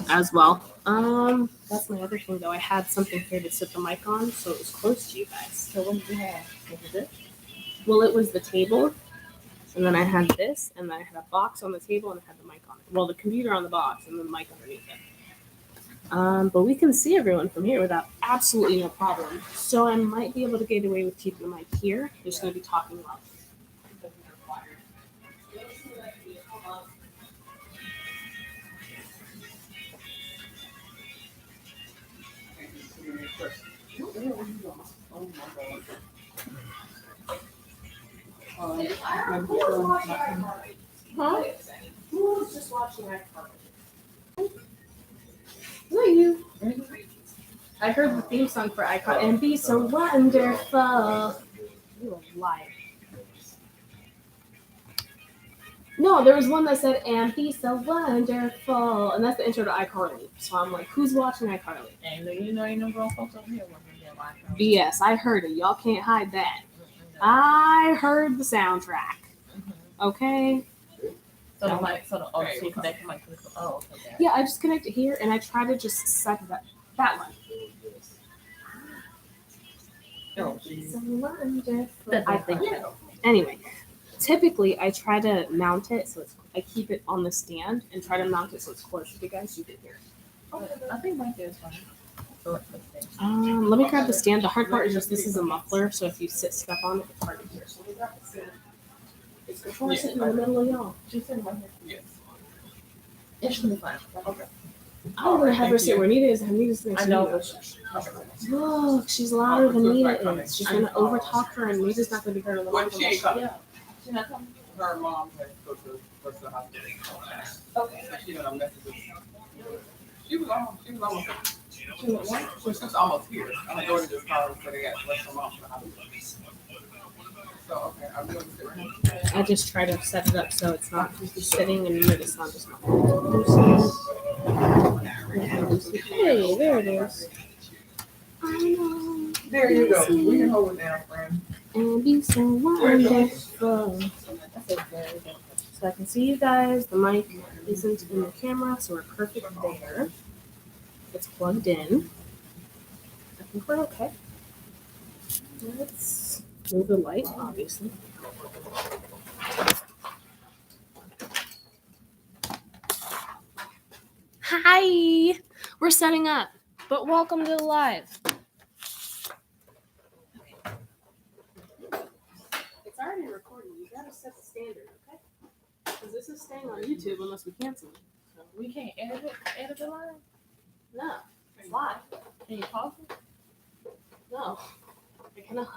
as well. That's my other thing though. I had something here to sit the mic on, so it was close to you guys. So what did you have? What was it? Well, it was the table, and then I had this, and then I had a box on the table, and I had the mic on it. Well, the computer on the box, and then the mic underneath it. But we can see everyone from here without absolutely no problem. So I might be able to get away with keeping the mic here. I'm just going to be talking loud. Huh? Who was just watching iCarly? Not you. I heard the theme song for iCarly and be so wonderful. You are lying. No, there was one that said and be so wonderful, and that's the intro to iCarly. So I'm like, who's watching iCarly? And you know, ain't no grown folks over here watching that iCarly. BS, I heard it. Y'all can't hide that. I heard the soundtrack. Okay. So you connect the mic to the okay. Yeah, I just connect it here, and I try to just set that one. Oh, So wonderful. I think so. Anyway, typically I try to mount it so I keep it on the stand and try to mount it so it's close to you guys so you can hear it. Okay. I think right there is fine. Let me grab the stand. The hard part is just this is a muffler, so if you sit stuff on it, it's hard to hear. So let me grab the stand. It's control sitting in the middle of y'all. She's sitting right here. Yes. It should be fine. Okay. I'm gonna have her sit where Nita is. Nita's next I to know. me. Look, she's louder than Nita is. She's gonna overtalk her, and Nita's not gonna be heard on the microphone. Yeah. She's not coming. Her mom has to go to the hospital. Okay. She gonna message us. She was almost she's almost here. My daughter just called and said they got left her mom from the hospital. So okay, I'm doing this right now. I just try to set it up so it's not just sitting and it's not just my Hey, there it is. I know. There you go. We can hold it down, friend. And be so wonderful. So I can see you guys. The mic isn't in the camera, so we're perfect there. It's plugged in. I think we're okay. Let's move the light, obviously. Hi! We're setting up, but welcome to the live. It's already recording. You gotta set the standard, okay? Because this is staying on YouTube unless we cancel it. So we can't edit it live? No, it's live. Can you pause it? No, I cannot.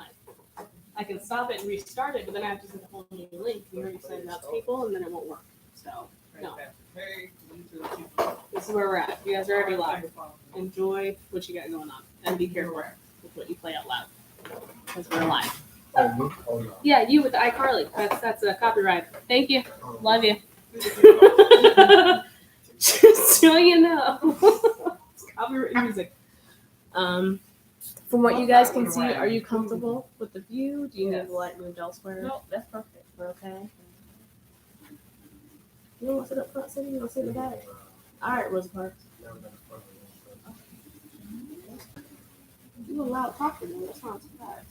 I can stop it and restart it, but then I have to send a whole new link. You already send it out to people, and then it won't work. So, no. Hey, YouTube. This is where we're at. You guys are already live. Enjoy what you got going on, and be careful with what you play out loud, because we're live. Yeah, you with the iCarly. That's a copyright. Thank you. Love you. Just so you know, it's copyright music. From what you guys can see, are you comfortable with the view? Do you need the light moved elsewhere? No, that's perfect. We're okay. You don't want to sit up front, Cindy? You want to sit in the back? All right, Rosa Parks. You a loud talker, though. That's not surprised.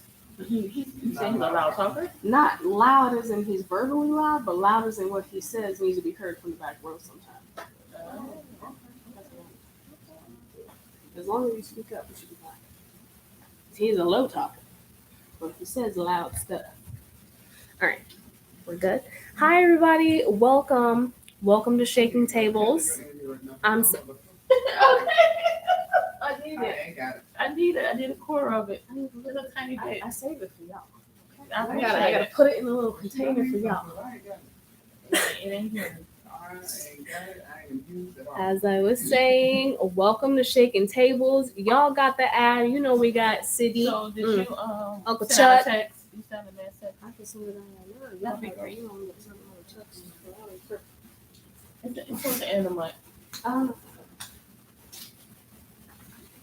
You saying he's a loud talker? Not loud as in he's verbally loud, but loud as in what he says needs to be heard from the back row sometimes. As long as you speak up, you should be fine. He's a low talker, but he says loud stuff. All right, we're good. Hi, everybody. Welcome to Shaking Tables. I'm so- I need it. I need a quarter of it. I need a little tiny bit. I saved it for y'all. I I gotta put it in a little container for y'all. It ain't here. As I was saying, welcome to Shaking Tables. Y'all got the ad. You know we got City. So did you Uncle send Chuck. a text? You sent a message? I can send it on there. That'd be great. You know, I'm gonna send it on Chuck's. It's towards the end of the month.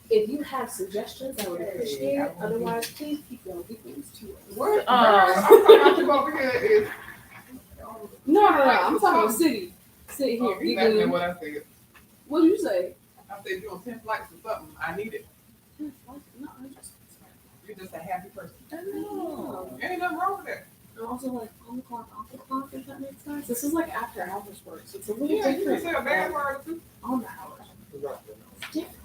If you have suggestions, I would appreciate it. Otherwise, please keep going. What? I'm over here. No. I'm talking about City. Sit here. Exactly what I said. What did you say? I said you on 10 flights or something. I need it. No, I'm just. You're just a happy person. No. Ain't nothing wrong with that. I'm also like on the clock, off the clock, if that makes sense. This is like after hours work, so it's a little Yeah, you can different. say a bad word too. On the hours. It's different.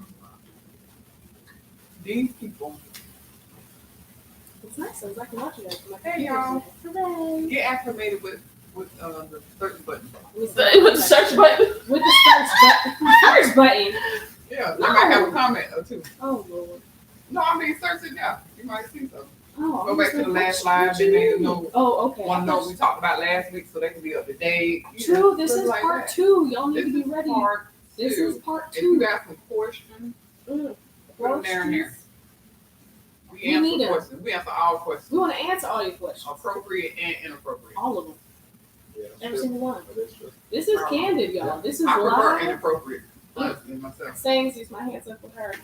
These people. It's nice, so I can watch you guys. From my Hey y'all. Hooray. Get acclimated with the search button. With the search button. With the search button. Yeah, they might have a comment or two. Oh Lord. No, I mean search it now. You might see something. Oh, Go back to the last live. They need to know. Oh, okay. Want to know what we talked about last week, so they can be up to date. True. This is like part that. 2. Y'all need This to be is ready. part This two. is part If you 2. got some questions, put them there and there. We We need answer 'em. questions. We answer all questions, We want to answer all your questions. appropriate and inappropriate. All of them. Yeah, Every single one. that's true. This is candid, y'all. This is I prefer live. inappropriate, honestly, myself. Saying use my hands up with her.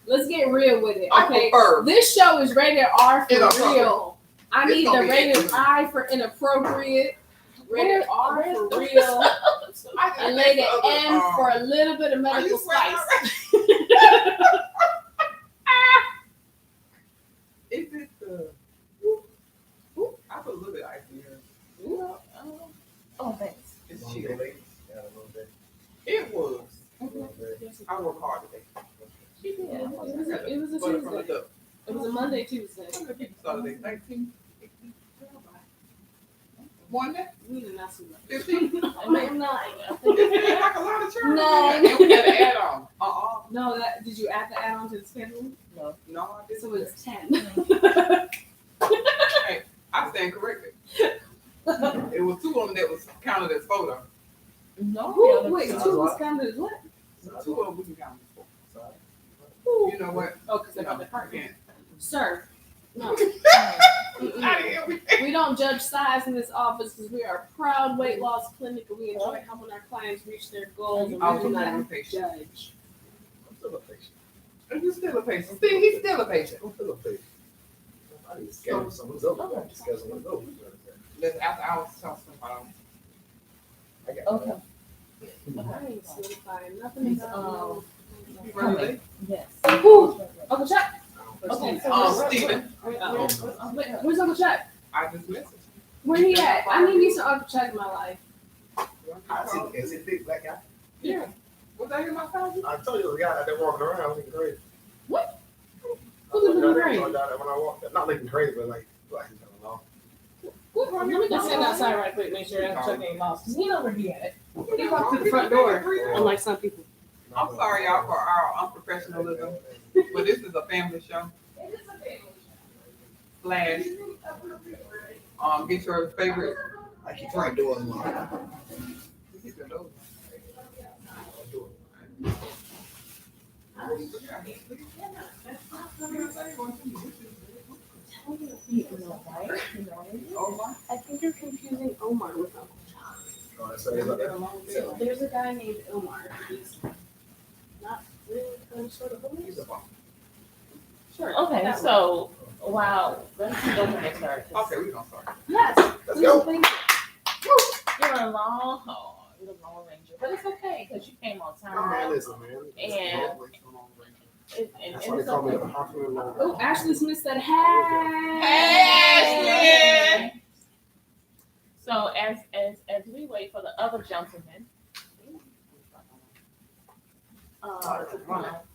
Let's get real with it. I Okay. prefer. This show is rated R for Inappropriate. real. I It's need gonna the be rated excellent. I for inappropriate. Rated R where's for the- real. I And think rated the other, M for a little bit of are medical you sweating spice. already? Is it the? I put a little bit of ice in here. Oh, thanks. It's Long chill. day. Yeah, a little bit. It was. Long day. I work hard today. She did. It was a Butter from the Tuesday. duck. It was a Monday, Tuesday. How many people started today? 19? 18? One day? We did not see that. 15? I'm like 9. It's like a lot of children. Nine. And we got an add-on. No, that did you add the add-on to the schedule? No. No, I didn't. So it's 10. I stand corrected. It was 2 of them that was counted as photo. No. Who, wait, 2 was counted as what? 2 of them we can count as photo. Sorry. You know what? Oh, because You they're know, not the partner. again. Sir, no. I didn't hear we- We don't judge size in this office because we are a proud weight loss clinic and we enjoy helping our clients reach their goals and I we was do not a not patient. judge. I'm still a patient. And you still a patient. See, he's still a patient. I'm still a patient. I need to schedule someone's over. I need to schedule someone's over. Let's after hours talk about I got Okay. I ain't certified, nothing about you running late? Yes. Who? Uncle Chuck? Okay, so Stephen. Where's Uncle Chuck? I just messaged him. Where he at? I need me some Uncle Chuck in my life. I see. Is it big black guy? Yeah. Was that in my phone? I told you the guy out there walking around looking crazy. Who's looking When crazy? I walked, not looking crazy, but like he's coming along. Let me go stand outside right quick, make sure Uncle Chuck ain't lost. he know where he at. He walked to the front door, unlike some people. I'm sorry, y'all, for our unprofessionalism, but this is a family show. Slash, get your favorite. I keep trying to do it. Get your nose. I think you're confusing Omar with Uncle Chuck. Oh, that's right. There's a guy named Omar. He's not really kind of sort of He's a bum. Sure. Okay, that so wow, let's go to the next start. Okay, we don't start. one. Yes. Let's please, go. thank you. You're a long haul, you're a long ranger, but it's okay because you came on Oh, man, time. listen, man. And That's why they it's call me the okay. hospital long. Oh, Ashley Smith said, hey. Ashley! So as we wait for the other gentleman, to come out.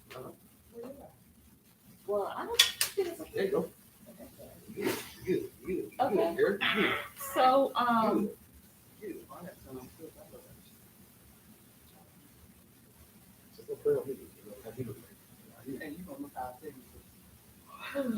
Well, I don't think it's There you go. You. Okay. Here. So You. I got some on too. Just go pray on me. You know, have you look like. And you gonna look how I tell you. It'll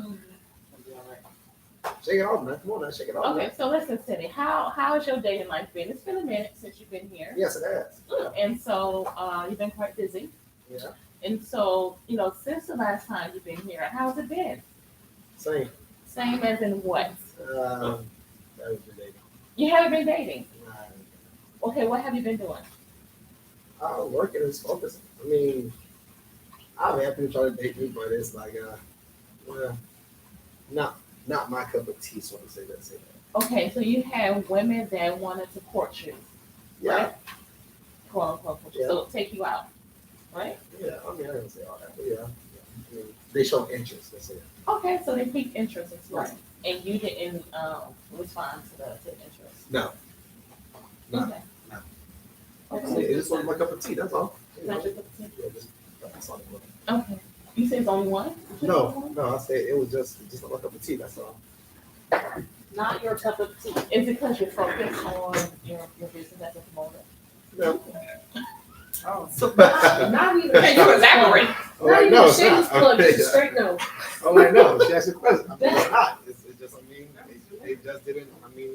be all right. Shake it off, man. Come on now, shake it off. okay, Man. so listen, Cindy, how has your dating life been? It's been a minute since you've been here. Yes, it has. And so you've been quite busy. Yeah. And so, since the last time you've been here, how's it been? Same. Same as in what? That was the day. You haven't been dating. Okay, what have you been doing? Working is focusing. I mean, I've had people try to date me, but it's like, well, not my cup of tea, so to say that. Okay, so you had women that wanted to court you, Yeah, right? Quote unquote, court you. Yeah. So take you out, right? yeah. I mean, I didn't say all that, but yeah. I mean, they show interest. Let's say. Okay, so they piqued interest in you, Right. and you didn't respond to the interest. No, no. Okay. No. Okay. It just wasn't my cup of tea. That's all. You know? Not your cup of tea? Yeah, just that's all it was. Okay. You say it's only one? No, no. I said it was just not my cup of tea. That's all. Not your cup of tea. Is it because you're focused on your business as a promoter? No. Oh. So not even. Can you elaborate? I'm Not like, even no, a it's shameless not. plug. Just a straight no. I'm like, no. She asked a question. I mean, it's not. It's just. I mean, they just didn't. I mean,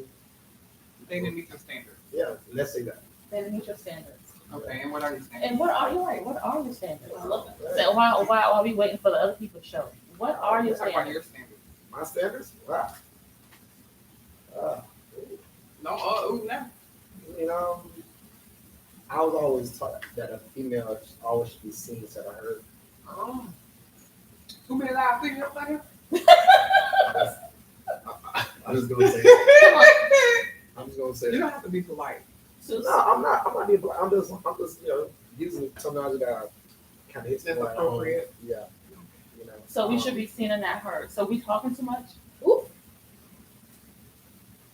They didn't meet the standard. yeah. Let's say that. They didn't meet your standards. Okay, and what are your standards? And what are you right? What are your standards? Love it. So why are we waiting for the other people to show? What are your Talk about standards? your standards. My standards? Wow. No, ooh, no. You know, I was always taught that a female always should be seen instead of heard. Oh. Too many live females out here? I'm just gonna say it. I'm just gonna say You it. don't have to be polite. So, No, I'm not being black. I'm just using terminology that kind of hits me That's like home. appropriate. Yeah. You know. so we should be seen and not heard. So we talking too much?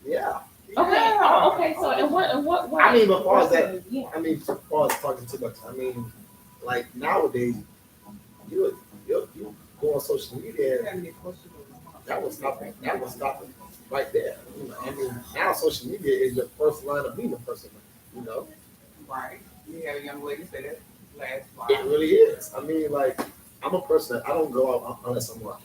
Yeah. Okay. Yeah. Oh, okay. So in what way? I mean, as far as that, Yeah. I mean, as far as talking too much, I mean, like nowadays, you go on social media and that was nothing. That was nothing right there. You know, I mean, now social media is your first line of being a person. You know, Right. You had a young lady say that last it slide. really is. I mean, like, I'm a person that I don't go out unless I'm working.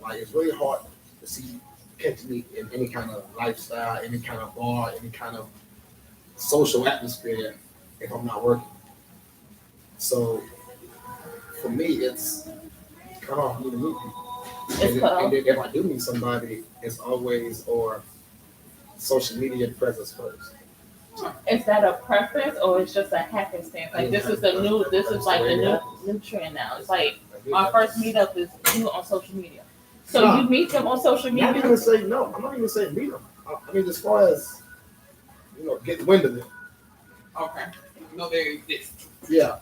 Like, it's really hard to see catch me in any kind of lifestyle, any kind of bar, any kind of social atmosphere if I'm not working. So for me, it's kind of hard for me to meet people. It's cut off. And then if I do meet somebody, it's always or social media presence first. Is that a preference or it's just a happenstance? Like this is the new. This is like the new trend now. It's like my first meetup is you on social media. So No. you meet them on social Not media. even say no. I'm not even saying meet them. I mean, as far as get wind of it. Okay. No, they exist. Yeah,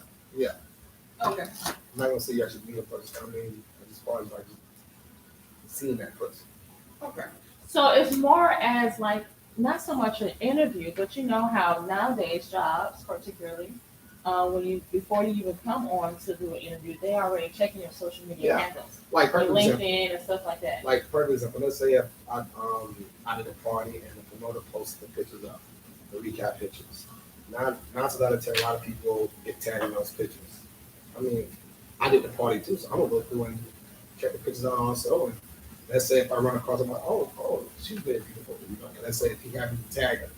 Okay. I'm not gonna say you actually meet a person. I mean, as far as like seeing that person. Okay. So it's more as like not so much an interview, but you know how nowadays jobs, particularly, when you before you even come on to do an interview, they already checking your social media Yeah. handles, Like your perfect example. LinkedIn and stuff like that. Like perfect example. Let's say if I did a party and the promoter posted the pictures up, the recap pictures. Nine times out of 10, a lot of people get tagged in those pictures. I mean, I did the party too, so I'm gonna go through and check the pictures out also. And let's say if I run across, I'm like, oh, she's very beautiful. You know, and let's say if he happened to tag her,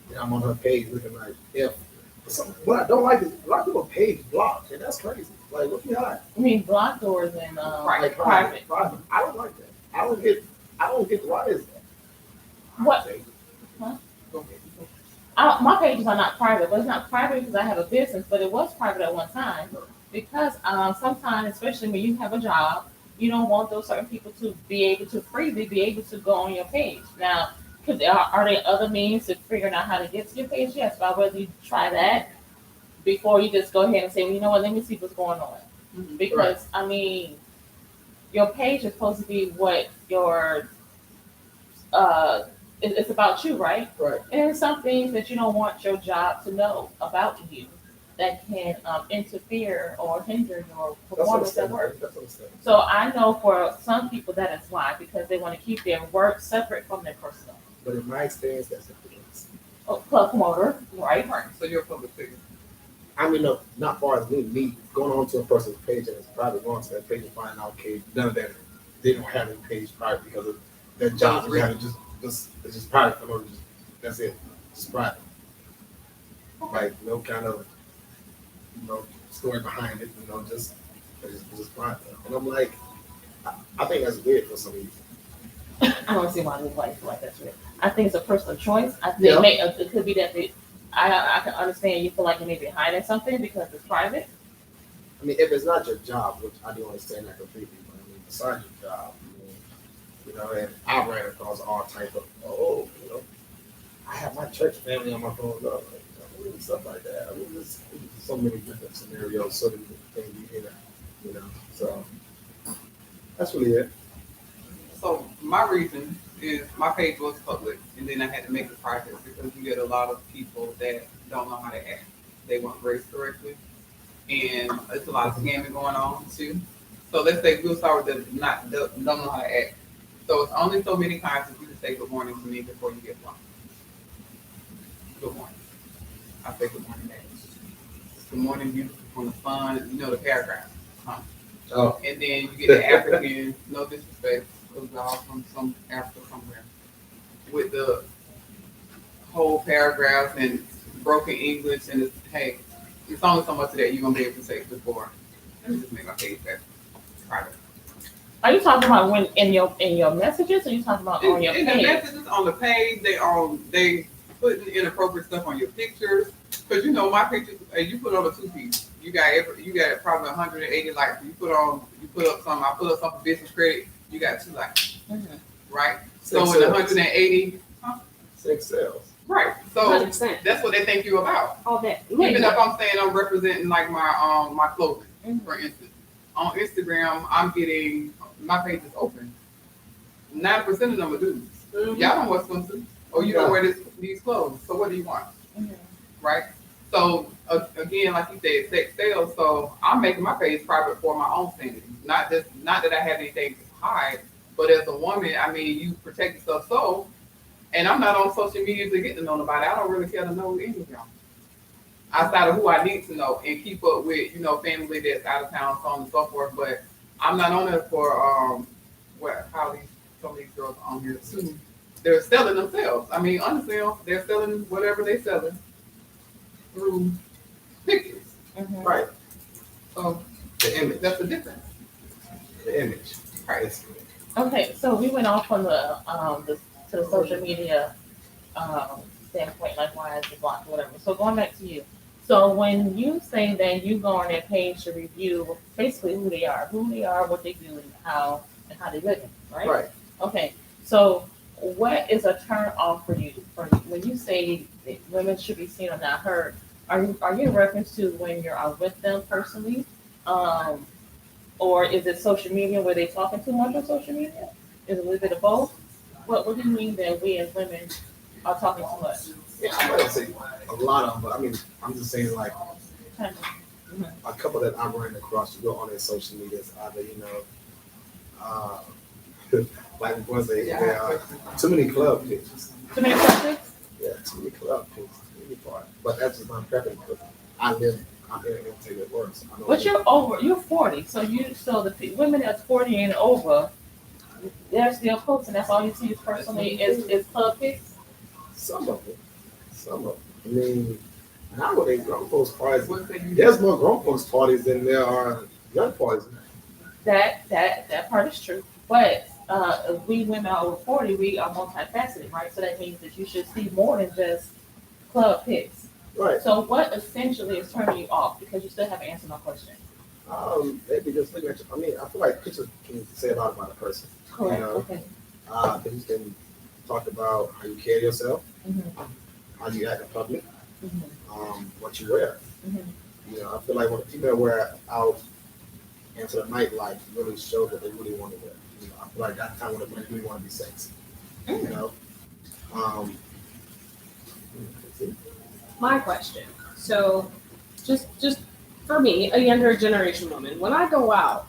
and I'm on her page looking like if. What I don't like is a lot of people page blocked, and that's crazy. Like, what you hide? I mean, block doors and Like private. I don't like that. I don't get why is that? What? Go ahead. My pages are not private, but it's not private because I have a business, but it was private at one time because sometimes, especially when you have a job, you don't want those certain people to be able to freely be able to go on your page. Now, because are there other means of figuring out how to get to your page? Yes, but I'd rather you try that before you just go ahead and say, well, you know what, let me see what's going on. Mhm. Because, I mean, your page is supposed to be what your it's about you, right? Right. And there's some things that you don't want your job to know about you that can interfere or hinder your performance at work. That's what I'm saying. So I know for some people that is why, because they want to keep their work separate from their personal. But in my experience, that's not the case. Oh, club promoter, right? So you're a public figure. I mean, no, not far as me going on to a person's page and it's private, going to that page and finding out, okay, none of that, they don't have a page private because of their job. They have it it's just private for no reason. That's it. Just private. Like no kind of story behind it. Just private. And I'm like, I think that's weird for some reason. I don't see why they like that's weird. I think it's a personal choice. I think Yeah. it could be that I can understand you feel like you may be hiding something because it's private. I mean, if it's not your job, which I do understand that completely, but I mean, besides your job, You know, and I ran across all type of, you know, I have my church family on my phone, and stuff like that. I mean, there's so many different scenarios, so many things you hear, you know. So that's really it. So my reason is my page was public, and then I had to make it private because you get a lot of people that don't know how to act. They weren't raised correctly, and it's a lot of scamming going on too. So let's say we'll start with the don't know how to act. So it's only so many times that you can say good morning to me before you get blocked. Good morning. I say good morning back. Good morning, beautiful from the sun. You know the paragraph. Huh? Oh, And then you get the African, no disrespect, because we're all from some Africa somewhere, with the whole paragraphs and broken English, and it's, hey, it's only so much of that you're gonna be able to say before. Let me just make my page better. Private. Are you talking about when in your messages, or you talking about on your In the page? messages on the page, they putting inappropriate stuff on your pictures, because you know my pictures. You put on a 2-piece. You got probably 180 likes. You put up some. I put up some for business credit. You got 2 likes, right? So in the 180, sex sales. right? So 100%. that's what they think you about. All that. Even if I'm saying I'm representing like my clothing, for instance, on Instagram, I'm getting my page is open. 9% of them are dudes. Y'all don't wear swimsuits, or you don't wear these clothes. So what do you want, right? So again, like you said, sex sales. So I'm making my page private for my own sanity. Not that I have anything to hide, but as a woman, I mean, you protect yourself. So, and I'm not on social media to get to know nobody. I don't really care to know any of y'all outside of who I need to know and keep up with, family that's out of town, so on and so forth. But I'm not on there for some of these girls are on here too. They're selling themselves. I mean, honestly, they're selling whatever they're selling through pictures. Right. So The image. that's the difference. The image. Right. Okay, so we went off on to the social media standpoint, like why is it blocked or whatever. So going back to you. So when you say that you go on their page to review basically who they are, what they do, and how they live, right? Right. Okay. So what is a turn off for you? When you say that women should be seen or not heard, are you in reference to when you're out with them personally? Or is it social media where they talking too much on social media? Is it a little bit of both? What do you mean that we as women are talking too much? Yeah, I'm not gonna say a lot of them, but I mean, I'm just saying like a couple that I'm running across. You go on their social media, it's either like once they too many club pictures. Too many questions? Yeah, too many club pictures, too many parts. But that's just my preference because I'm in entertainment work. So But you're 40, so the women that's 40 and over, they're still posting. That's all you see is personally is club pics. Some of them. I mean, nowadays grown folks parties. There's more grown folks parties than there are young parties. That part is true. But we women over 40, we are multifaceted, right? So that means that you should see more than just club pics. Right. So what essentially is turning you off? Because you still haven't answered my question. Maybe just looking at you. I mean, I feel like pictures can say a lot about a person. Correct. You know? Okay. Things can talk about how you carry yourself, Mm-hmm. how you act in public, Mm-hmm. what you wear. Mm-hmm. You know, I feel like when people wear out into the nightlife really shows what they really want to wear. You know, I feel like that time when they really want to be sexy. Mm-hmm. You know. My question. So, just for me, a younger generation woman, when I go out,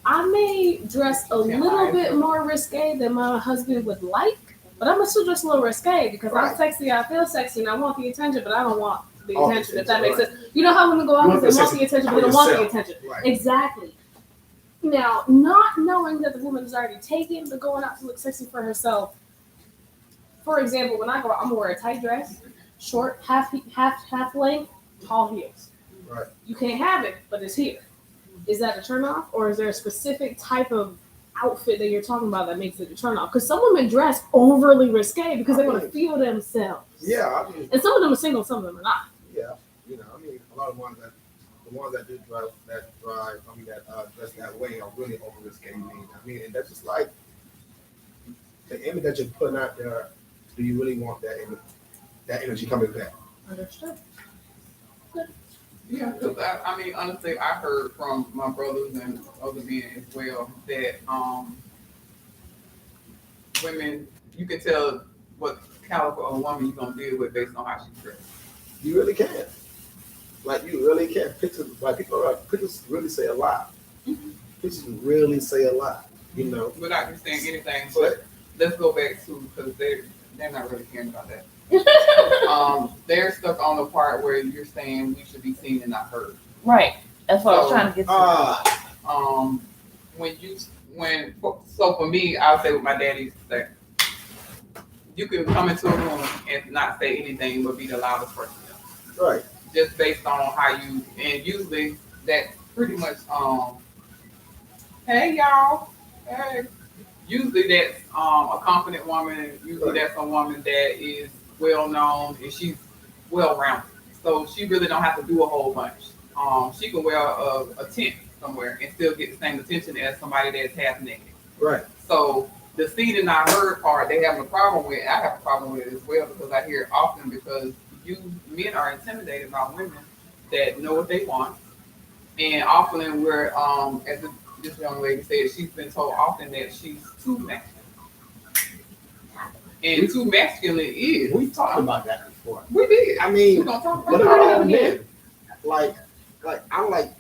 I may dress a little bit more risque than my husband would like, but I'm gonna still dress a little risque because I'm sexy. I feel sexy, and I want the attention, but I don't want the attention. If that makes sense. You know how women go out and they want the attention, but they don't want the attention. Right. Exactly. Now, not knowing that the woman is already taken, but going out to look sexy for herself. For example, when I go out, I'm gonna wear a tight dress, short, half length, tall heels. Right. You can't have it, but it's here. Is that a turnoff, or is there a specific type of outfit that you're talking about that makes it a turnoff? Because some women dress overly risque because they want to feel themselves. Yeah, I mean, and some of them are single, some of them are not. Yeah, you know, I mean, a lot of the ones that do dress that way are really over risque. I mean, and that's just like the image that you're putting out there, do you really want that energy coming back? Understood. Yeah, because I mean, honestly, I heard from my brothers and other men as well that women, you can tell what caliber of woman you're gonna deal with based on how she dressed. You really can. Like you really can. Pictures, like pictures really say a lot. Pictures really say a lot. You know. Without you saying anything, but let's go back to because they're not really caring about that. They're stuck on the part where you're saying we should be seen and not heard. Right. That's what I was trying to get to. So for me, I'll say what my daddy used to say. You can come into a room and not say anything but be the loudest person. Right. Just based on how you, and usually that's pretty much hey y'all, hey. Usually that's a confident woman. Usually that's a woman that is well known and she's well rounded. So she really don't have to do a whole bunch. She can wear a tent somewhere and still get the same attention as somebody that's half naked. Right. So the seen and not heard part they having a problem with, I have a problem with it as well because I hear it often because men are intimidated by women that know what they want. And often we're, as this young lady said, she's been told often that she's too masculine. And too masculine is. We talked about that before. We did. I mean, we're gonna talk but about not all it men. Like I'm like,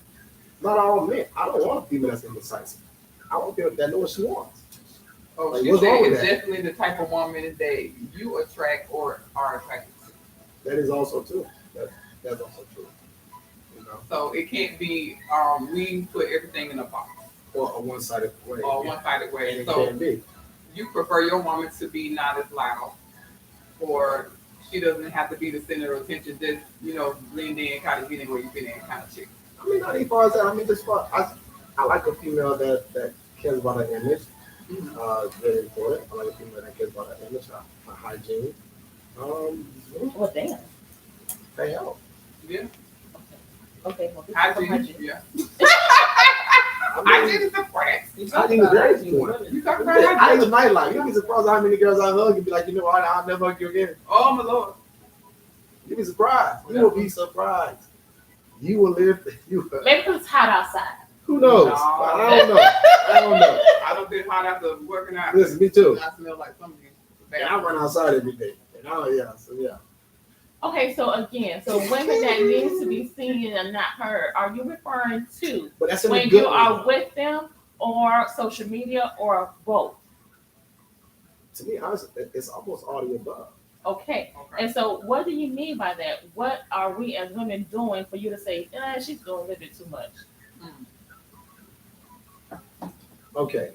not all men. I don't want a female that's indecisive. I want a female that knows what she wants. Oh, Like, she what's said wrong with it's that? definitely the type of woman that you attract or are attracted to. That is also true. That's also true. You know, So it can't be we put everything in a box or a one-sided way. or one-sided And way. it So can be. you prefer your woman to be not as loud, or she doesn't have to be the center of attention. Just blend in, kind of get in where you fit in, kind of chick. I mean, not as far as that. I mean, just far, I like a female that cares about her image. Mm-hmm. Very important. I like a female that cares about her image, her hygiene. Well, damn. They help. Yeah, Okay. Well, hygiene. Yeah, I mean, hygiene is important. hygiene is very important. You talking I about hygiene? live my life. You'd be surprised how many girls I hug and be like, you know what? I'll never hug you again. Oh my lord! You'd be surprised. You will be surprised. You will live. Maybe because it's hot outside. Who knows? No. I don't know. I don't been hot after working out. Listen, me too. I smell like something. And I run outside every day. And yeah. Okay, so again, women that needs to be seen and not heard, are you referring to But that's in when a good you are way. with them or social media or both? To me, honestly, it's almost all the above. Okay. Okay. And so what do you mean by that? What are we as women doing for you to say, she's doing a little bit too much? Okay.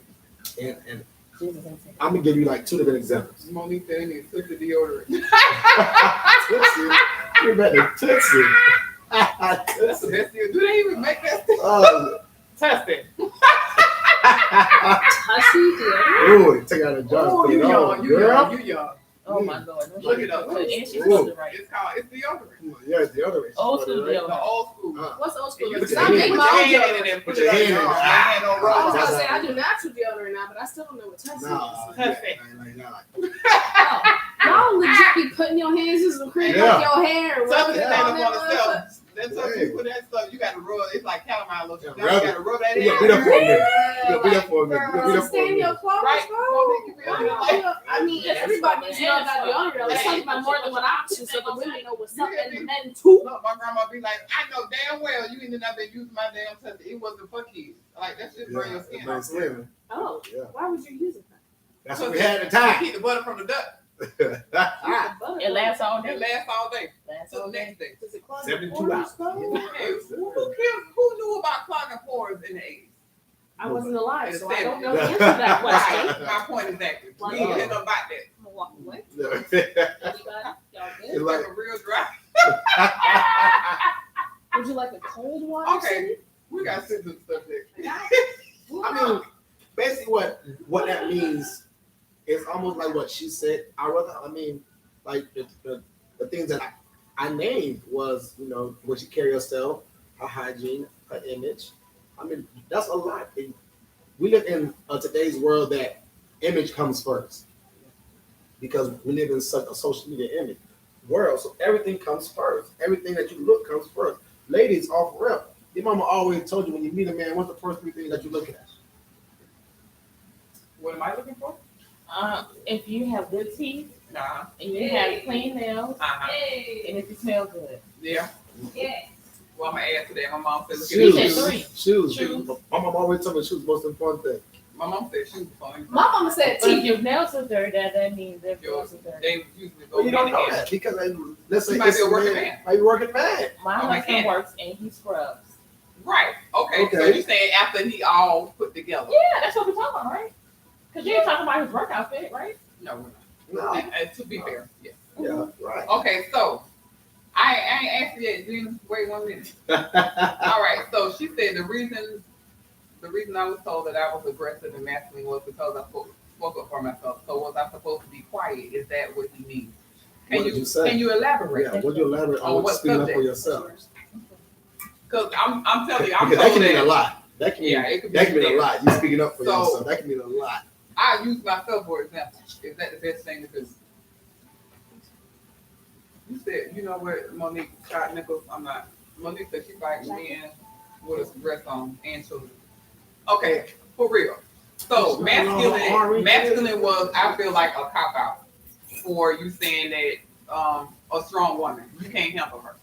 And Jesus ain't saying. I'm gonna give you like two different examples. Monique said he took the deodorant. Tootsie. You better Tootsie. That's the best deal. Do they even make that stuff? Test it. Hussy deodorant. Ooh, take out a jar. Oh, put you it on, young, you girl. young, you young. Oh my Lord. Look it up. And she's Ooh. supposed to right. It's deodorant. Yeah, it's the other way. Old school The deodorant. old school. What's old school? You Because put I your make hand my own in it deodorant. and Put your hand in it. I was That's gonna say how- I do natural deodorant now, but I still don't know what Tussie Nah, is. Perfect. Oh, y'all legit be putting your hands in some cream Yeah. like your hair. Something Yeah. that rubbing they on want that to motherfucker. sell. That's something you put that stuff. You got to rub. It's like calamine lotion. Yeah, You rub got to rub that in. You gotta beat up for a minute. You gotta beat up for a minute. You gotta beat To up for a stain your minute. clothes, Right. bro. Don't make you feel like- I mean, everybody needs to know about deodorant. Let's talk about more than one option so the women know what's up and the men too. Look, my grandma be like, I know damn well you ended up been using my damn stuff. It wasn't for kids. Like that shit burn your skin. Yeah, burn skin. Oh, Yeah. why would you use it? That's what we had at the time. Keep the butter from the duck. Ah, It lasts all day. It lasts all day. Lasts So all the day. next day. Does it clog 72 your hours. pores, though? Hey, who cares? Who knew about clogging pores in the 80s? I wasn't alive, so I don't know the Yeah. answer to that question. Right. My point is that we Well, ain't yeah. hear nothing about that. I'm gonna walk away. Yeah. Anybody? Y'all It's good? like- It's a real dry. Would you like a cold water? Okay. City? We got sensitive stuff there. I mean, basically what that means is almost like what she said. Like the things that I named was, what she carry herself, her hygiene, her image. I mean, that's a lot. We live in today's world that image comes first. because we live in such a social media image world. So everything comes first. Everything that you look comes first. Ladies, off rep. Your mama always told you when you meet a man, what's the first three things that you look at? What am I looking for? If you have good teeth Nah. and you have clean nails Uh-huh. and if you smell good. Yeah. Well, I'm gonna add to that. My mom said, look at She the said shoes. three. Shoes. My mom always told me shoes was the most important thing. My mom said shoes funny. My mama said But if teeth. your nails are dirty, that means their Yours, nails are dirty. they usually go Well, you don't hand in know hand. that because let's say He might it's be a a working man, man. might be a working man. My Oh, husband mechanic. works and he scrubs. Right. Okay. So Okay. you saying after he all put together? Yeah, that's what we're talking about, right? Because you ain't talking about his work outfit, right? No, we're not. No. And to be fair, yeah. Yeah, right. Okay, so I ain't asked you yet, Jen. Wait 1 minute. All right. So she said the reason I was told that I was aggressive and masculine was because I spoke up for myself. So was I supposed to be quiet? Is that what he means? What did you say? Can you elaborate? Yeah, would you elaborate On on what speaking up for subject? yourself? Because I'm telling you, I'm Because that told can mean a that. lot. That can mean, Yeah, it could be that can mean a there. lot. You speaking up for So- yourself. That can mean a lot. I use myself for example. Is that the best thing to do? You said, you know what, Monique Scott Nichols, I'm not. Monique said she likes men with a dress on and children. Okay, for real. So masculine was, I feel like, a cop out for you saying that a strong woman, you can't handle her.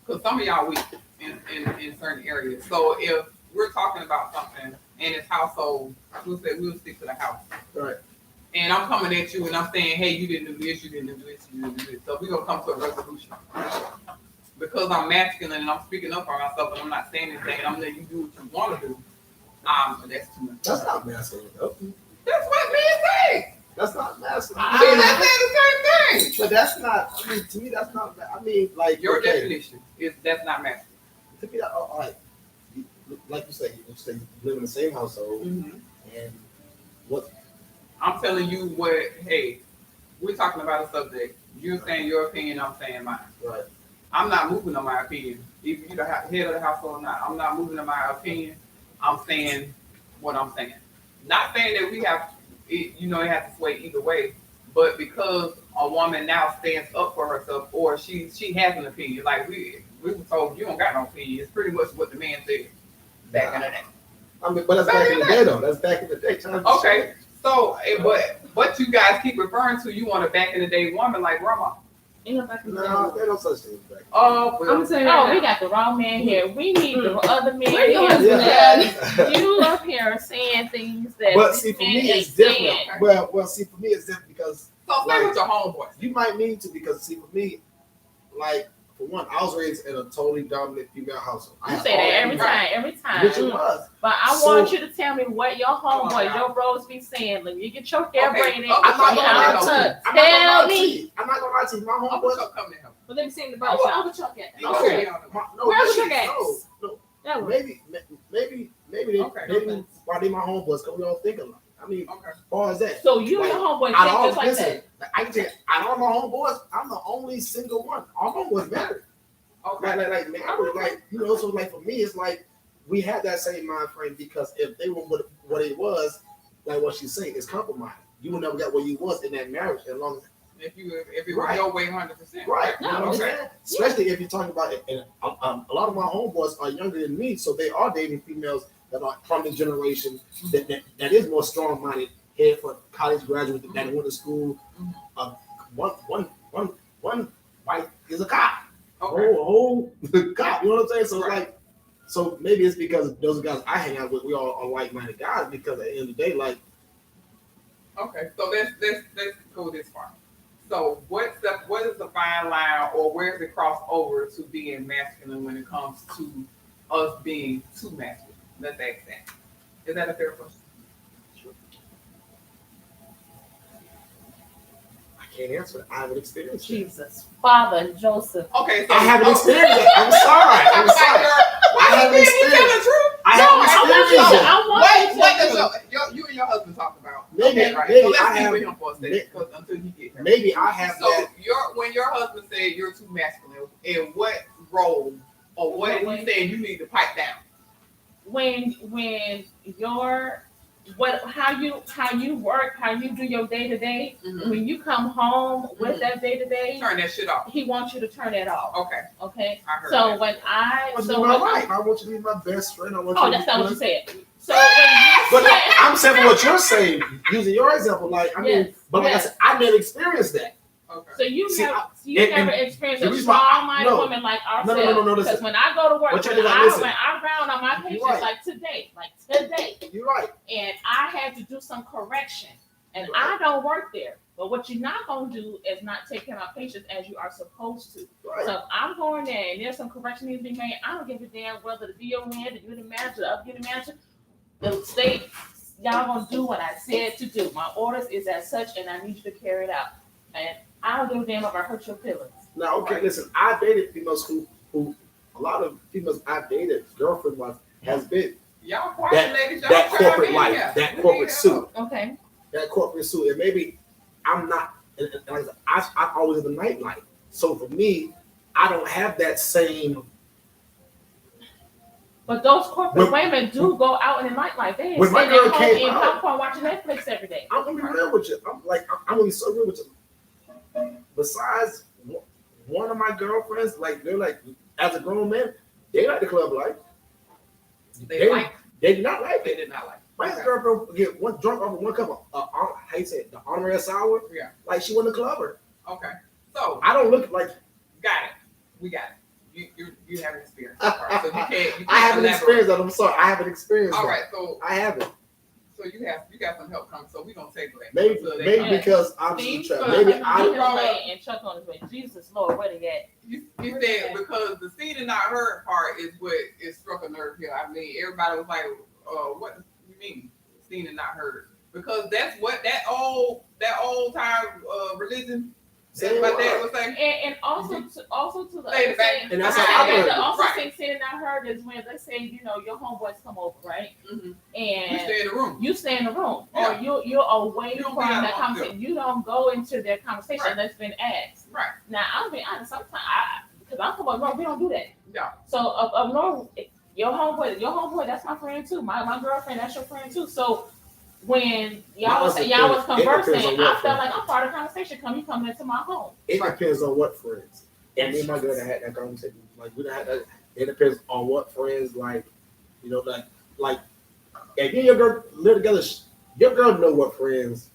Because some of y'all weak in certain areas. So if we're talking about something in this household, we'll stick to the house. Right. And I'm coming at you and I'm saying, hey, you didn't do this, you didn't do this, you didn't do this. So we're gonna come to a resolution. Because I'm masculine and I'm speaking up for myself and I'm not saying anything and I'm letting you do what you want to do. That's too much. That's not masculine, though. That's what men say. That's not masculine. See, they're saying the same thing. But that's not, I mean, to me, that's not, I mean, like, Your okay, definition is that's not masculine. to me, all right, like you say, you live in the same household, Mm-hmm. and what, I'm telling you what, hey, we're talking about a subject. You're saying your opinion, I'm saying mine. right, I'm not moving on my opinion. If you're the head of the household or not, I'm not moving on my opinion. I'm saying what I'm saying. Not saying that we have, it has to sway either way, but because a woman now stands up for herself or she has an opinion, like we were told you don't got no opinion. It's pretty much what the man said back in the day. I mean, but that's back in the day, though. That's back in the day. Time to Okay, change. so but you guys keep referring to, you want a back in the day woman like grandma. Ain't no back in the No, day. there's no such thing as back. Oh, well, I'm saying Oh, right we now. got the wrong man here. We need the other man Where your here. husband Yeah. You up here saying things that But this see, for man me, it's ain't different. saying. Well, see, for me, it's different because so stay with your homeboys. you might need to, because see, for me, like, for one, I was raised in a totally dominant female household. I You had say that all every female, time, every time. which it was. But I So- want you to tell me what your homeboys, God. your bros be saying. Like, you get your hair Okay, braided. I'm I'm not gonna lie I'm to gonna you. I'm not gonna tell lie to me. you. I'm not gonna lie to you. My Uncle homeboys. Chuck coming to help. But they be saying the Oh, barber well, shop. Uncle Chuck at. No, Okay. no, Where's the no, gas? no. That one. Maybe they, Okay. maybe why they my homeboys, because we all think alike. I mean, Okay. as far as that. So you and Like, your homeboys out of think all, just like listen, that. like, I can tell you, out of all my homeboys, I'm the only single one. All my homeboys married. Okay. Like married, like, so like for me, it's like we had that same mind frame, because if they were what it was, like what she's saying, is compromise. You would never get where you was in that marriage as long as If it was Right. your way, 100%. right. You know what I'm Okay. saying? Especially if you're talking about it, and a lot of my homeboys are younger than me, so they are dating females that are from the generation that is more strong minded, head for college graduate that went to school. One wife is a cop. Okay. Whole cop. You know what I'm saying? So like, so maybe it's because those guys I hang out with, we all are like-minded guys. Because at the end of the day, like, Okay. So let's go this far. So what is the fine line, or where does it cross over to being masculine when it comes to us being too masculine? Let's ask that. Is that a fair question? I can't answer it. I haven't experienced it. Jesus, Father Joseph. Okay. So I haven't experienced it. I'm sorry. I'm sorry. I haven't experienced it. I haven't experienced it. I want What you to does you and your husband talk about? Maybe- Okay, right. maybe So let's I stay have- with him for a second, until he get here. Maybe I have So that. when your husband said you're too masculine, in what role or what is he saying you need to pipe down? when your how you work, how you do your day to day. Mhm. When you come home with Mhm. that day to day, Turn that shit off. he wants you to turn that off. Okay, Okay. I heard So that. when I want you to so be my when wife. I want you to be my best friend. I want you oh to that's be not what you said. So when But you I'm saying what you're saying, using your example. Like, I mean, Yes, but like yes. I said, I never experienced that. Okay. so you See, never and never experienced the a reason why strong-minded no. woman like No, ourselves. listen. Because when I go to work, What you when gotta listen. I'm round on my patients right. like today, You're right. and I had to do some correction, and Right. I don't work there. But what you're not gonna do is not take care of my patients as you are supposed to. Right. So if I'm going there and there's some correction needs to be made, I don't give a damn whether the DON, the unit manager, the other unit manager, the state, y'all gonna do what I said to do. My orders is as such, and I need you to carry it out. And I don't give a damn if I hurt your feelings. Now, okay, listen. I dated females who a lot of females I've dated, girlfriend was has been Y'all quiet, ladies. Y'all that try to corporate be life, here. that We corporate need suit, Okay. that corporate suit, and maybe I'm not. And like I said, I always in the nightlife, so for me, I don't have that same. But those corporate When- women do go out in the nightlife. They ain't When my sitting at girl home came eating out- popcorn watching Netflix every day. I'm gonna be real with you. I'm gonna be so real with you. Besides one of my girlfriends, like they're like as a grown man, they like the club life. They did not like They it. did not like. My girlfriend would get one drunk off of one cup of how you say it, the honorary sour. Yeah. Like she wasn't a clubber. Okay. So I don't look like got it. We got it. You have an experience. All right. So you can't I haven't elaborate. experienced that. I'm sorry, I haven't experienced All that. right. So I haven't. you got some help coming. So we're gonna take that. Maybe So they maybe come. because I'm Steve, trapped. son, Maybe he I his way and Chuck on his way. Jesus Lord, where they at? You said because the seen and not heard part is what is struck a nerve here. I mean, everybody was like, what do you mean seen and not heard? Because that's what that old time religion. That's what that was saying. And also to the Say it back. And that's how I and heard the it. also Right. thing said and I heard is when they say, your homeboys come over, right? Mm-hmm. You And stay in the room. you stay in the room, Yeah. or you're away You don't from be out that long, conversation. You don't go into their conversation Right. that's been asked. Right. Now, I'll be honest. Sometimes, because I'm from up north, we don't do that. Yeah. So up north, your homeboy, that's my friend too. My girlfriend, that's your friend too. So when y'all was conversing, I felt like I'm part of the conversation. You coming into my home. It Right. depends on what friends. And me and my girl that had that conversation. Like we done had that. It depends on what friends like. Like if you and your girl live together, your girl know what friends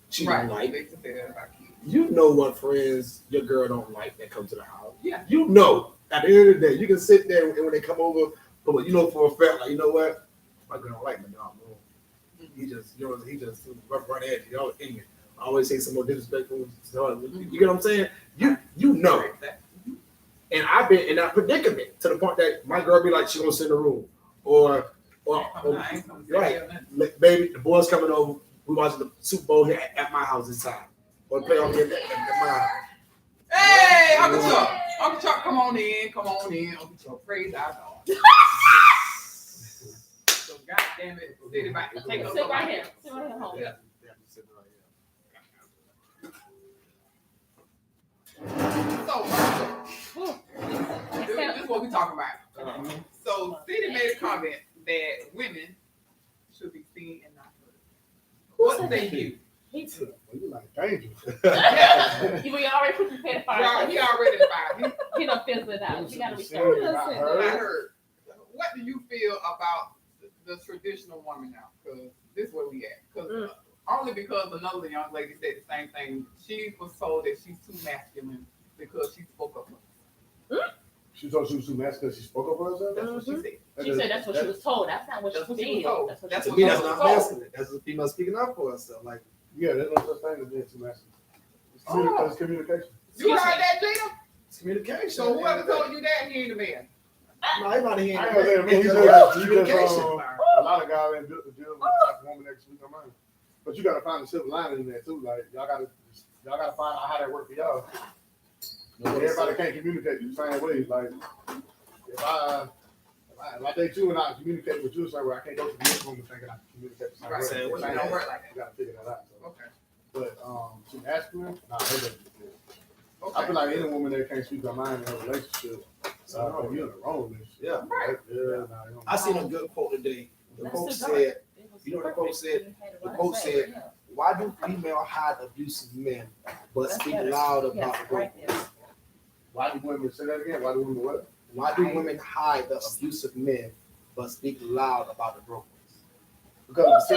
she Right. don't like. They used to say that about kids. You know what friends your girl don't like that come to the house. Yeah. You know. At the end of the day, you can sit there and when they come over, but you know for a fact, like you know what, my girl don't like my dog. He just rough right edge. You know, ignorant. I always say some more disrespectful stuff. You get what I'm saying? You know. And I've been in that predicament to the point that my girl be like, she gonna sit in the room, or right, baby, the boys coming over. We watching the Super Bowl here at my house this time, or play on here at my house. Hey, Uncle Chuck. Uncle Chuck, come on in. Uncle Chuck, praise our God. So, God damn it. Sit right here. Sit right here. Sit right here, home. Yeah. So, this is what we talking about. So, City made a comment that women should be seen and not heard. What say you? He too. Well, you like dangerous. We already put the pedophile. He already fired. He done fizzled it out. You gotta be Seen careful. and not I heard. heard. What do you feel about the traditional woman now? Because this is where we at. Because only because another young lady said the same thing. She was told that she's too masculine because she spoke up. She thought she was too masculine because she spoke up for herself? That's what she said. She said that's what she was told. That's not what she That's what said. she was told. That's what That's she To was me, that's told. not masculine. That's a female speaking up for herself. Like, Yeah, there's no such thing as being too masculine. It's communication. You heard that, Gina? it's communication. So whoever told you that, he ain't a man. No, everybody here. I ain't gonna say it, It's he just just, communication. a lot of guys ain't built to deal with the type of woman that speak her mind. But you gotta find a silver lining in that too. Like y'all gotta find out how that work for y'all. Everybody can't communicate the same way. Like if I date you and I communicate with you the same way, I can't go to the next woman thinking I can communicate the same Right. way. Saying, well, Same you don't way. work like You gotta figure that out. So. Okay. But too masculine, nah, that doesn't feel. I Okay. feel like any woman that can't speak her mind in a relationship, you're in the wrong relationship. Yeah. Right. Yeah, nah, you don't. I seen a good quote today. The That's quote too said, You know what the quote said? The quote said, "Why do female hide abusive men, but speak loud about the broke ones?" Why do women say that again? Why do women what? Why do women hide the abusive men, but speak loud about the broke ones? Because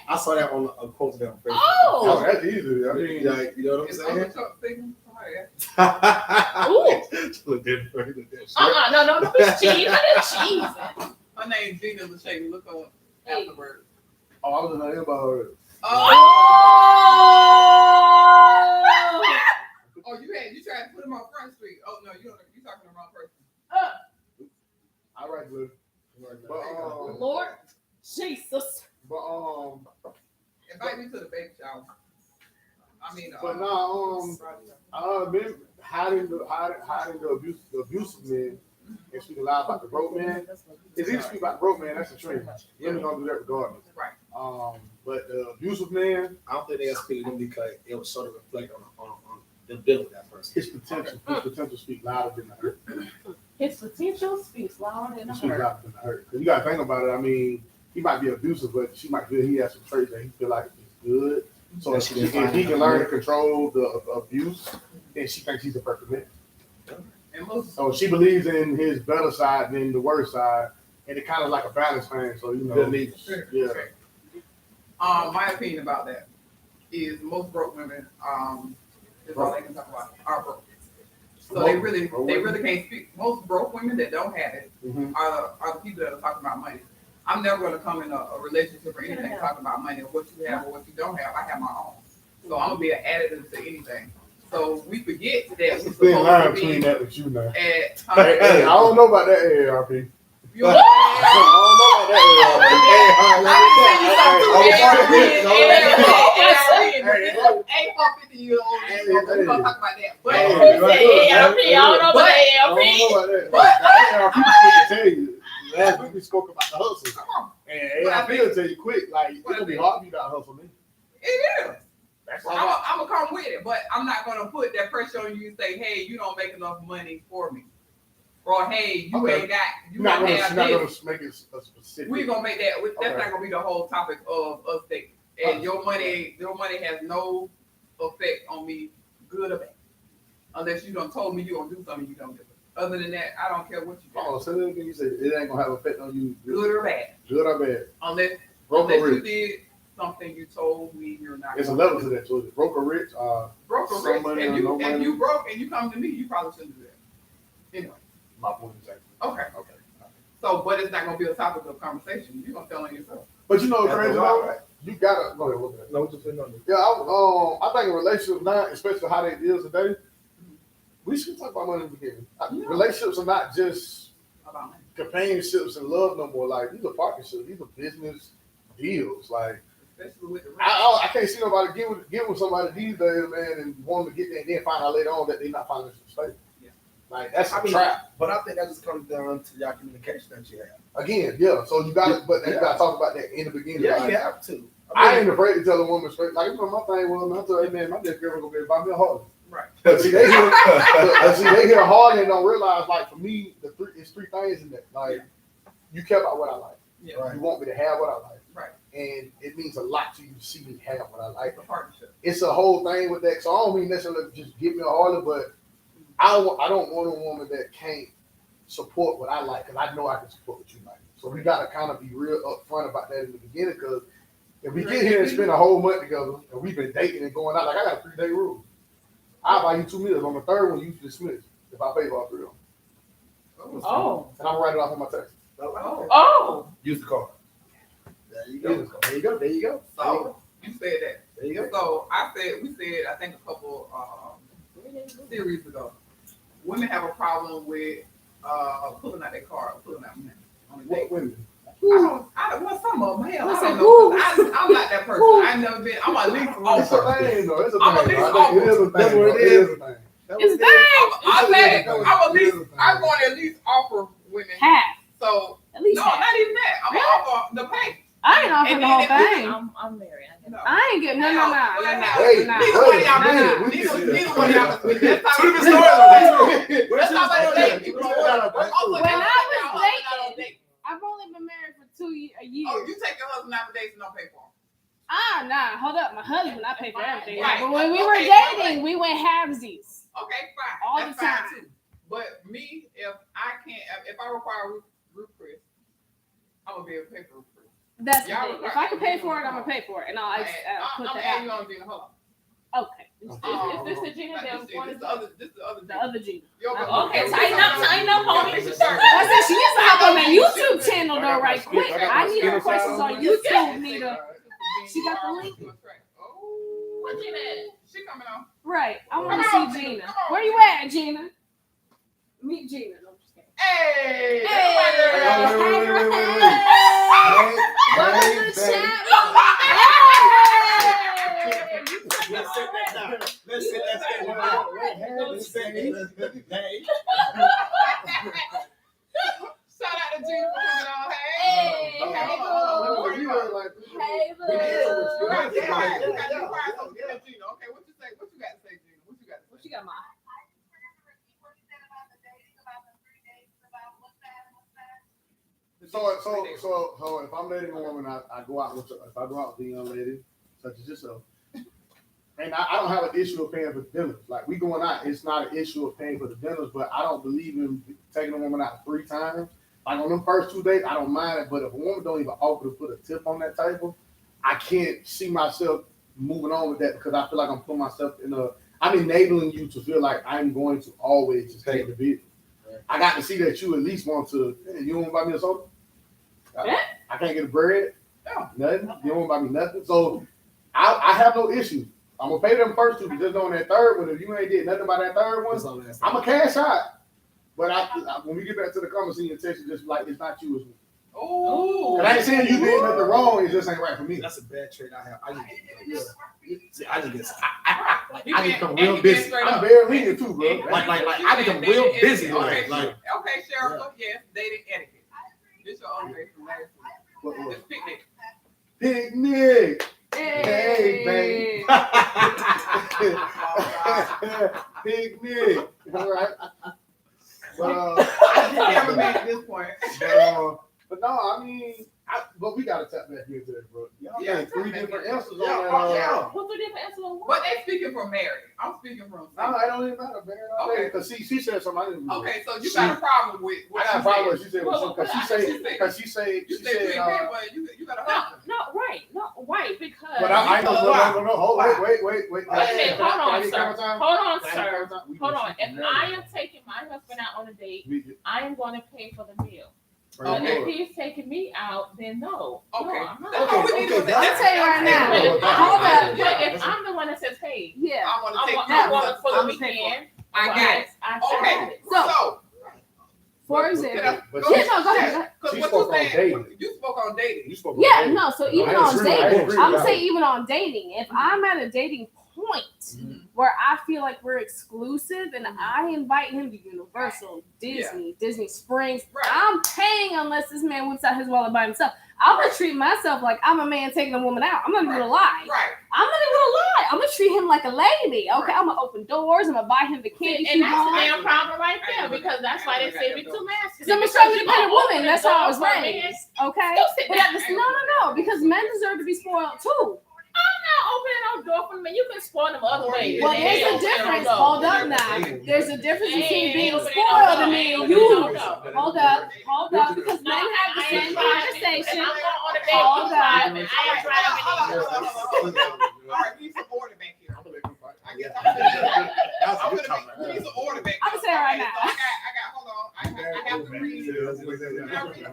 I saw that on a quote there on Facebook. Oh, that's easy. I mean, like, you know what I'm It's saying? Look different. No, don't be cheesing. Cheesing. Her name's Gina Lachey. Look on afterwards. oh, I was in the about her. Oh, you tried to put him on Front Street. Oh no, you talking to the wrong person. I write good. But Lord Jesus. but Invite me to the baby shower. I mean, but men hiding the abusive men and speaking loud about the broke man. It's easy to speak about the broke man. That's a trend. Women gonna do that regardless. Right. But the abusive man, I don't think they are speaking to them because it was sort of reflect on them dealing with that person. his potential speak louder than the hurt. His potential speaks louder than Speak her. louder than the hurt. Because you gotta think about it. I mean, he might be abusive, but she might feel he has some traits that he feel like is good. So if he can learn to control the abuse, then she thinks he's a perfect man. and most So she believes in his better side than the worst side, and it kind of like a balance thing. So you know, yeah. my opinion about that is most broke women, is all they can talk about are broke. So they really can't speak. Most broke women that don't have it Mhm. are the people that are talking about money. I'm never going to come in a relationship or anything talking about money or what you have or what you don't have. I have my own. So I'm gonna be an additive to anything. So we forget that That's we're the thin line supposed to between be that with you now. at. Hey, I don't know about that AARP. You I know, don't know about that AARP. Hey, 50-year-old, we're gonna talk about that. But Hey, I don't know about I ALP. don't know about that. AARP will tell you. Last week we spoke about the hustle. come on, And AARP will tell you quick, like, it's going to be hard for you to hustle me. it is. That's I'm why. gonna come with it, but I'm not gonna put that pressure on you and say, "Hey, you don't make enough money for me," or "Hey, you Okay. ain't got, you You're not don't going have to this." make it a specific. We're gonna make that. That's Okay. not gonna be the whole topic of us dating. And your money has no effect on me, good or bad, unless you done told me you gonna do something you don't do it. Other than that, I don't care what you do, Oh, so then you say it ain't going to have effect on you, good or bad, good or bad. unless Broke or you rich. did something you told me you're not. There's a gonna level do. to that. So it's broke or rich. Broke or Some rich, money and or you no and money. you broke and you come to me, you probably shouldn't do that. Anyway, My point exactly. okay. Okay. So, but it's not gonna be a topic of conversation. You're gonna tell on yourself. But you know what's That's crazy all though? right. You gotta go ahead. Look at that. No, just putting on Yeah, I think in relationships now, especially how they deal today, we should talk about money in the beginning. Yeah. Relationships are not just About money. companionships and love no more. Like these are partnerships. These are business deals. Like Especially with the rich. I can't see nobody get with somebody these days, man, and want to get there and then find out later on that they're not financially stable. Yeah. Like that's a I mean, trap. But I think that just comes down to your communication that you have. Again, yeah. So you got to, but you Yeah. got to talk about that in the beginning. Yeah, like, you have to. I ain't afraid to tell a woman straight. Like, you know, my thing was, I tell her, hey, man, my next girlfriend gonna be buy me a Harley. Right. But see, they hear Harley and don't realize, like, for me, it's three things in that. Like, you care about what I like. Yeah. Right. You want me to have what I like. Right. And it means a lot to you to see me have what I like. It's a partnership. It's a whole thing with that. So I don't mean necessarily just give me a Harley, but I don't want a woman that can't support what I like, because I know I can support what you like. So we got to kind of be real upfront about that in the beginning, because if we get here and spend a whole month together and we've been dating and going out, like I got a 3-day rule. I'll buy you 2 meals. On the third one, you dismiss if I pay for all 3 of them. Oh. And I'm gonna write it off on my tax. Oh. Use the card. There you go. There you go. There you go. So you said that. There you go. So we said I think a couple series ago, women have a problem with pulling out their card, pulling out money on a date. What women? I want some of them. Hell, I Listen, don't know. I'm not that person. I've never been. I'm at least It's a offer. thing, though. It's a I'm thing. at least I think it is a thing. That's what it though. is. It is a thing. It's dang. I'm going to at least offer women. Half. So At least no, half. not even that. I'm gonna offer the pay. I ain't offering And the whole then if thing. I'm married. No. I ain't getting no. Wait, Neither one of y'all wait, can- we can neither see one that. of y'all can- let's talk- Two different let's stories. Let's talk about the date. When I was dating, I've only been married for a year. Oh, you take your husband out for date hold up. My husband, I pay for everything. Right. But when we were Okay, dating, we went halvesies. Okay, fine. All That's the time. fine too. But me, if I require roof Chris, I'm gonna be able to pay for roof Chris. That's the Y'all thing. require- If I can pay for it, I'm gonna pay for it, and I'll put I'm that adding you out. on Gina. Hold on. Okay. Is this the Gina that This was is born the other. This is the other. The other Gina. Okay, tighten up, homie. I said she needs to hop on that YouTube channel though, right quick. I need her questions on YouTube, Nita. She got the link. Oh, What Gina is? she coming on. Right. I want to Come on, see Gina. Gina. Come on. Where you at, Gina? Meet Gina. No, I'm just kidding. Hey. Hey. Welcome to the chat. Let's sit that down. Let's sit that down. Let's sit that down. Shout out to Gina for coming on. Hey. Hey, Okay, hey, hold on. boo. You were like, Hey, boo. Right, you quiet. You got some Gina. Okay, what you say? What you got to say, Gina? What you got to say? What you got, Ma? So if I'm dating a woman, I go out with if I go out with a young lady such as yourself, and I don't have an issue of paying for dinners. Like we going out, it's not an issue of paying for the dinners, but I don't believe in taking a woman out 3 times. Like on them first 2 dates, I don't mind it, but if a woman don't even offer to put a tip on that table, I can't see myself moving on with that because I feel like I'm putting myself I'm enabling you to feel like I'm going to always just take the bill. I got to see that you at least want to. Hey, you don't want to buy me a soda? Yeah. I can't get a bread. No, nothing. You don't want to buy me nothing. So I have no issue. I'm gonna pay them first 2, but just on that third one, if you ain't did nothing by that third one, I'm a cash out. But when we get back to the conversation, text you just like it's not you, it's me. Oh. And I ain't saying you did nothing wrong. It just ain't right for me. That's a bad trait I have. I need to become And real you busy. straight I'm up. very lenient too, bro. Like I become real busy. Okay, Like okay, Cheryl. Yes, dating etiquette. This your own day from last week. What? It's picnic. Picnic. Hey, babe. Picnic. All right. I never made at this point. But no, I mean, but we gotta tap back into that, bro. Y'all Yeah, got 3 different answers on Yeah, that. yeah. What's the different answer on what? But they speaking from married. I'm speaking from. No, it don't even matter, man. Okay. Because she said something I didn't. Okay, so you got a problem with I what got a she problem with said. she said because she said You said you ain't paying, but you got a problem. No, right, because. But I know. No. Hold. Wait. Wait a minute, hold on, sir. Hold on, Can I sir. have time? Hold on. If I am taking my husband out on a date, I am going to pay for the meal. But if he's taking me out, then no. Okay. No, I'm not. I'll tell you right now. Hold up. But if I'm the one that says, hey, Yeah. I want to take I want it for the I'm paying for weekend. I got it. I Okay. So, for example. But Yeah, no, go ahead. Because She what spoke you on saying, dating. you spoke on dating. You spoke on Yeah, dating. no, so even I on agree dating, with I'm that. saying even on dating, if I'm at a dating point where I feel like we're exclusive and I invite him to Universal, Disney Springs, Right. I'm paying unless this man whips out his wallet by himself. I'm gonna treat myself like I'm a man taking a woman out. I'm not even gonna lie. Right. I'm not even gonna lie. I'm gonna treat him like a lady. Okay, I'm gonna open doors. I'm gonna buy him the candy he And that's the wants. damn problem right there, because that's why they say we too masculine. Because I'm a strong independent woman. That's how I was raised. Okay, but at this, no, because men deserve to be spoiled too. I'm not opening no door for them. You can spoil them other ways. Well, And there's they a open their difference. door. Hold up now. There's a difference between being Open their spoiled door. and being Open their used. door. Hold up, because men have the same conversation. I'm going on a date. Hold I'm up. driving. I am driving. All right, we need some order back here. I'm gonna let you fight. I guess That's a I'm good gonna topic. we need some order back. I'm gonna say it right now. So I got. Hold on. I have to read.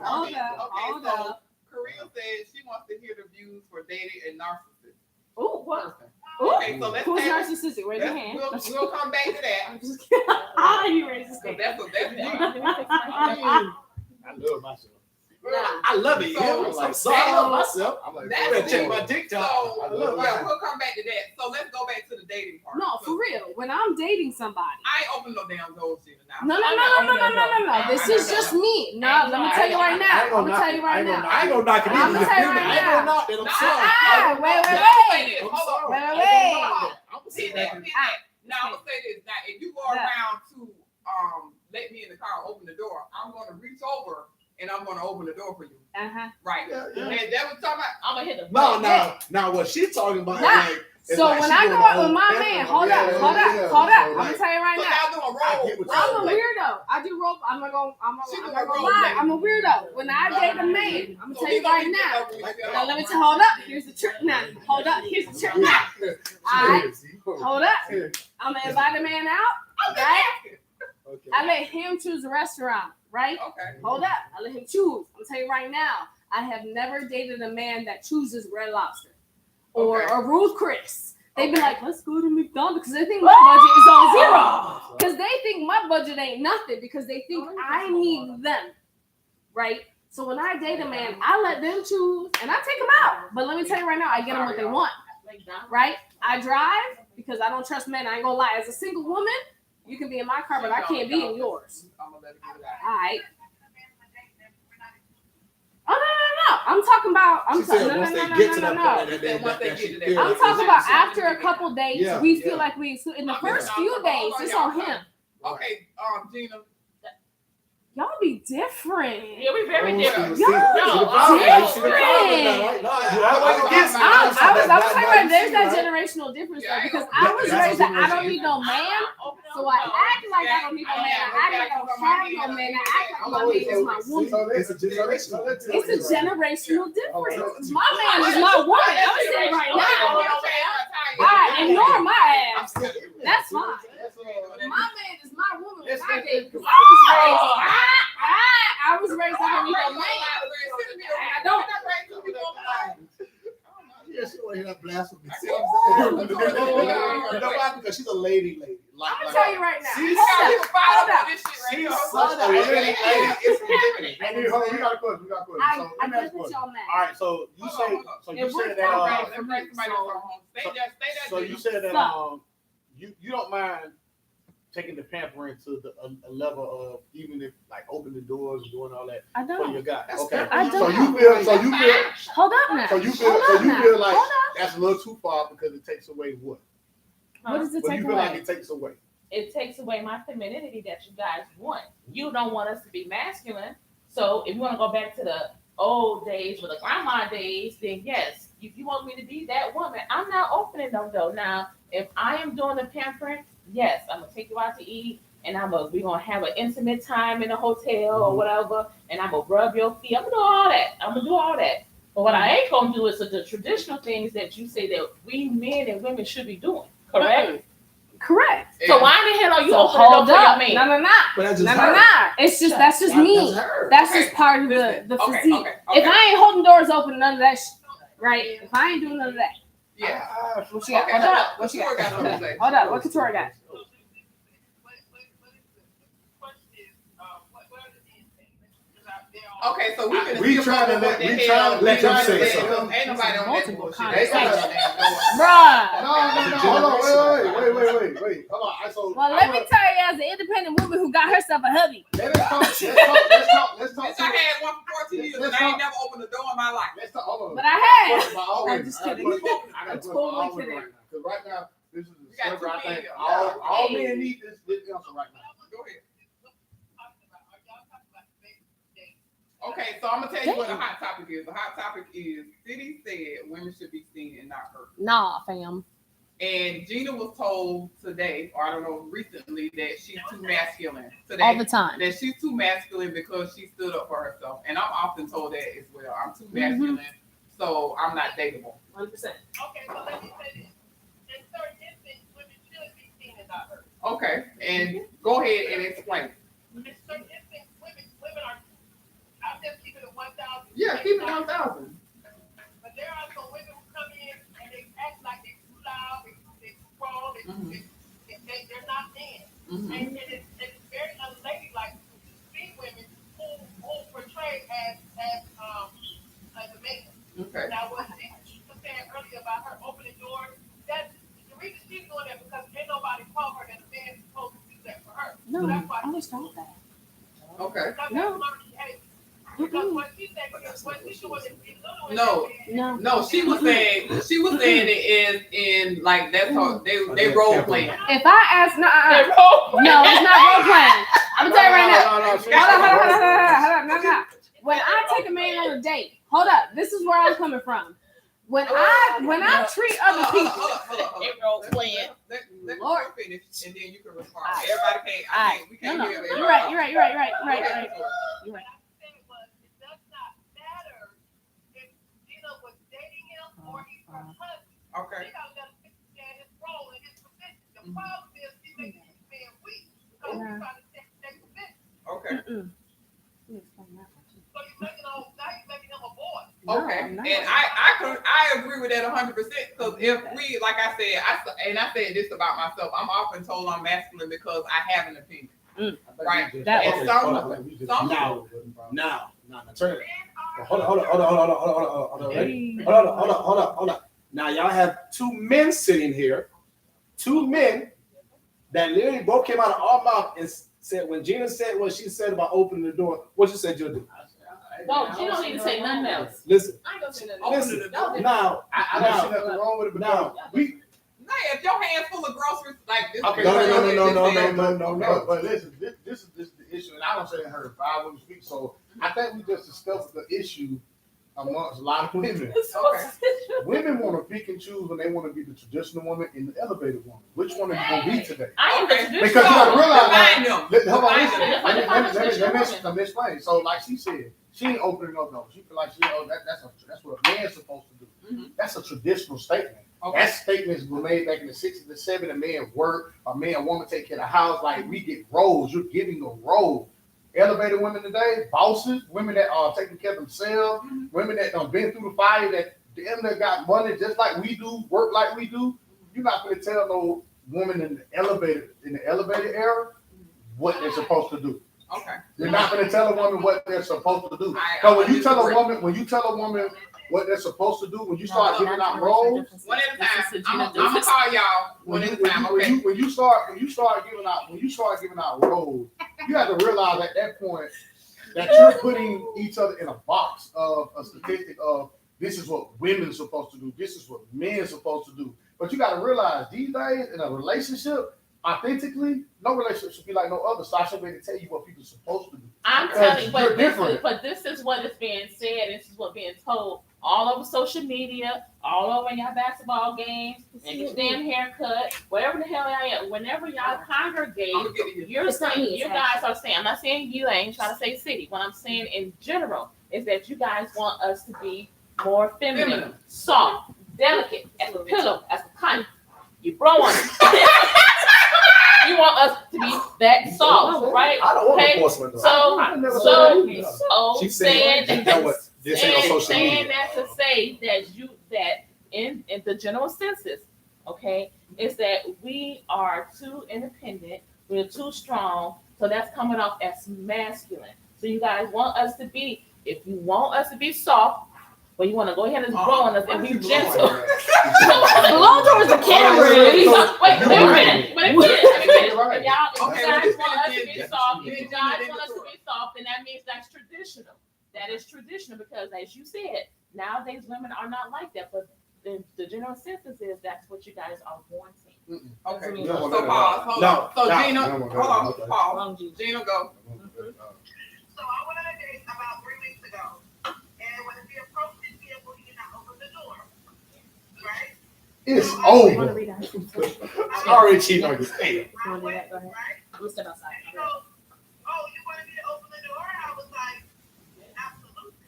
Hold up. Kareel says she wants to hear the views for dating and narcissists. Ooh, what? Ooh. Okay, so let's Who's table- narcissistic? Raise your hand. We'll come back to that. I'm just kidding. Ah, you raised his So hand. that's I love myself. I love it. So- I'm sorry. I love myself. I'm like, That's I'm gonna check it. my So TikTok. I love we'll come back to that. So let's go back to the dating part. No, for real. When I'm dating somebody. I ain't open no damn doors, Gina. Now. No. This is just me. No, let me tell you right now. I'm gonna tell you right now. I ain't gonna knock it. I'm gonna tell you right I ain't now. gonna knock it. I'm Nah, sorry. Ah, wait. Hold on. Wait. I'm gonna See say that? that. Now I'm gonna say this. Now, if you go Yeah. around to let me in the car, open the door, I'm gonna reach over and I'm gonna open the door for you. Uh-huh. Right. Yeah, yeah. And that was talking about. I'm gonna hit the Now what she talking about Nah. is like. it's So like when she I doing go the out with old my pimp man, and- hold yeah, up. yeah, I'm yeah. gonna So, tell you like, right So now. now doing I role. get what you're I'm a saying. weirdo. I do role. I'm not gonna She lie. I'm a weirdo. When I date a man, I'm gonna tell you right now. Now let me tell. Hold up. Here's the trick. Now, hold up. Here's the trick. Now, alright. Hold up. I'm gonna invite a man out. Right? Okay. I let him choose a restaurant. Right? Okay. Hold up. I let him choose. I'm gonna tell you right now. I have never dated a man that chooses Red Lobster or Okay. a Ruth Chris. They be Okay. like, let's go to McDonald's because they think my budget is on zero. Because they think my budget ain't nothing because they think I need them. Right? So when I date a man, I let them choose and I take them out. But let me tell you right now, I get them what they want. Right? I drive because I don't trust men. I ain't gonna lie. As a single woman, you can be in my car, but I can't be in yours. I'm gonna let it get it out. All right. Oh no! I'm talking about. She said once they get to that point, She said once they get to that feel point. I'm like talking they about should- after a couple dates, Yeah, we feel yeah. like we. In the Okay, first now, few hold on, days, hold on, it's y'all. on him. Okay, Gina. Y'all be different. Yeah, we very Oh, different. see, Y'all see the different. problem, you see the problem now, right? No, I wasn't against it. I was That- saying, right, there's that right? generational difference Yeah, though, because yeah, I was that's raised that what I don't it need no man, so I act like I don't need no man. I act like I don't have no man. I act like my man is my woman. It's a generational. It's a generational difference. My man is my woman. I'm saying right now. All right, ignore my ass. That's fine. My man is my woman. When I date, because I was raised I don't need no man. I don't. Yeah, she want to hear that blasphemy. See what I'm saying? You know why? Because she's a lady. Like, I'm gonna tell you right now. She's Hold up. She's Hold up. lady. It's ridiculous. Hey, hold on, we got a question. So, I let me ask get a what question. y'all mad. All right, so you say, so you said that, you said that, you don't mind taking the pampering to a level of even if like open the doors and doing all that I for your don't. guy. Okay. I So don't. you feel Hold up now. so you Hold up now. feel like Hold up. that's a little too far because it takes away what? What does it What do take you feel like away? it takes away? It takes away my femininity that you guys want. You don't want us to be masculine. So if you want to go back to the old days or the grandma days, then yes, if you want me to be that woman, I'm not opening them though. Now, if I am doing the pampering, yes, I'm gonna take you out to eat, and we're gonna have an intimate time in a hotel or whatever, and I'm gonna rub your feet. I'm gonna do all that. But what I ain't gonna do is the traditional things that you say that we men and women should be doing. Correct. Correct. So why in the hell are you So opening hold up for your up. man? No. But that's No. just her. It's just that's just me. That's her. That's Okay. just part of Listen. the Okay, physique. okay. If I ain't holding doors open, none of that shit, right? If I ain't doing none of that, Yeah. what you got? Okay, Hold hold up. up. What you Keturah got? got something to say. Hold up. What Keturah got? Okay, so We trying to let them say something. Ain't nobody on that Multiple bullshit. They conversations. got Bruh. No. Hold on. Wait. Hold on. So Well, let me tell you, as an independent woman who got herself a hubby, let's talk. Bitch, I had one for 14 years and I ain't never opened the door in my life. Let's talk. Hold on. but I had. I'm just kidding. I'm totally kidding. Because right now, this is the got server I two think men. all men need this answer right now. Go ahead. Okay, so I'm gonna tell you what the hot topic is. The hot topic is City said women should be seen and not heard. Nah, fam. And Gina was told today, or I don't know, recently, that she's too masculine. Today, All the time. that she's too masculine because she stood up for herself. And I'm often told that as well. I'm too masculine, so I'm not dateable. 100%. Okay, so let me say this. In certain instances, women should be seen and not heard. Okay, and go ahead and explain. In certain instances, women are, I'm just keeping it 1,000. Yeah, keep it 1,000. But there are some women who come in and they act like they're too loud, they're too grown, they're not men. And it's very unladylike to see women who portray as a man. Okay. Now, what she was saying earlier about her opening doors, that's the reason she's doing that because ain't nobody told her that a man is supposed to do that for her. No, So that's why I was told that. Okay. No. Because what she said, what she's doing is belittling No. that man. No, she was saying it is in like that's how they role playing. If I ask, no, They role no, it's not role playing. I'm gonna tell you right now. No. Hold on. No. when I treat other people, It role playing. Let Lord. me finish, and then you can respond. Alright. Everybody can't. We can't No, hear no, everybody. you're right. You're right. What I said was, it does not matter if Gina was dating him or he's her husband. Okay. She gotta let him stand his role in his position. The problem is he makes this man weak because he's trying to take position. Okay. So you're making him a boy. Okay, and I agree with that 100% because if we, like I said, I said this about myself, I'm often told I'm masculine because I have an opinion, right? That And Now, turn it. Men are Hold on. Now y'all have two men sitting here, two men that literally both came out of our mouth and said when Gina said what she said about opening the door, what you said you'll do. No, she don't need to say nothing else. Listen, I ain't gonna say nothing. listen. No, Now, I don't see nothing wrong with it, but now we. if your hand's full of groceries like this, Okay, no. But listen, this is the issue, and I don't say that her 5 women speak. So I think we just discussed the issue amongst a lot of women. Okay. Women want to pick and choose when they want to be the traditional woman and the elevated woman. Which one are you gonna be today? I am the traditional. Because you gotta realize, Define them. hold on, Define listen. them. Let me explain. So, like she said, she ain't opening no doors. She feel like that's what a man's supposed to do. Mhm. That's a traditional statement. Okay. That statements were made back in the 60s and 70s. A man work, a man woman take care of the house. Like we get roles. You're giving a role. Elevated women today, bosses, women that are taking care of themselves, women that done been through the fire, that got money just like we do, work like we do. You're not gonna tell no woman in the elevated era what they're supposed to do. Okay. You're not gonna tell a woman what they're supposed to do. I So when you tell disagree. a woman what they're supposed to do, when you start giving out roles, One at a time. This is I'm Gina gonna call y'all one at a time. Okay. when you start giving out roles, you have to realize at that point that you're putting each other in a box of a statistic of this is what women are supposed to do, this is what men are supposed to do. But you got to realize these days in a relationship, authentically, no relationship should be like no other. So I should be able to tell you what people are supposed to do. I'm telling you, You're different. but this is what is being said. This is what being told all over social media, all over in y'all basketball games, and your damn haircut, whatever the hell I am. Whenever y'all congregate, I'm gonna get you. you're It's not saying, me, you it's guys are saying, I'm not saying you, I ain't trying to say city. What I'm saying in general is that you guys want us to be more feminine, soft, delicate, as a pillow, as a kite. You blow on it. You want us to be that soft, right? I don't want Okay, to force women. so She saying said, you know what? This ain't on social saying media. that to say that in the general census, okay, is that we are too independent, we're too strong, so that's coming off as masculine. So you guys want us to be, if you want us to be soft, well, you want to go ahead and blow on us and be gentle. Blow towards the camera. Wait a minute. If you Okay, guys want us to let's be finish soft, it. if you guys want us to be soft, then that means that's traditional. That is traditional because, as you said, nowadays women are not like that. But the general census is that's what you guys are wanting. Okay. You don't want So that pause. at Hold No, on. So no, Gina, you don't want that hold on. at all. Pause. Long Gina. Gina, go. So I went on a date about 3 weeks ago, and when he approached his vehicle, he did not open the door. Right? It's You want to over. read out? I already cheated on you. Hey. You want to do that? Go ahead. Right? I'm gonna step outside. And he goes, "Oh, you wanted me to open the door?" I was like, "Absolutely."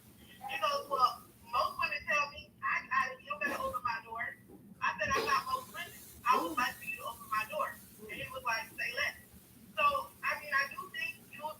He goes, "Well, most women tell me you better open my door." I said, "I'm not most women. I would like for you to open my door." And he was like, "Say less." So I mean, I do think you're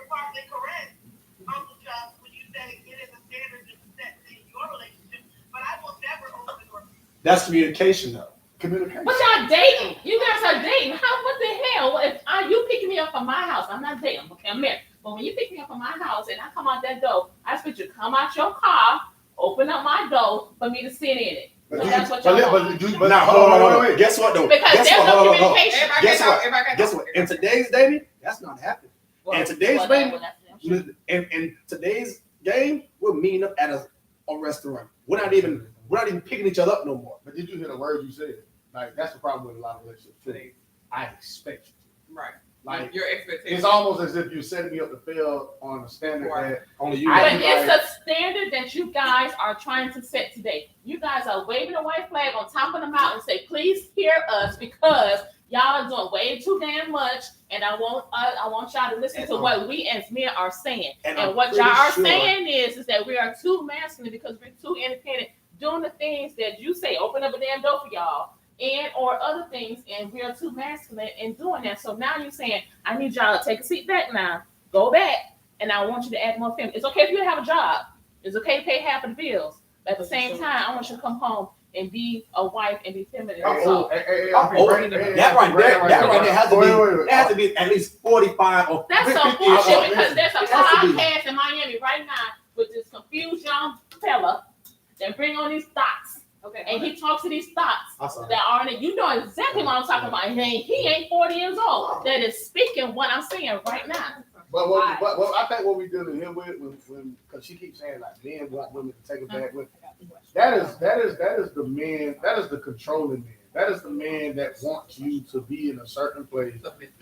partly correct, Uncle Chuck, when you say it is a standard to set in your relationship. But I will never open the door. That's communication, though. Communication. But y'all dating. You guys are dating. What the hell? If you picking me up from my house, I'm not dating. Okay, I'm married. But when you pick me up from my house and I come out that door, I expect you to come out your car, open up my door for me to sit in it. So that's what y'all want. Now, hold on. Guess what, though? Because Guess there's what? no Hold on. communication. Guess what? In today's dating, that's not happening. And today's dating, in today's game, we're meeting up at a restaurant. We're not even picking each other up no more. But did you hear the words you said? Like that's the problem with a lot of relationships. I expect you. Right. Like your expectations. it's almost as if you're setting me up to fail on a standard that Only you. But I it's like- a standard that you guys are trying to set today. You guys are waving a white flag on top of the mountain, say, please hear us because y'all are doing way too damn much, and I want y'all to listen to what we as men are saying. And what y'all are saying is that we are too masculine because we're too independent, doing the things that you say, open up a damn door for y'all, and or other things, and we are too masculine in doing that. So now you're saying, I need y'all to take a seat back now, go back, and I want you to act more feminine. It's okay for you to have a job. It's okay to pay half of the bills. But at the same time, I want you to come home and be a wife and be feminine. That right there has to be at least 45 or That's some bullshit because there's a podcast in Miami right now with this confused young fella that bring on these thoughts. Okay. And he talks to these thoughts Awesome. that are in it. You know exactly what I'm talking about. He ain't 40 years old. That is speaking what I'm saying right now. But I think what we dealing here with when because she keeps saying like men want women to take it back with that is the man, that is the controlling man. That is the man that wants you to be in a certain place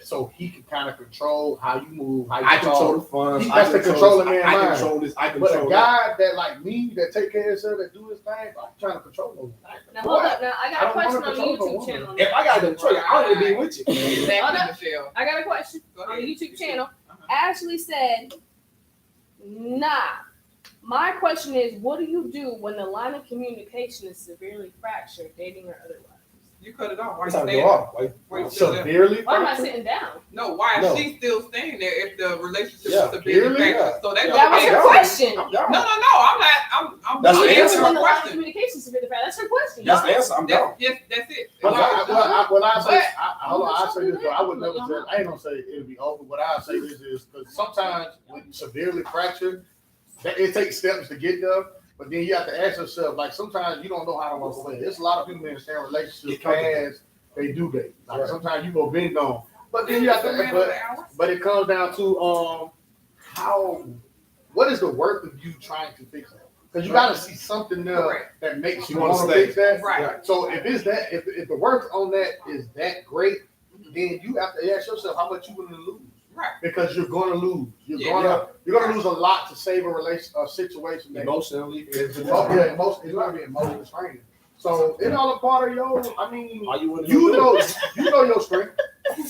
so he can kind of control how you move, how you I control the talk. funds. That's the controlling man I mind. control this. I But control a guy that like me that take care of himself, that do his thing, I'm trying to control him. Now hold up. Now I got a I question don't on the wanna control YouTube the channel. woman. If I got to control you, I want to be with you. Exactly, Hold up. Michelle. I got a question Go on ahead. the YouTube channel. Ashley said, "Nah." My question is, what do you do when the line of communication is severely fractured, dating or otherwise? You cut it off. Why It's you time to staying go there? off. Like, Why you still there? Severely? Why am I sitting down? No, why is No. she still staying there if the relationship Yeah, is severely clearly, fractured? So that yeah. That was goes her back- question. I'm No, down. no, no. I'm not. I'm That's What the do you answer. do when the line of question. communication is severely fractured? That's her question. That's the answer. I'm down. That's it. Well, I say, hold on, I But- say this, though. I would never say, I ain't gonna say it'll be over. What I say this is, because sometimes when you severely fractured, it takes steps to get there, but then you have to ask yourself, like, sometimes you don't know how to walk away. There's a lot of people in the same relationship as they do date. Like, sometimes you go bend on, but then you have to, but it comes down to, what is the worth of you trying to fix that? Because you got to see something there that makes you want to fix that. Right. So if it's that, if the worth on that is that great, then you have to ask yourself how much you're going to lose. Right. Because you're going to lose. You're gonna lose a lot to save a situation. That, Emotionally. it's going to be emotionally straining. So it's all a part of I mean, Are you you know your strength. You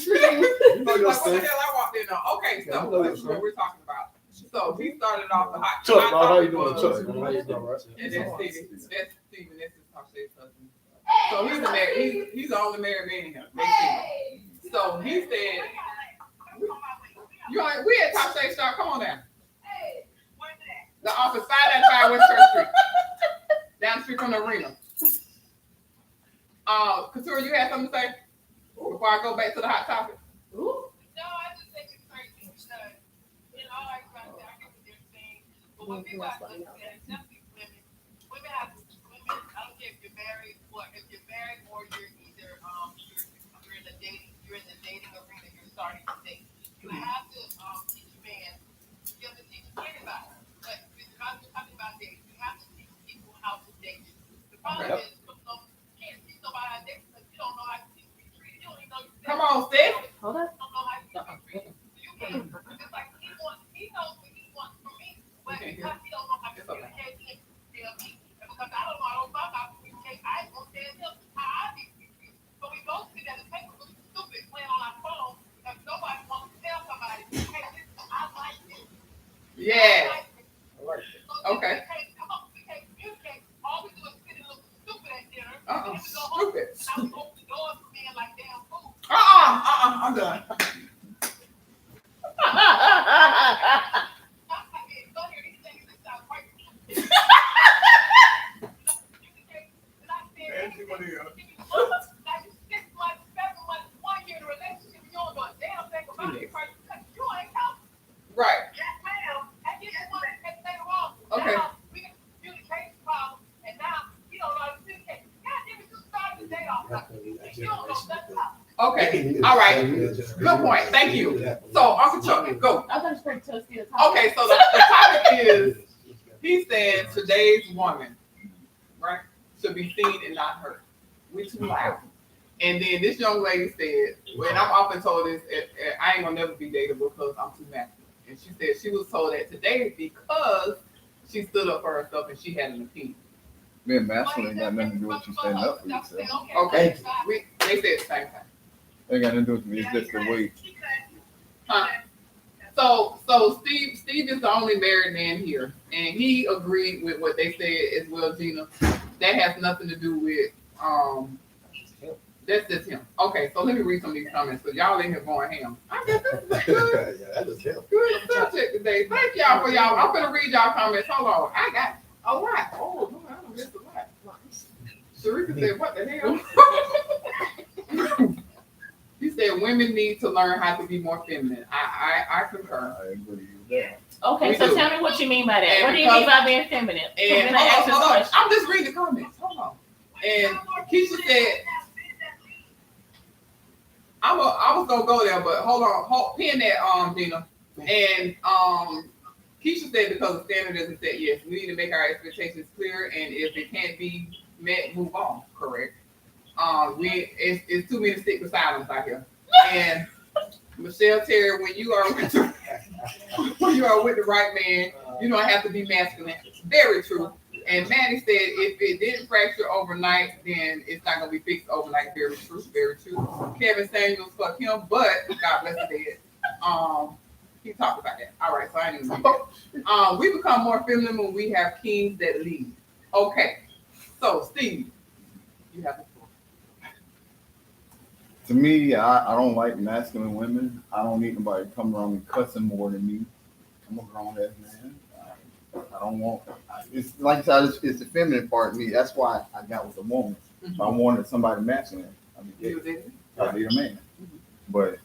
know your what the strength. hell I walked in on? Okay, Yeah, so you know this is what we're talking about. So he started off the hot. Chuck, hot bro, how you topic doing, was- Chuck? How you doing, right? And that's Steven. That's Steven. That's his Taiche's husband. So he's a married. He's the only married man in here. That's so he said, we at Taiche Star. Come on down. The office 595 West Church Street. Down the street from the arena. Keturah, you had something to say before I go back to the hot topic? No, I just think it's crazy because, I get what they're saying, but when people have to understand, especially women have to, I don't care if you're married or you're either, you're in the dating arena, you're starting to date. You have to, teach a man, you have to teach anybody, but if I'm talking about dating, you have to teach people how to date. The problem is, you can't teach somebody how to date because you don't know how to be treated. You don't even know you Come on, sis. Hold up. don't know how to be treated. You can't. It's like he knows what he wants from me, but because he don't know how to communicate, he can't tell me. And because I don't know how to communicate, I ain't gonna tell him how I need to be treated. So we both sit at the table really stupid playing on our phone, and nobody wants to tell somebody, hey, listen, I like this. Yeah. I like this. Okay. We can't communicate. All we do is sit and look stupid at dinner. Stupid. I would open the doors for men like damn fool. I'm done. Right. Okay. Okay. All right. Good point. Thank you. So, Uncle Chuck, go. I thought you were supposed to talk. Okay, so the topic is, he said today's woman, right, should be seen and not heard. We're too loud. And then this young lady said, when I'm often told this, I ain't gonna never be dateable because I'm too masculine. And she said she was told that today because she stood up for herself and she had an opinion. Being masculine ain't got nothing to do with you standing up for yourself. Okay, they said the same thing. Ain't got nothing to do with me. It's just the way. Huh? So Steve is the only married man here, and he agreed with what they said as well, Gina. That has nothing to do with that's just him. Okay, so let me read some of these comments because y'all in here going ham. I guess this is a good, Yeah, that is him. good subject today. Thank y'all for y'all. I'm gonna read y'all comments. Hold on, I got a lot. Oh no, I don't miss a lot. Sharika said, "What the hell?" He said, "Women need to learn how to be more feminine." I concur. I agree with that. Okay, We so do. tell me what you mean by that. And What do you mean by being feminine? And Then I ask you a hold on, question. I'm just reading the comments. Hold on. And Keisha said, I was gonna go there, but hold pin that, Gina. And Keisha said because the standard isn't set, yes, we need to make our expectations clear, and if it can't be met, move on. Correct. It's too many stick beside us out here. And Michelle Terry, when you are with the right man, you don't have to be masculine. Very true. And Maddie said if it didn't fracture overnight, then it's not gonna be fixed overnight. Very true, very true. Kevin Samuels, fuck him, but God bless the dead. He talked about that. All right, so I didn't read that. We become more feminine when we have kings that lead. Okay, so Steve, you have the floor. To me, I don't like masculine women. I don't need nobody coming around me cussing more than me. I'm a grown ass man. I don't want. It's like I said, it's the feminine part of me. That's why I got with a woman. If I wanted somebody masculine, I need a man. But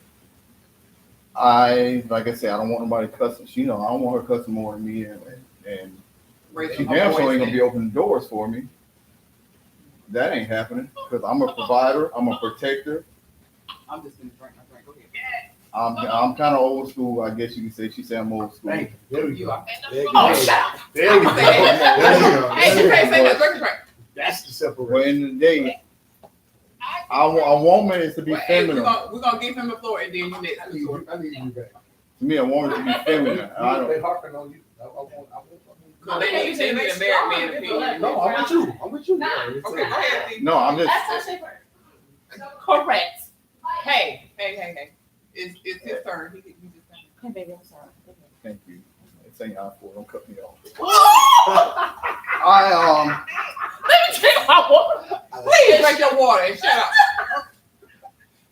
like I said, I don't want nobody cussing. I don't want her cussing more than me, and she damn sure ain't gonna be opening doors for me. That ain't happening because I'm a provider. I'm a protector. I'm just gonna drink my drink. Go ahead. I'm kind of old school, I guess you can say. She said I'm old school. Thank you. There we You go. are. There you Oh, go. shut up. There you go. There you go. Hey, you can't say that. Drink, drink. That's the But separation. in the day, a woman is to be Hey, feminine. we're gonna give him the floor and then you next. I need you back. To me, a woman is to be feminine. I They don't. harping on you. I want. No, they need a married man opinion. No, I'm with you. I'm with you. Nah. Okay, go ahead, Steve. No, I'm just. That's not safe. Correct. Hey. It's his turn. He just Okay, baby, I'm sorry. Thank you. It's ain't out for. Don't cut me off. Let me drink my water. please drink your water and shut up.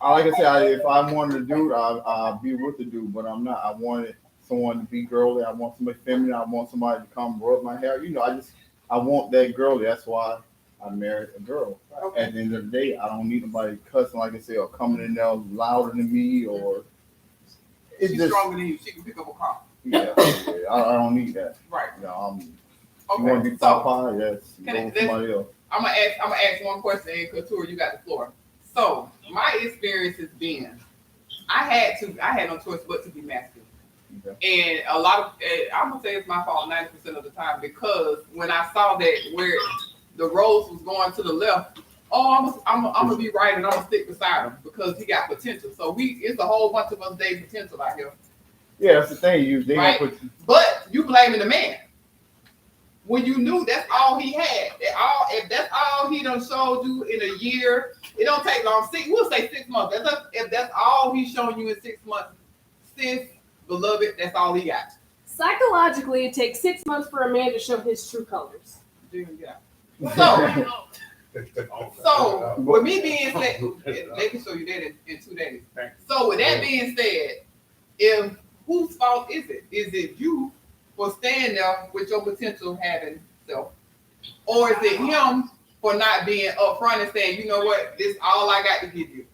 Like I said, if I wanted a dude, I'll be with the dude. But I'm not. I wanted someone to be girly. I want somebody feminine. I want somebody to come rub my hair. I want that girly. That's why I married a girl. Okay. At the end of the day, I don't need nobody cussing, like I said, or coming in there louder than me, or it's She's just stronger than you. She can pick up a car. yeah. I don't need that. Right. You want to Okay. be So Popeye? Yes. Go Can with somebody else. I'm gonna ask one question, and Keturah, you got the floor. So my experience has been, I had no choice but to be masculine. Okay. And a lot of, I'm gonna say it's my fault 90% of the time, because when I saw that where the roles was going to the left, I'm gonna be right and I'm gonna stick beside him because he got potential. So it's a whole bunch of us dating potential out here. Yeah, that's the thing. They Right. put But you blaming the man when you knew that's all he had. If that's all he done showed you in a year, it don't take long. We'll say 6 months. If that's all he's showing you in 6 months, sis, beloved, that's all he got. Psychologically, it takes 6 months for a man to show his true colors. Yeah. So with me being said, they can show you that in 2 days. So with that being said, whose fault is it? Is it you for staying there with your potential having self? Or is it him for not being upfront and saying, you know what, this is all I got to give you?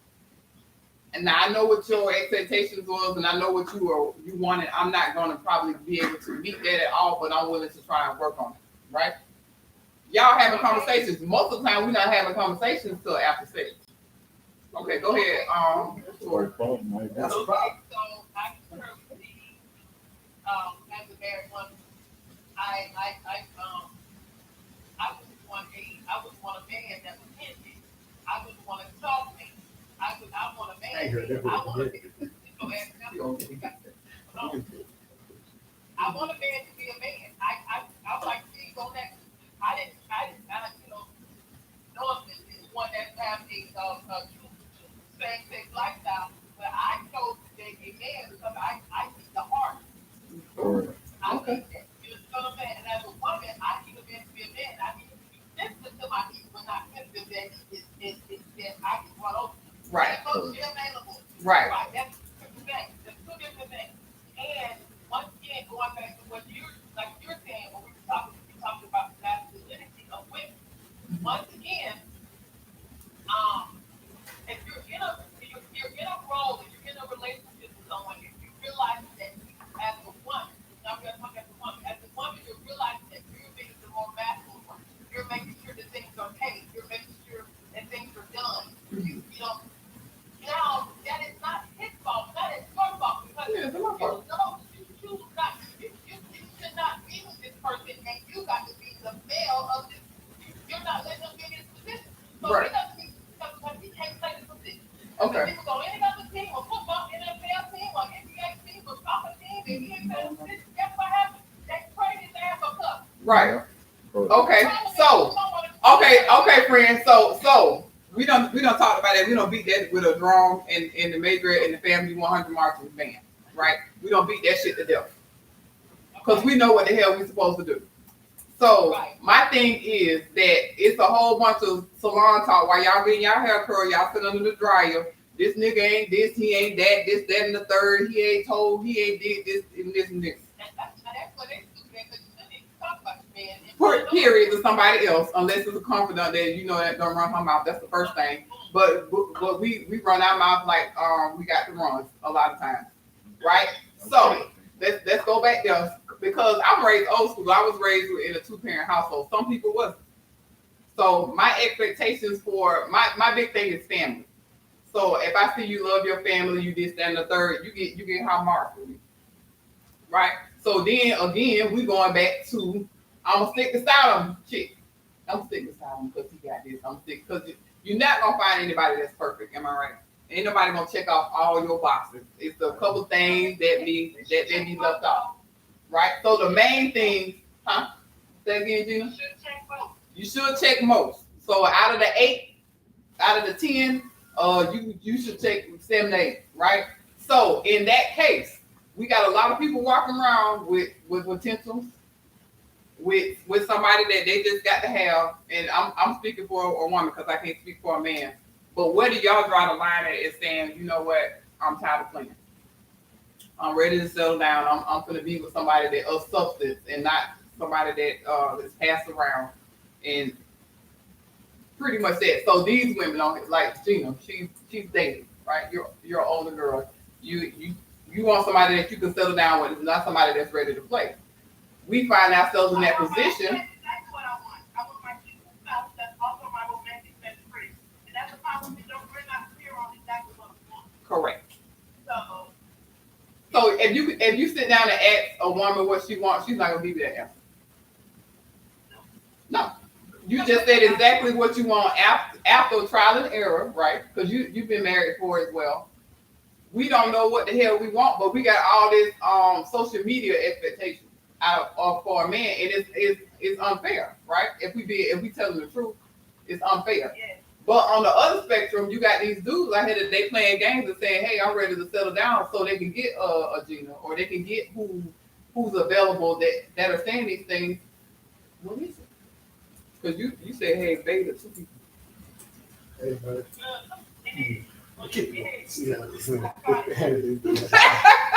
And now I know what your expectations was, and I know what you wanted. I'm not going to probably be able to meet that at all, but I'm willing to try and work on it, right? Y'all having conversations. Most of the time, we're not having conversations till after sex. Okay, go ahead. no problem, like that. That's a problem. So I concur with as a married woman, I would want a man that was handy. I would want to talk me. I want to be. I want a man to be a man. I'm like Steve on that. I didn't, know if it's one that's having a true same-sex lifestyle, but I chose to date a man because I need the heart. I need that. You know what I'm saying? And as a woman, I need a man to be a man. I need to be sensitive to my needs, but not sensitive that I can run over. Right. That's supposed to be available. Right. Right. That's two different things. That's two different things. And once again, going back to what you're saying, when we were talking about masculinity of women. Once again, if you're in a role, if you're in a relationship with someone, if you realize that as a woman, now I'm gonna talk as a woman, you're realizing that you're being the more masculine one. You're making sure that things are paid. You're making sure that things are done. You know, now that is not his fault. That is your fault because you should not be with this person, and you got to be the male of this. You're not letting them get in this position. So Right. he doesn't need because he can't play this position. Okay. If he was on any other team, or football, NFL team, or NBA team, or soccer team, and he ain't playing this position, guess what happens? They trade his ass for cup. Right. Okay. So. Okay, friends. So we don't talk about that. We don't beat that with a drum in the major in the family 100 marching band, right? We don't beat that shit to death because we know what the hell we're supposed to do. So my thing is that it's a whole bunch of salon talk while y'all getting y'all hair curl, y'all sit under the dryer. This nigga ain't this, he ain't that, this, that, and the third. He ain't told, he ain't did this and this and this. That's what they do. Because you need to talk about the man. Period to somebody else, unless it's a confidant that you know that don't run her mouth. That's the first thing. But we run our mouth like we got the runs a lot of times, right? So let's go back there because I'm raised old school. I was raised in a 2-parent household. Some people wasn't. So my expectations for my big thing is family. So if I see you love your family, you this, that, and the third, you get high marks for me, right? So then again, we going back to I'm gonna stick beside him, chick. I'm gonna stick beside him because he got this. I'm gonna stick because you're not gonna find anybody that's perfect. Am I right? Ain't nobody gonna check off all your boxes. It's a couple things that be left off, right? So the main thing, huh? Say again, Gina. You should check most. So out of the 8, out of the 10, you should check 7, 8, right? So in that case, we got a lot of people walking around with potentials, with somebody that they just got to have, and I'm speaking for a woman because I can't speak for a man. But where do y'all draw the line at is saying, you know what, I'm tired of playing. I'm ready to settle down. I'm gonna be with somebody that of substance and not somebody that is passed around and pretty much that. So these women don't like Gina. She's dating, right? You're an older girl. You want somebody that you can settle down with, not somebody that's ready to play. We find ourselves in that position. That's what I want. I want my people spouse that's also my romantic best friend. And that's the problem. We're not clear on exactly what we want. Correct. So if you sit down and ask a woman what she wants, she's not gonna give you that answer. No. You just said exactly what you want after trial and error, right? Because you've been married for as well. We don't know what the hell we want, but we got all this social media expectations for a man, and it's unfair, right? If we tell them the truth, it's unfair. yeah. But on the other spectrum, you got these dudes out here that they playing games and saying, "Hey, I'm ready to settle down," so they can get a Gina, or they can get who's available that are saying these things. What is it? Because you said, "Hey, baby, 2 people." Hey, bud.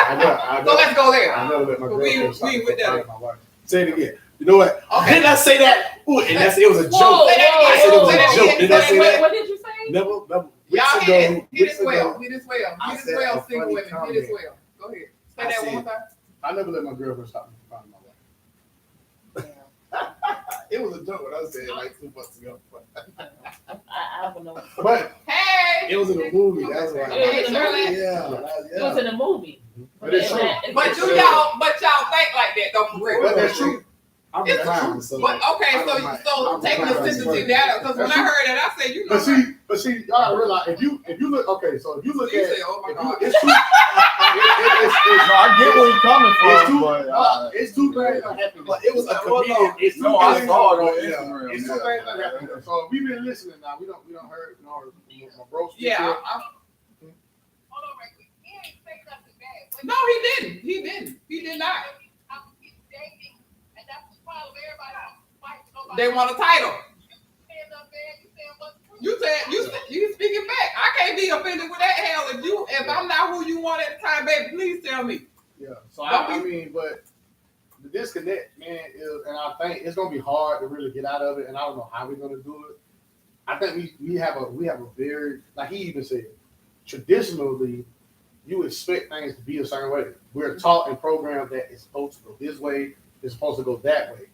I know. So let's go there. I know that my But girlfriend we with that. my wife. Say it again. You know what? Okay. Didn't I say that? Ooh, and it was a joke. Whoa, I said it was Say that a joke. again. Did I say that? What did you say? Never. Y'all Weeks hit ago, it well. Hit it well. I Hit it said well, a single funny women. Hit comment. it well. Go ahead. Say that one more time. I never let my girlfriend stop me from finding my wife. It was a joke when I said it like 2 months ago. I don't know. But Hey. it was in a movie. That's why. Hey, Shirley. It was in a movie. But it's true. But y'all think like that though, for real. But that's true. I'm It's a clown, true. so. But okay, so taking the sensitive data, because when I heard that, I said, you know, But see, y'all gotta realize if you look okay, so if you look He at said, "Oh my if God." you, it's two, No, I get where you're coming it's from, two, but it's two things that happen. But it was a Well, comedian. it's two no, I things. saw it on Yeah, Instagram. it's two things that happen. So we've been listening now. We don't heard my bro speak Yeah, here. Hold on right quick. He ain't say nothing bad. But no, he didn't. He did not. I'm dating, and that's the problem. Everybody fight nobody. They want a title. Saying nothing bad. You saying what's true. You speaking back. I can't be offended with that hell. If I'm not who you want at the time, baby, please tell me. Yeah. So I mean, but the disconnect, man, is, and I think it's gonna be hard to really get out of it, and I don't know how we're gonna do it. I think we have a very, like he even said, traditionally, you expect things to be a certain way. We're taught and programmed that it's supposed to go this way, it's supposed to go that way.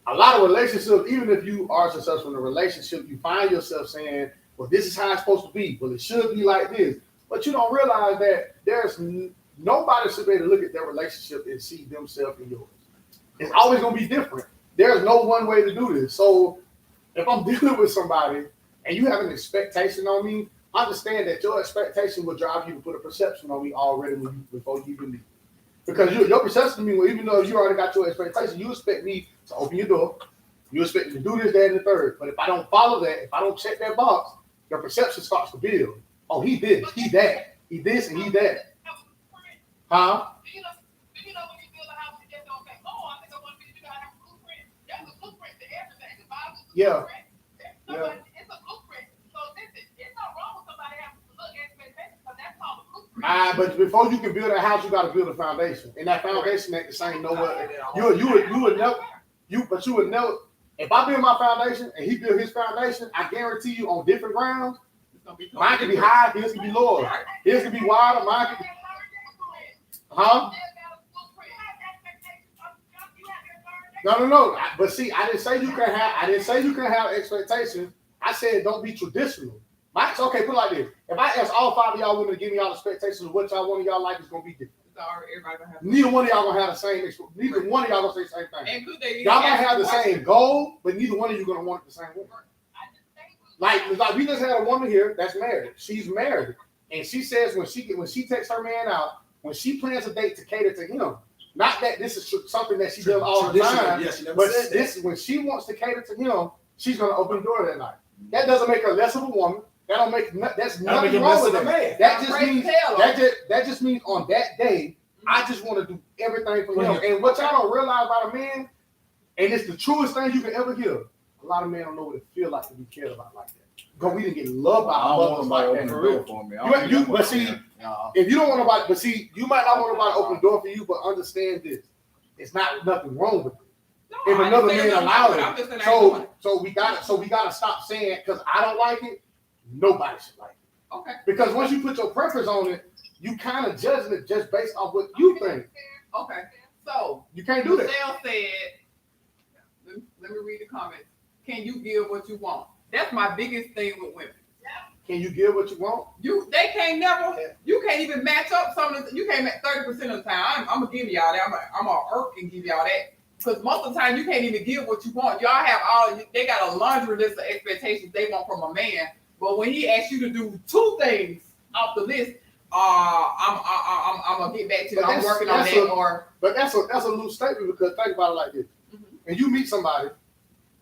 A lot of relationships, even if you are successful in a relationship, you find yourself saying, well, this is how it's supposed to be. Well, it should be like this. But you don't realize that there's nobody should be able to look at their relationship and see themselves in yours. It's always going to be different. There's no one way to do this. So if I'm dealing with somebody and you have an expectation on me, understand that your expectation will drive you to put a perception on me already before you even leave. Because your perception of me, well, even though you already got your expectation, you expect me to open your door. You expect me to do this, that, and the third. But if I don't follow that, if I don't check that box, your perception starts to build. Oh, he this, he that, he this, and he that. Huh? Do you know when you build a house, you just don't say, oh, I think I want to be, you gotta have a blueprint. There's a blueprint to everything. The Bible's a blueprint. It's a blueprint. So listen, it's not wrong with somebody having to look at expectations, because that's called a blueprint. But before you can build a house, you got to build a foundation, and that foundation ain't the same nowhere. You would never. But you would know if I build my foundation and he built his foundation. I guarantee you, on different grounds, mine could be high, his could be lower, his could be wider, mine could be. Huh? No. But see, I didn't say you can have. I didn't say you can have expectations. I said don't be traditional. It's okay. Put it like this: if I ask all 5 of y'all women to give me y'all expectations of what y'all want in y'all life, is gonna be different. Everybody gonna have Neither one of y'all gonna have the same. Neither one of y'all gonna say the same thing. and could they Y'all gonna have the same goal, but neither one of you gonna want it the same way. Like we just had a woman here that's married. She's married, and she says when she takes her man out, when she plans a date to cater to him, not that this is something that she does all the time, but this when she wants to cater to him, she's gonna open the door that night. That doesn't make her less of a woman. That's nothing wrong with that. That just means on that day, I just want to do everything for him. And what y'all don't realize about a man, and it's the truest thing you can ever hear. A lot of men don't know what it feels like to be cared about like that. Because we didn't get loved by our mothers like that. For real. But see, if you don't want nobody, but see, you might not want nobody to open the door for you, but understand this. It's not nothing wrong with it. If another man allows it. So we gotta stop saying because I don't like it, nobody should like it. Okay. Because once you put your preference on it, you kind of judging it just based off what you think. Okay. So you can't do that. Michelle said, let me read the comments. Can you give what you want? That's my biggest thing with women. Can you give what you want? They can't never. You can't even match up some of the. You can't match 30% of the time. I'm gonna give y'all that. I'm gonna irk and give y'all that because most of the time you can't even give what you want. Y'all have they got a laundry list of expectations they want from a man. But when he asks you to do 2 things off the list, I'm gonna get back to you. I'm working on that. But that's a loose statement because think about it like this: when you meet somebody,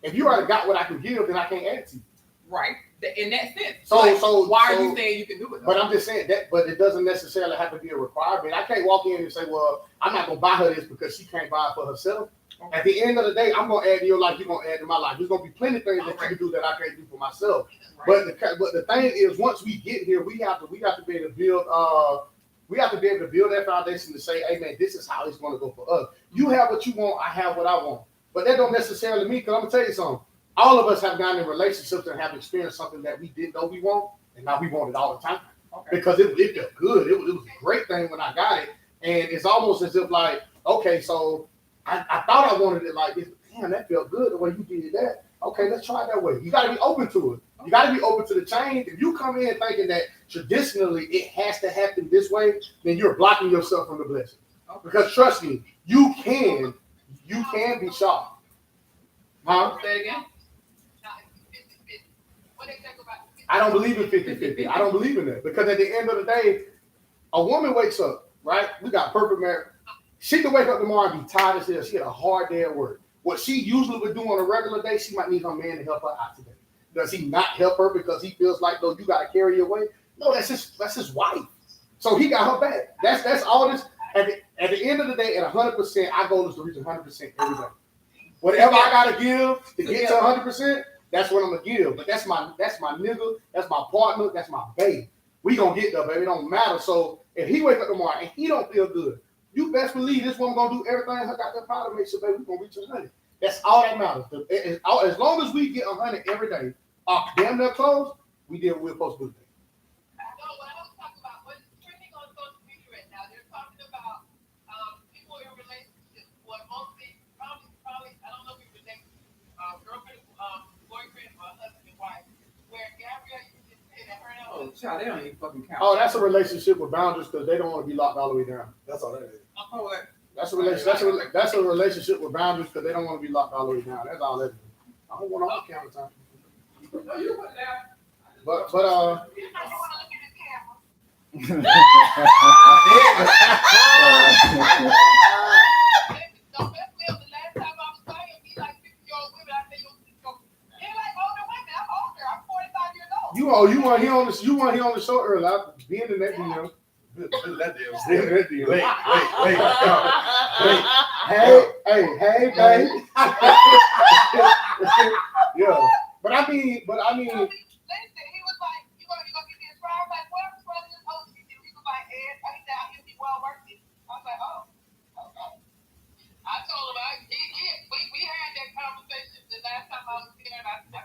if you already got what I can give, then I can't add to you. Right. In that sense. So why are you saying you can do it? Though? But I'm just saying that. But it doesn't necessarily have to be a requirement. I can't walk in and say, "Well, I'm not gonna buy her this because she can't buy it for herself." Okay. At the end of the day, I'm gonna add to your life. You're gonna add to my life. There's gonna be plenty of things that you can do that I can't do for myself. Right. But the thing is, once we get here, we have to be able to build. We have to be able to build that foundation to say, "Hey, man, this is how it's gonna go for us. You have what you want. I have what I want." But that don't necessarily mean. Because I'm gonna tell you something. All of us have gotten in relationships and have experienced something that we didn't know we want, and now we want it all the time. Okay. Because it felt good. It was a great thing when I got it. And it's almost as if like, okay, so I thought I wanted it like this. Damn, that felt good the way you did that. Okay, let's try it that way. You got to be open to it. You got to be open to the change. If you come in thinking that traditionally it has to happen this way, then you're blocking yourself from the blessing. Okay. Because trust me, you can be shocked. Huh? Say again. What they think about I don't believe in 50-50. I don't believe in that because at the end of the day, a woman wakes up, right? We got perfect marriage. She can wake up tomorrow and be tired as hell. She had a hard day at work. What she usually would do on a regular day, she might need her man to help her out today. Does he not help her because he feels like, no, you got to carry your weight? No, that's his wife. So he got her back. That's all this. At the end of the day, at 100%, our goal is to reach 100% every day. Whatever I got to give to get to 100%, that's what I'm gonna give. But that's my nigga, that's my partner, that's my babe. We gonna get there, baby. It don't matter. So if he wake up tomorrow and he don't feel good, you best believe this woman gonna do everything her got that power to make sure, baby, we gonna reach 100. That's all that matters. As long as we get 100 every day, damn near close, we did what we're supposed to do. No, what I was talking about, what's trending on social media right now, they're talking about people in relationships, what mostly, probably, I don't know if you relate, girlfriend, boyfriend, or husband, wife, where Gabrielle, you just say that her and her Oh, child, they don't even fucking count. Oh, that's a relationship with boundaries because they don't want to be locked all the way down. That's all that is. Oh, what? That's a relationship. That's a relationship with boundaries because they don't want to be locked all the way down. That's all that is. I don't want all the camera time. No, you put that. But You don't want to look at the camera. No, that's real. The last time I was saying, me like 50-year-old women, I say, they're like older women. I'm older. I'm 45 years old. you want here on the show earlier. I've been in that DM. Wait. Hey, babe. Yeah. But I mean. Listen, he was like, you gonna get this fry? I'm like, well, brother, just hold it. He was like, I said, I'll be well worth it. I was like, oh, okay. I told him, we had that conversation the last time I was here, and I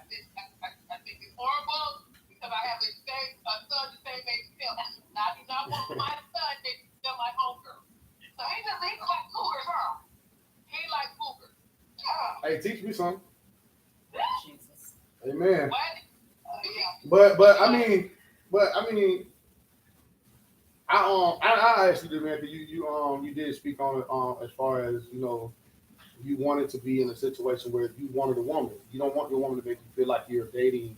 think it's horrible because I have a son the same age as him. Now, I do not want my son to still my homegirl. So he like cougars, huh? He like cougars. Yeah. Hey, teach me something. Jesus. Amen. What? But I mean, I asked you this, man. You did speak on it as far as you wanted to be in a situation where you wanted a woman. You don't want your woman to make you feel like you're dating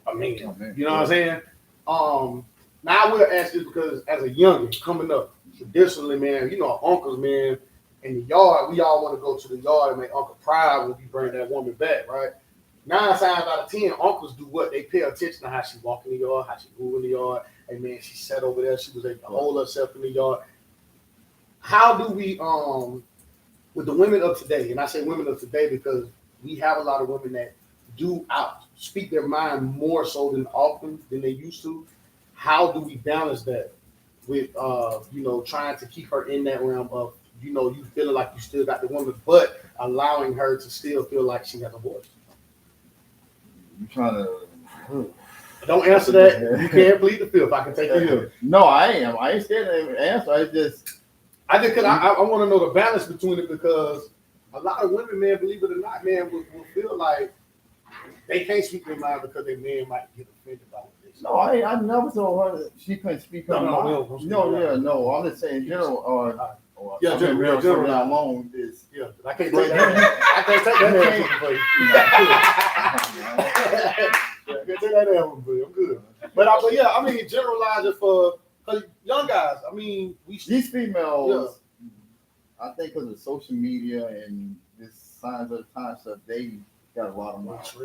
a man. You know what I'm saying? Now I will ask this because as a youngin coming up, traditionally, man, uncles, man, in the yard, we all want to go to the yard and make Uncle proud when we bring that woman back, right? 9 times out of 10, uncles do what? They pay attention to how she walk in the yard, how she move in the yard. Hey, man, she sat over there. She was able to hold herself in the yard. How do we, with the women of today, and I say women of today because we have a lot of women that do speak their mind more so than often than they used to. How do we balance that with, trying to keep her in that realm of, you feeling like you still got the woman, but allowing her to still feel like she has a voice? You trying to? Don't answer that. You can't plead the fifth. I can take you here. No, I am. I ain't scared to answer. I just because I want to know the balance between it because a lot of women, man, believe it or not, man, will feel like they can't speak their mind because their man might get offended by this. no. I never told her that she couldn't speak her mind. No. I'm just saying in general. General down long is I can't take that. I can't take that for you. I can't take that one for you. I'm good. But I mean, generalize it for young guys. I mean, these females. I think because of social media and this signs of the time stuff, they got a lot of mouth.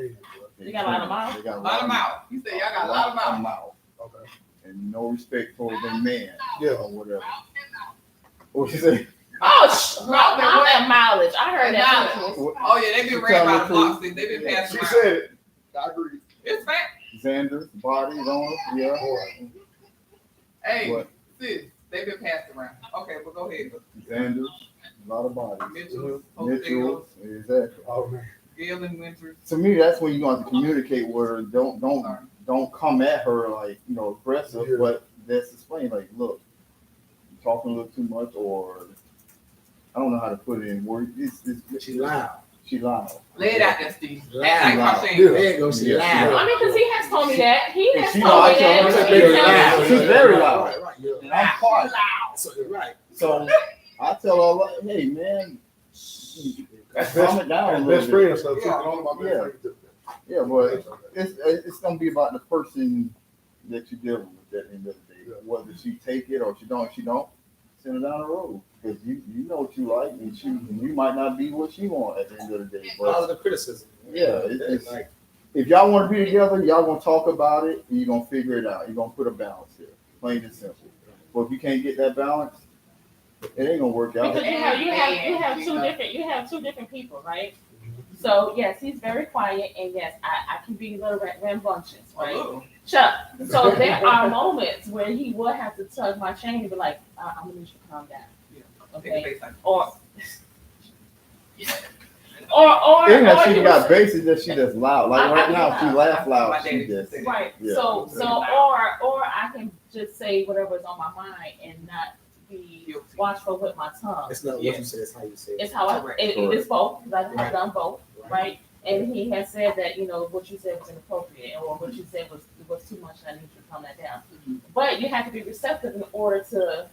They got a lot of mouth. They got A lot of mouth. You said y'all got a lot of mouth. Okay. And no respect for the man. Yeah. Or whatever. What you say? Oh, all that mileage. I heard that. Oh yeah, they've been ran by the block. They've been passing She around. said it. I agree. It's fact. Xander's bodies on it. Yeah. Hey, What? sis, they've been passed around. Okay, well go ahead. Xander's, a lot of bodies. Mitchell, Mitchell, exactly. Oh man. Gail and Winters. To me, that's when you have to communicate with her. Don't come at her like aggressive, but that's explain like, look, you're talking a little too much, or I don't know how to put it in words. She loud. She loud. Lay it out there, Steve. Loud. Act like Yeah. There you go. She loud. I mean, because he has told me that. He has She told me loud. that. She's very loud. Right. Yeah. And I'm quiet. So you're right. So I tell her, hey man, calm it down a Best little friend bit. stuff too. All of my best friends do that. Yeah, but it's gonna be about the person that you're dealing with at the end of the day. Whether she take it or she don't, send her down the road. Because you know what you like, and you might not be what she want at the end of the day. But Positive criticism. yeah, it's like if y'all want to be together, y'all gonna talk about it, and you're gonna figure it out. You're gonna put a balance here, plain and simple. But if you can't get that balance, it ain't gonna work out. Because you have two different people, right? So yes, he's very quiet, and yes, I can be a little rambunctious, right? Shut up. So there are moments where he will have to tug my chain and be like, I'm gonna need you to calm down. Okay. Or Even if she got bases that she just loud. Like right now, she laugh loud. She just right. Yeah. So or I can just say whatever's on my mind and not be watchful with my tongue. It's not what you say, it's how you say it. It's how it is both, because I've done both, right? And he has said that, what you said was inappropriate, or what you said was too much, and I need you to calm that down. But you have to be receptive in order to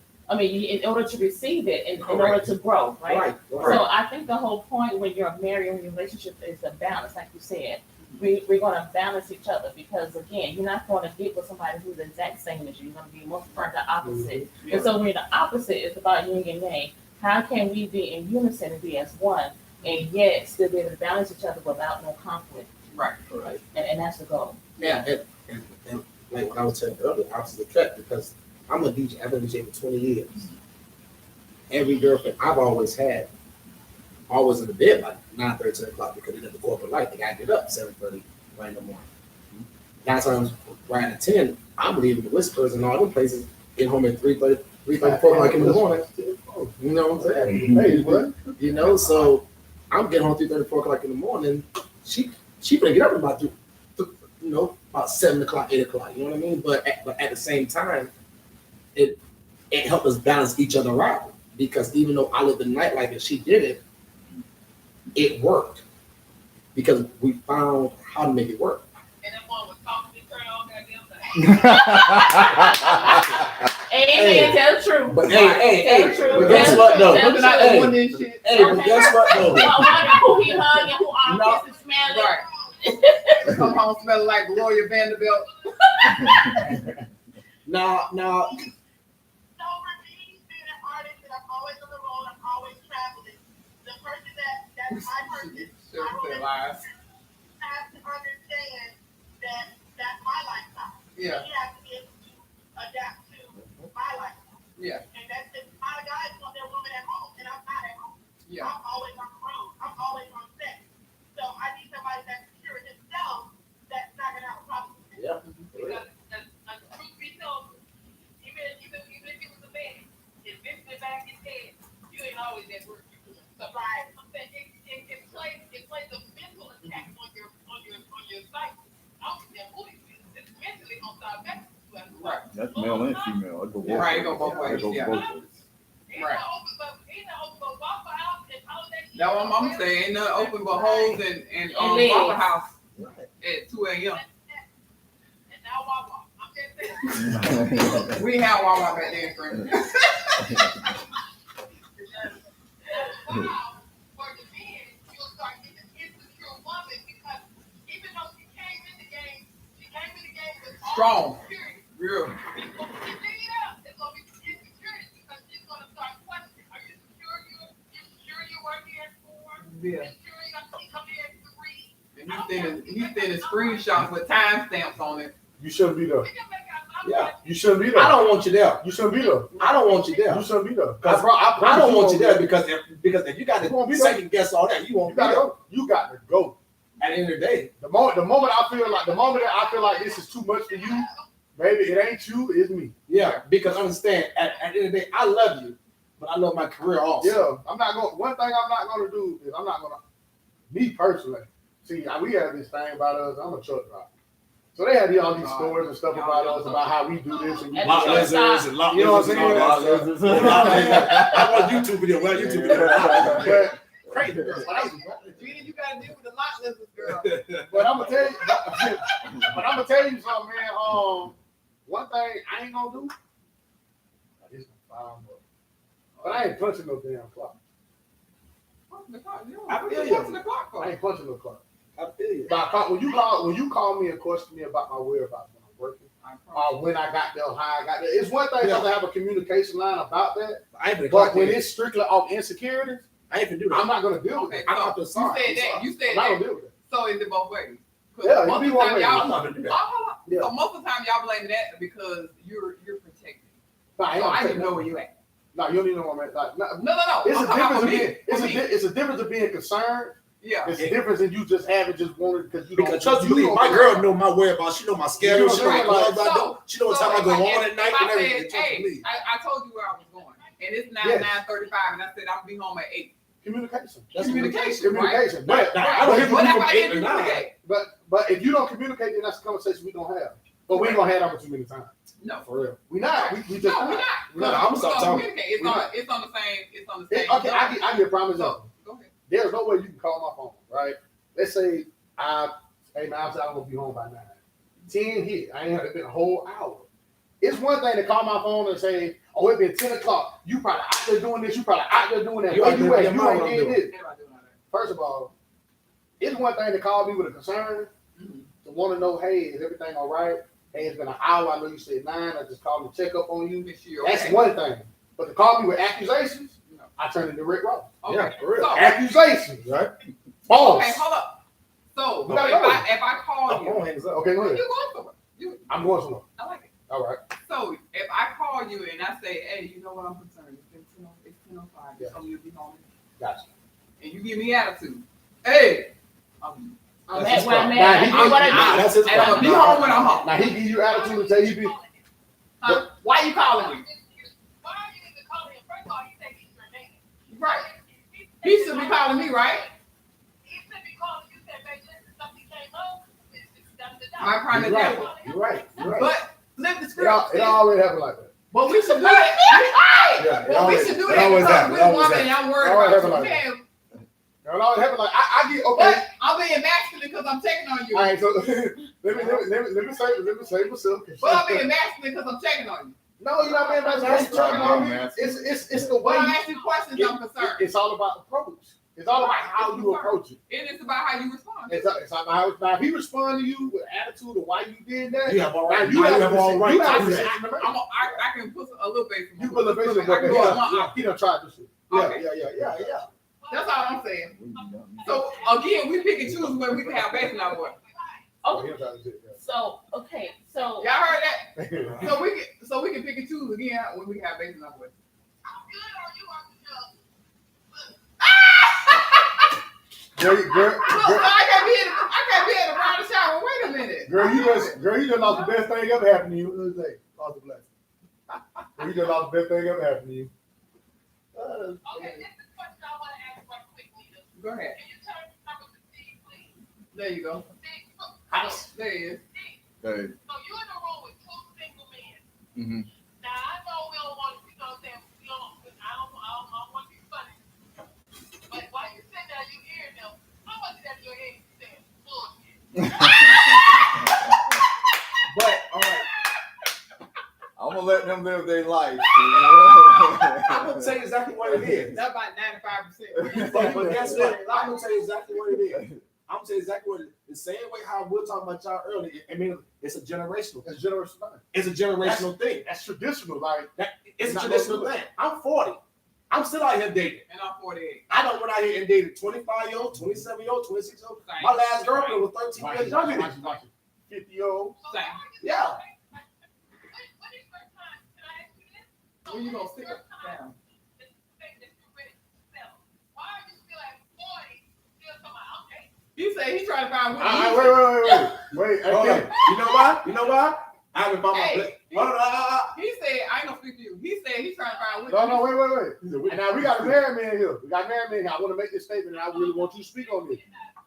receive it, in order to grow, right? So I think the whole point when you're married, when your relationship is the balance, like you said, we're going to balance each other, because again, you're not going to get with somebody who's the exact same as you. You're going to be most part the opposite. And so when the opposite is about yin and yang, how can we be in unison and be as one, and yet still be able to balance each other without no conflict? Right. And that's the goal. Yeah, and like what I was telling you earlier, opposite attract, because I'm a DJ. I've been DJing for 20 years. Every girlfriend I've always had, always in the bed by 9:30, 10 o'clock, because they got the corporate life. They got to get up 7:30 right in the morning. 9 times right at 10, I'm leaving the Whispers and all them places, getting home at 3:30, 4 o'clock in the morning. You know what I'm saying? Hey, what? So I'm getting home 3:30, 4 o'clock in the morning. She gonna get up about about 7 o'clock, 8 o'clock. You know what I mean? But at the same time, it helped us balance each other out, because even though I lived the nightlife and she did it worked, because we found how to make it work. And that one was talking to her all goddamn time. Amen. Tell the truth. But Tell the truth. but guess what though? Tell the truth. But guess what though? Wonder who he hugged and who armpits is smelling. Right. Come home smelling like Gloria Vanderbilt. Now. So for me, being an artist, and I'm always on the road, I'm always traveling. The person that's my person, I have to understand that that's my lifestyle. Yeah. He has to be able to adapt to my lifestyle. Yeah. And that's just a lot of guys want their woman at home, and I'm not at home. Yeah. I'm always on the road. I'm always on set. So I need somebody that's secure in himself that's not gonna have a problem with it. Yeah. Because truth be told, even if it was a man, if this is back in his head, you ain't always at work. So right. I'm saying it plays a mental attack on your cycle. I don't care who it is. It's mentally gonna start back. Right. That's male and female. It go both Right, ways. it go both ways. It goes Yeah. both ways. He's Right. not open, but Waffle House and all that. That's what I'm saying. Ain't nothing open but holes and legs. Waffle House at 2 a.m. And now Wawa. I'm just saying. We had Wawa back then, friend. Wow, for the men, you'll start getting an insecure woman, because even though she came in the game with all Strong. security. Real. It's gonna be Nita. It's gonna be insecurity, because she's gonna start questioning. Are you sure you're working at 4? Yeah. You sure you're gonna come here at 3? And he's sending screenshots with timestamps on it. You shouldn't be there. We can make our Yeah. You shouldn't be there. I don't want you there. You shouldn't be there. I don't want you there. You shouldn't be there. I don't want you there because if you got You won't to be there. second guess all that, you won't You be there. gotta go. You got to go. At the end of the day. The moment that I feel like this is too much for you, baby, it ain't you, it's me. Yeah, because understand, at the end of the day, I love you, but I love my career also. Yeah, one thing I'm not gonna do is me personally, see, we have this thing about us, I'm a truck driver. So they had all these stories and stuff about us, about how we do this and we do Lot that. lizards and lot You know what I'm lizards and all saying? that. I want YouTube video. Well, YouTube video. But Crazy. Gene, you gotta deal with the lot lizards, girl. But I'm gonna tell you something, man. One thing I ain't gonna do. This is $5. But I ain't punching no damn clock. What's the clock? I feel you. What's the clock for? I ain't punching no clock. I feel you. But when you call me and question me about my whereabouts when I'm working, when I got there, how I got there, it's one thing to have a communication line about that. But when it's strictly off insecurities, I ain't even do that. I'm not gonna deal with Okay, it. I'm so not the sorry. you said I'm not gonna that. deal with it. So is it both ways? 'Cause Yeah, most it be of the one time way. y'all- I'm not gonna do that. Yeah. So most of the time y'all blame that because you're protected. No, So I didn't know where you at. No, you don't even know where I'm at. Like, no, No. it's I'm a talking difference about of me. being it's a difference of being concerned. Yeah. It's a difference in you just having just wanted because you Because don't trust me, my girl know my whereabouts. She know my schedule. She know what clubs I do. She know what time I go on at night and everything. Trust Hey, me. I told you where I was going, and it's now Yes. 9:35, and I said I'm gonna be home at 8. Communication. That's Communication, right? Communication. But I don't hear What from if I 8 didn't to 9. communicate? But if you don't communicate, then that's a conversation we don't have. But we ain't gonna have that one too many times. No. For real. We not. We just No, we're not. No, I'm gonna stop talking. Communicate. It's on the same. Okay, I give a prime example. Go ahead. There's no way you can call my phone, right? Let's say I'm gonna be home by 9. 10 hit. I ain't had it been a whole hour. It's one thing to call my phone and say, "Oh, it's been 10 o'clock. You probably out there doing this. You probably out there doing that. You Where ain't you doing at? your You mind ain't what I'm getting doing. this." First of all, it's one thing to call me with a concern, to want to know, hey, is everything all right? Hey, it's been an hour. I know you said 9. I just called to check up on you. That's one thing. But to call me with accusations, I turn into Rick Ross. Okay. Yeah, for real. So, Accusations, right? False. okay, hold up. So We if gotta go. I call My you, phone hangs up. Okay, go ahead. you going somewhere. I'm going somewhere. I like it. All right. So if I call you and I say, hey, you know what, I'm concerned. It's 10:05. Yeah. So you'll be home. Gotcha. And you give me attitude. Hey, I'm That's at his where I'm problem. at. Nah, I'm gonna Nah, do. that's his and I'm gonna problem. be home when I'm home. Now he give you attitude and tell you be. Huh? Why you calling me? Why are you even calling him? First of all, he said he's your name. Right. He should be calling me, right? He should be calling you. Said, baby, listen, something came up. That's the My prime You're right. example. You're right. You're right. But flip the It script. always happen like that. But we should do that. Yeah, it Well, we always- should do it that always because happens. we're It always women and I'm worried It always about happen you. like that. Man, It always happen like I get okay. but I'm being masculine because I'm checking on you. All right, so let me say myself. But I'm being masculine because I'm checking on you. No, you're not being That's masculine. It's the way. When I'm asking questions, I'm concerned. It's all about approach. It's all about how you approach it. And it's about how you respond. It's about how. Now, if he respond to you with attitude of why you did that, You have all now right. You have all right. You have to to do say, that. I can put a little base. you put the face I of can go on my He done tried this shit. Okay. Yeah. That's all I'm saying. So again, we pick and choose when we can have base in our voice. He done tried this shit. So okay, so Y'all heard that? Yeah. So we can pick and choose again when we have base in our voice. How good are you on the job? Girl, Look, I can't be in the bridal shower. Wait a minute. you just lost the best thing ever happened to you. What did I say? Lost the blessing. You just lost the best thing ever happened to you. Okay, this is the question I want to ask right quick, Nita. Go ahead. Can you turn the camera to Steve, please? There you go. Steve, look. There he is. Steve, Hey. so you're in the room with 2 single men. Mhm. Now, I know we don't want to, you know what I'm saying? I don't want to be funny. But while you sitting there, you hear them. How much of that in your head you saying? Bullshit. But all right, I'm gonna let them live their life. I'm gonna tell you exactly what it is. That's about 95%. But guess what? I'm gonna tell you exactly what it is. I'm gonna tell you exactly what it is. The same way how we were talking about y'all earlier. I mean, it's a generational. that's generational thing. It's a generational thing. That's traditional. Like It's a Not traditional gonna do thing. I'm 40. I'm still out here dating. And I'm 48. I don't went out here and dated 25-year-old, 27-year-old, 26-year-old. My last girlfriend was 13 years younger than me. 50-year-old. Same. Yeah. When is your time? Can I ask you this? When you gonna stick it down? Why are you still at 40? Still talking about, okay. He said he's trying to find All right, wait. Hold Okay. on. You know why? You know why? I haven't found my Hey, place. Hold on. He said, I ain't gonna speak to you. He said he's trying to find which. No, wait. And now we got a married man here. We got a married man here. I want to make this statement, and I really want you to speak on this.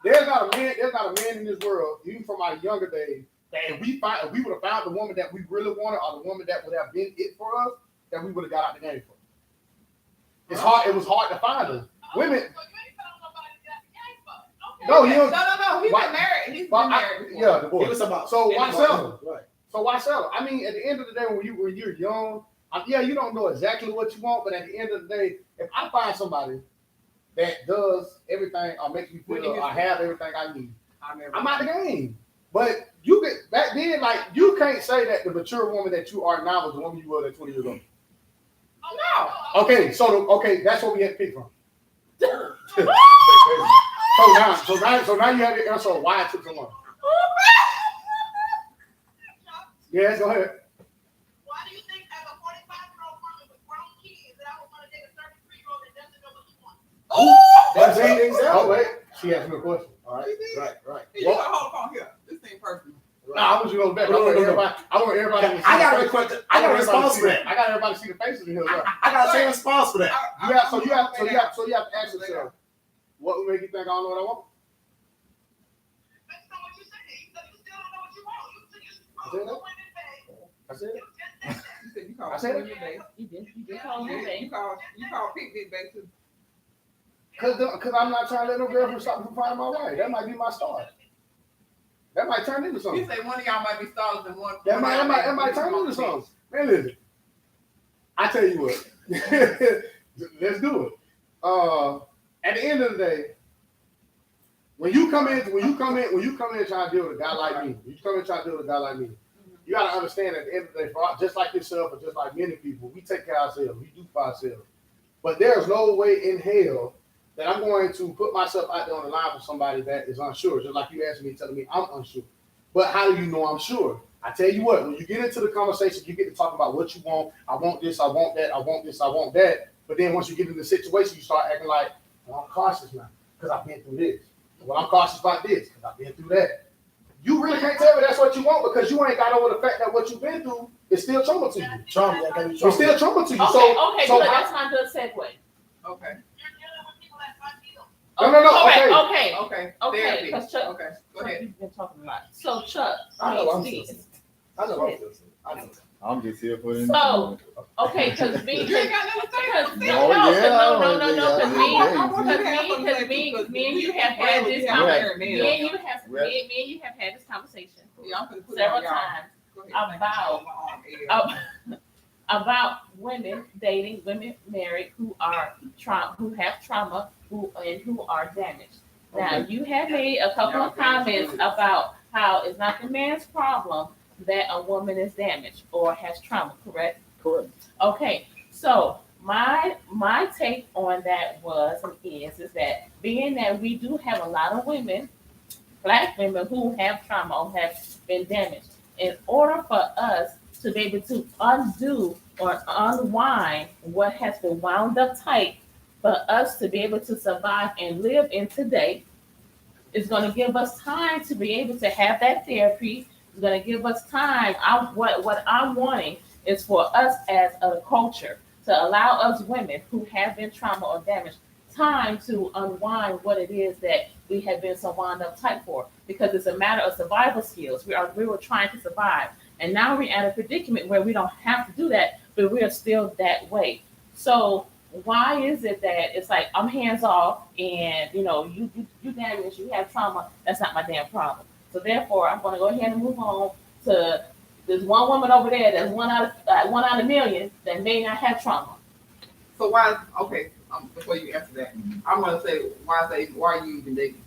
There's not a man in this world, even from our younger days, that if we would have found the woman that we really wanted, or the woman that would have been it for us, that we would have got out the game for. It's hard. It was hard to find her. Women. So you ain't telling nobody that game for. Okay. No, you don't. No. He's Why- been married. He's Well, been married before. Yeah, the He boy. was about. So why sell her? Right. So why sell her? I mean, at the end of the day, when you're young, yeah, you don't know exactly what you want, but at the end of the day, if I find somebody that does everything or makes me feel I have everything I need, I'm out of the game. But you get back then, like you can't say that the mature woman that you are now was the woman you were at 20 years ago. Oh no. Okay, that's what we had to pick from. so now you have to answer why it took so long. Yes, go ahead. Why do you think as a 45-year-old woman with grown kids that I would want to date a 33-year-old that doesn't know what she wants? That's exactly. Oh wait, she asked me a question. All right, right. You gotta hold on here. This ain't personal. Nah, I want you to go back. I want everybody. To see I got the a faces. question. I got a response for that. I got everybody to see the faces in here. I got the same response for that. So you have to ask yourself, what would make you think I don't know what I want? That's not what you said. You still don't know what you want. I said that? I said it. You said you called I said women it. babe. You did call me babe. You called picnic babe too. Because I'm not trying to let no girl from stop me from finding my way. That might be my start. That might turn into something. You say one of y'all might be stars and one. That might turn into something. Man, listen. I tell you what. Let's do it. At the end of the day, when you come in trying to deal with a guy like me, you gotta understand at the end of the day, just like yourself or just like many people, we take care of ourselves. We do for ourselves. But there's no way in hell that I'm going to put myself out there on the line for somebody that is unsure, just like you asked me, telling me I'm unsure. But how do you know I'm sure? I tell you what, when you get into the conversation, you get to talk about what you want. I want this, I want that, I want this, I want that. But then once you get in the situation, you start acting like, well, I'm cautious now because I've been through this. Well, I'm cautious about this because I've been through that. You really can't tell me that's what you want because you ain't got over the fact that what you've been through is still trauma to you. It's still trauma to you. Okay, good. That's my good segue. Okay. You're dealing with people that fight you. No. Okay. Because Chuck, Okay. Go ahead. you've been talking a lot. So Chuck, I know I'm Steve. listening. I know. I'm just here for the So, okay, because me, You ain't got nothing to say. because me and you have had this conversation Yeah, I'm gonna put it several on y'all. times Go ahead. about women dating women married who have trauma, who are damaged. Now, you have made a couple of comments about how it's not the man's problem that a woman is damaged or has trauma, correct? Correct. Okay, so my take on that is that being that we do have a lot of women, Black women who have trauma or have been damaged, in order for us to be able to undo or unwind what has been wound up tight, for us to be able to survive and live in today, is going to give us time to be able to have that therapy. It's going to give us time. What I'm wanting is for us as a culture to allow us women who have been trauma or damaged time to unwind what it is that we have been so wound up tight for, because it's a matter of survival skills. We were trying to survive, and now we're at a predicament where we don't have to do that, but we are still that way. So why is it that it's like I'm hands off, and you damaged, you have trauma? That's not my damn problem. So therefore, I'm going to go ahead and move on to there's one woman over there that's one out of a million that may not have trauma. So before you answer that, I'm gonna say why are you even dating?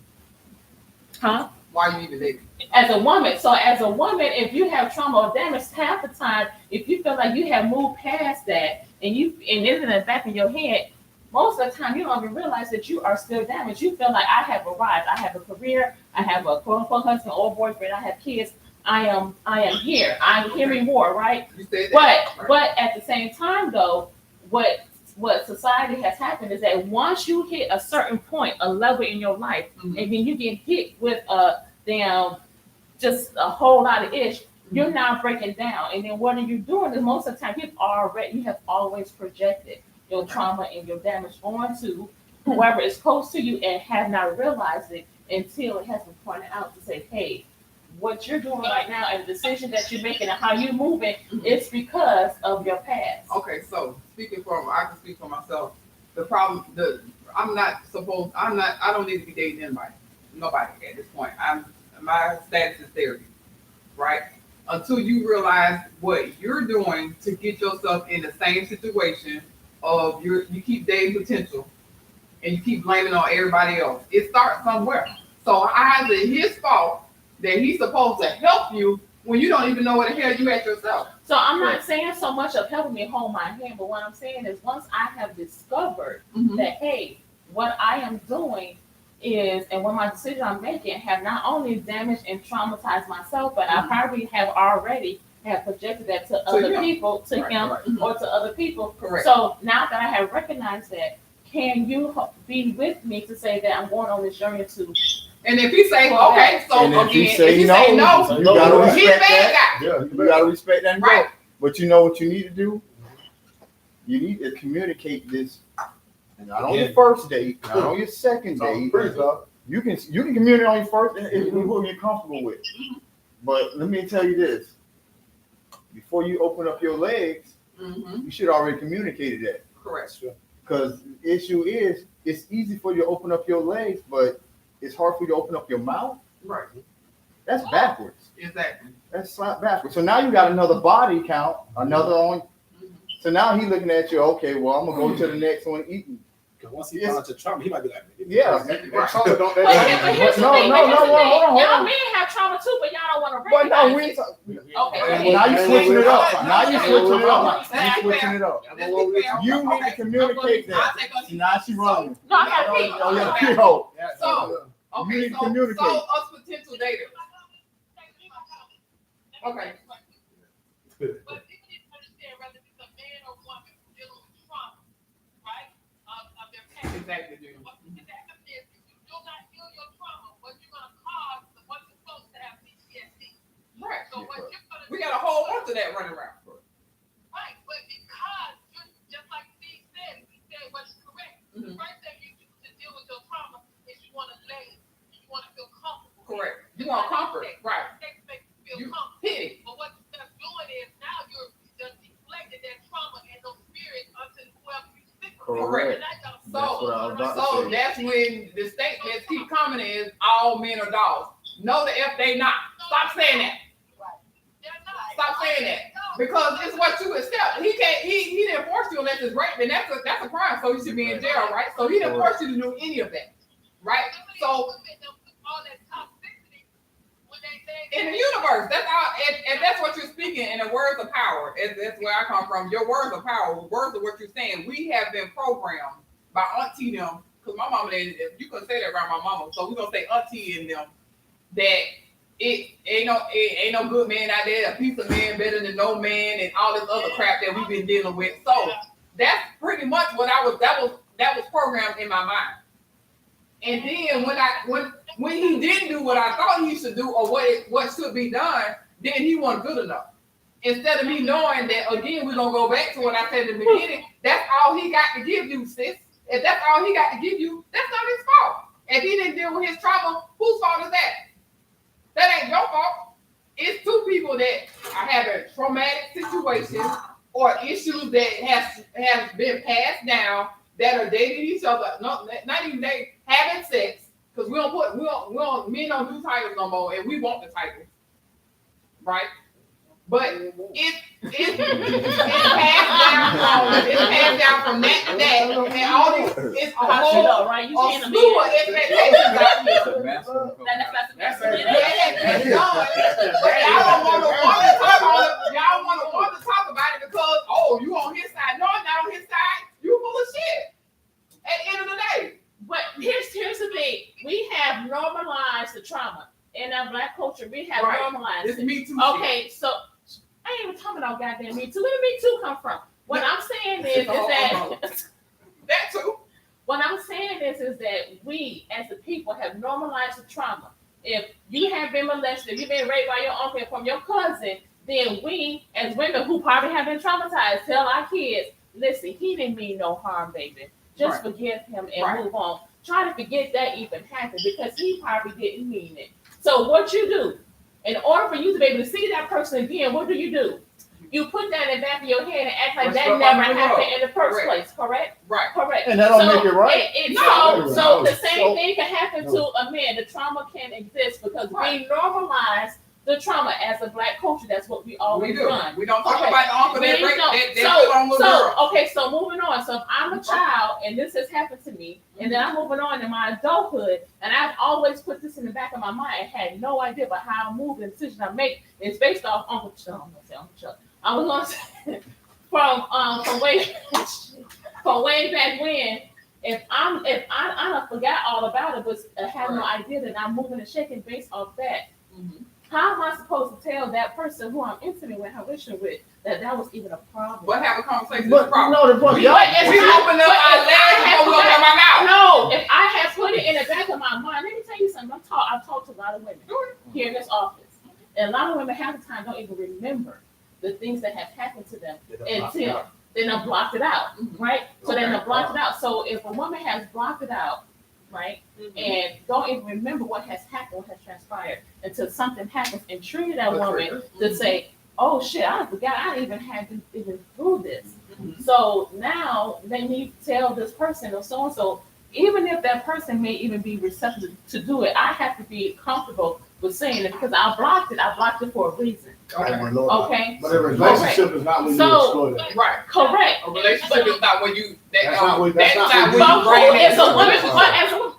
Huh? Why are you even dating? As a woman, if you have trauma or damage, half the time, if you feel like you have moved past that and it's in the back of your head, most of the time you don't even realize that you are still damaged. You feel like I have arrived, I have a career, I have a quote unquote husband or boyfriend, I have kids, I am here. I'm hearing more, right? You say that, but at the same time though, what society has happened is that once you hit a certain point, a level in your life, and then you get hit with just a whole lot of ish, you're now breaking down. And then what are you doing? Is most of the time you have always projected your trauma and your damage onto whoever is close to you and have not realized it until it has been pointed out to say, hey, what you're doing right now and the decision that you're making and how you're moving, it's because of your past. Okay, so I can speak for myself. The problem, I don't need to be dating nobody at this point. My status is therapy, right? Until you realize what you're doing to get yourself in the same situation of you keep dating potential and you keep blaming on everybody else. It starts somewhere. So how is it his fault that he's supposed to help you when you don't even know what the hell you at yourself? So I'm not saying so much of helping me hold my hand, but what I'm saying is once I have discovered that, hey, what I am doing is, and what my decision I'm making have not only damaged and traumatized myself, but I probably have already have projected that to other people, to him or to other people. Correct. So now that I have recognized that, can you be with me to say that I'm going on this journey to? And if he say, well, okay, so And again, if he say no, you gotta he's respect bad that. guy. Yeah, You gotta respect that and go. Right. But you know what you need to do? You need to communicate this, and not on your first date, not on your second date. You can communicate on your first if who you're comfortable with. But let me tell you this: before you open up your legs, you should already communicated that. Correct. Because the issue is, it's easy for you to open up your legs, but it's hard for you to open up your mouth. Right. That's backwards. Exactly. That's slap backwards. So now you got another body count, another on. So now he's looking at you. Okay, well I'm gonna go to the next one eating. Because once he finds your trauma, he might be like, Yeah. But here's the No, thing, no, but here's the hold thing. on. Y'all men have trauma too, but y'all don't want to But no, recognize we it. ain't Okay. now you switching it up. Now you switching it up. That's You switching it up. You need to communicate that. Now she running. No, I gotta pee. Oh, yeah, yo. So, You okay, need to so communicate. us potential daters. Okay. But people need to understand whether it's a man or woman dealing with trauma, right? Of their past. Exactly, Junior. What can happen is if you do not heal your trauma, what you're gonna cause the one you're supposed to have PTSD. Right. So what you're gonna We got a whole bunch of that running around. right, but because you're just like Steve said what's correct. The first thing you do to deal with your trauma is you wanna lay, you wanna feel comfortable. Correct. You want comfort, right? Sex makes you feel You comfortable. pity. But what you're just doing is now you're just deflecting that trauma and those spirits onto whoever you stick with. Correct. And That's what I was about to So say. that's when the statements keep coming is all men are dogs. No, the F they not. Stop saying that. They're not. Stop saying that. Because it's what you accept. He can't. He didn't force you unless it's rape, and that's a crime. So you should be in jail, right? So he didn't force you to do any of that, right? So all that toxicity when they say in the universe, that's all, and that's what you're speaking in the words of power. That's where I come from. Your words of power, words of what you're saying. We have been programmed by auntie them, because my mama, you couldn't say that around my mama, so we're gonna say auntie and them that. It ain't no good man out there, a piece of man better than no man, and all this other crap that we've been dealing with. So that's pretty much what that was programmed in my mind. And then when he didn't do what I thought he should do or what should be done, then he wasn't good enough. Instead of me knowing that again, we're gonna go back to what I said in the beginning, that's all he got to give you, sis. If that's all he got to give you, that's not his fault. If he didn't deal with his trauma, whose fault is that? That ain't your fault. It's two people that are having traumatic situations or issues that have been passed down that are dating each other. No, not even dating, having sex. Because men don't do titles no more, and we want the titles, right? But it's passed down from that to that, and all these it's a whole right? You a saying a slew of man. expectations out here. That's Yeah, and done. But y'all don't want to talk about it. Y'all want to talk about it because you on his side. No, I'm not on his side. You full of shit. At the end of the day. But here's the thing. We have normalized the trauma. In our Black culture, we have normalized It's it. Me Too. Okay, so I ain't even talking about goddamn Me Too. Where did Me Too come from? What I'm saying is that that too. What I'm saying is that we as a people have normalized the trauma. If you have been molested, if you've been raped by your uncle and from your cousin, then we as women who probably have been traumatized tell our kids, listen, he didn't mean no harm, baby. Just forgive him and move on. Try to forget that even happened because he probably didn't mean it. So what you do, in order for you to be able to see that person again, what do? You put that in the back of your head and act like that never happened in the first place, correct? Right. Correct. And that don't make it right. So the same thing can happen to a man. The trauma can exist because we normalize the trauma as a Black culture. That's what we always done. We don't talk Okay. about the uncle that We raped don't- that put on little girl. okay, so moving on. So if I'm a child and this has happened to me, and then I'm moving on in my adulthood, and I've always put this in the back of my mind and had no idea about how I move and the decision I make is based off Uncle Chuck. I'm gonna say Uncle Chuck. I was gonna say from way back when. If I forgot all about it, but I have no idea that I'm moving and shaking based off that. How am I supposed to tell that person who I'm intimate with, how relationship with, that was even a problem? But have a conversation. But no, the point. We open up our legs before we open up our mouth. No, if I have put it in the back of my mind, let me tell you something. I've talked to a lot of women here in this office, and a lot of women half the time don't even remember the things that have happened to them until then I blocked it out, right? So then I blocked it out. So if a woman has blocked it out, right, and don't even remember what has happened, what has transpired, until something happens and trigger that woman to say, "Oh shit, I forgot I even had to even through this." So now they need to tell this person or so and so. Even if that person may even be receptive to do it, I have to be comfortable with saying it because I blocked it. I blocked it for a reason. Okay. But a relationship is not when you explore that. Right. Correct. A relationship is not when you. That's not when you as a woman,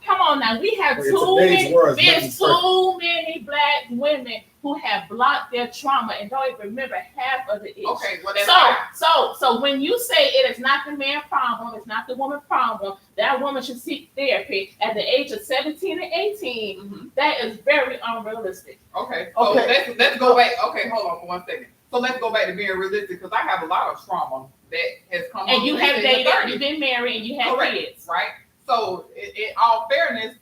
come on now. We have there's too many Black women who have blocked their trauma and don't even remember half of the issue. Okay, well that's so when you say it is not the man's problem, it's not the woman's problem, that woman should seek therapy at the age of 17 and 18. That is very unrealistic. Okay, so let's go back. Okay, hold on for 1 second. So let's go back to being realistic because I have a lot of trauma that has come. And you have dated, you've been married, and you have kids, right? So in all fairness,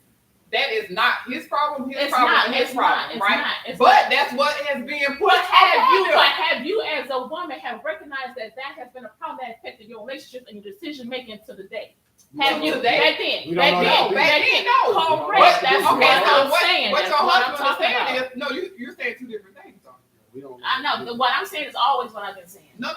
that is not his problem. His problem is his problem, right? But that's what has been put. Have you as a woman have recognized that has been a problem that affected your relationship and your decision making to the day? Have you back then? Back then, no. Correct. That's what I'm saying. What your husband is saying is no. You're saying two different things. I know. What I'm saying is always what I've been saying. No.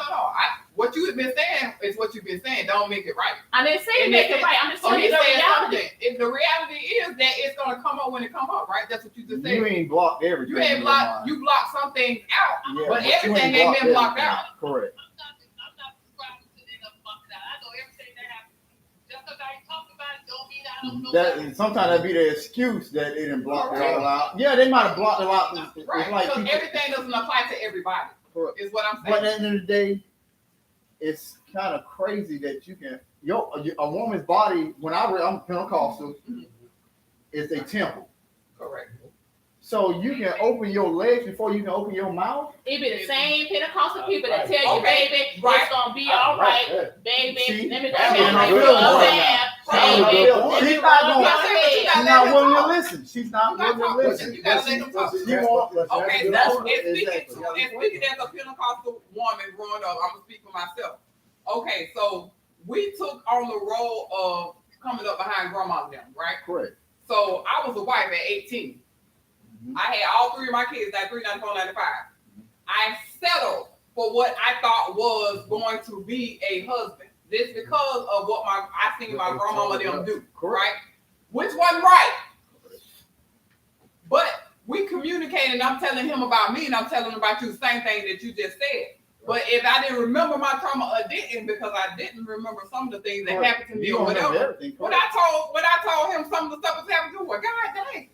What you have been saying is what you've been saying. Don't make it right. I didn't say make it right. I'm just telling you the reality. If the reality is that it's gonna come up when it comes up, right? That's what you just said. You ain't blocked everything. You ain't blocked. You blocked some things out, Yeah, but everything ain't been blocked out. Correct. I'm not subscribing to them blocked out. I know everything that happened. Just because I ain't talking about it don't mean I don't know. Sometimes that be the excuse that they didn't block it all out. Yeah, they might have blocked it out. Right. Like because everything doesn't apply to everybody. Correct. Is what I'm saying. But at the end of the day, it's kind of crazy that you can a woman's body. When I'm Pentecostal, is a temple. Correct. So you can open your legs before you can open your mouth. It be the same Pentecostal people that tell you, baby, it's gonna be all right, baby. See, let me go that's ahead and what make I'm you a feeling. bath, She's baby. not willing to listen. She's not willing to listen. You gotta let them talk. Okay, and speaking as a Pentecostal woman growing up, I'm gonna speak for myself. Okay, so we took on the role of coming up behind grandma and them, right? Correct. So I was a wife at 18. I had all three of my kids, 93, 94, 95. I settled for what I thought was going to be a husband. This because of what I seen my grandmama them do, right? Which wasn't right. But we communicated, I'm telling him about me, and I'm telling him about you, the same thing that you just said. But if I didn't remember my trauma, I didn't, because I didn't remember some of the things that happened to me or whatever. When I told him some of the stuff that happened to her, God dang.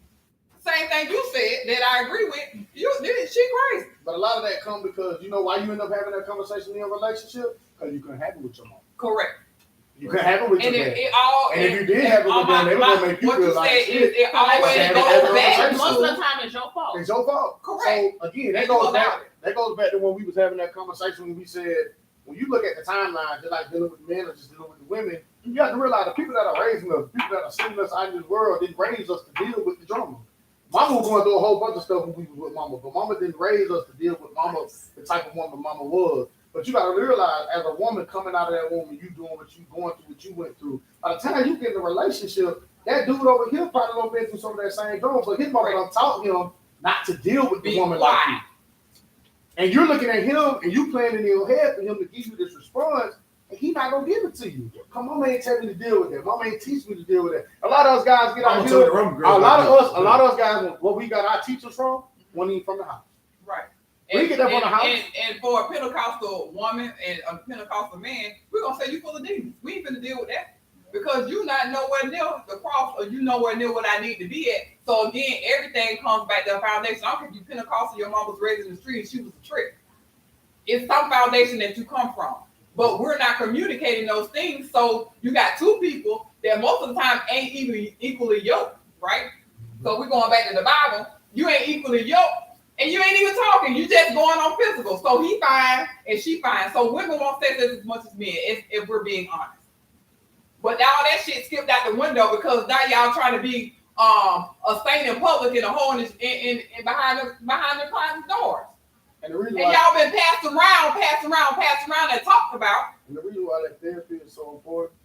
Same thing you said that I agree with. She crazy. But a lot of that come because you know why you end up having that conversation in your relationship? Because you couldn't have it with your mom. Correct. You couldn't have it with your dad. And if you did have it with them, they were gonna make you feel like shit. It always goes back. Most of the time, it's your fault. It's your fault. Correct. So again, that goes back to when we was having that conversation when we said, when you look at the timeline, just like dealing with the men or just dealing with the women, you have to realize the people that are raising us, people that are sending us out in this world, didn't raise us to deal with the drama. Mama was going through a whole bunch of stuff when we were with mama, but mama didn't raise us to deal with mama, the type of woman mama was. But you got to realize, as a woman coming out of that woman, you doing what you going through, what you went through. By the time you get in a relationship, that dude over here probably don't been through some of that same drama, but his mama done taught him not to deal with the woman like you. And you're looking at him and you planning in your head for him to give you this response, and he not gonna give it to you. Come, mama ain't tell me to deal with that. Mama ain't teach me to deal with that. A lot of us guys get out here. A lot of us guys, what we got our teachers from, wasn't even from the house. We get that from the house. And for a Pentecostal woman and a Pentecostal man, we're gonna say you full of demons. We ain't finna deal with that. Because you not nowhere near the cross or you nowhere near what I need to be at. So again, everything comes back to a foundation. I don't care if you Pentecostal, your mom was raised in the street and she was a trick. It's some foundation that you come from. But we're not communicating those things. So you got two people that most of the time ain't even equally yoked, right? So we're going back to the Bible. You ain't equally yoked and you ain't even talking. You just going on physical. So he fine and she fine. So women won't sex as much as men if we're being honest. But now all that shit skipped out the window because now y'all trying to be a saint in public and a hole in behind the closet doors. And the reason And why y'all been passed around and talked about. And the reason why that therapy is so important,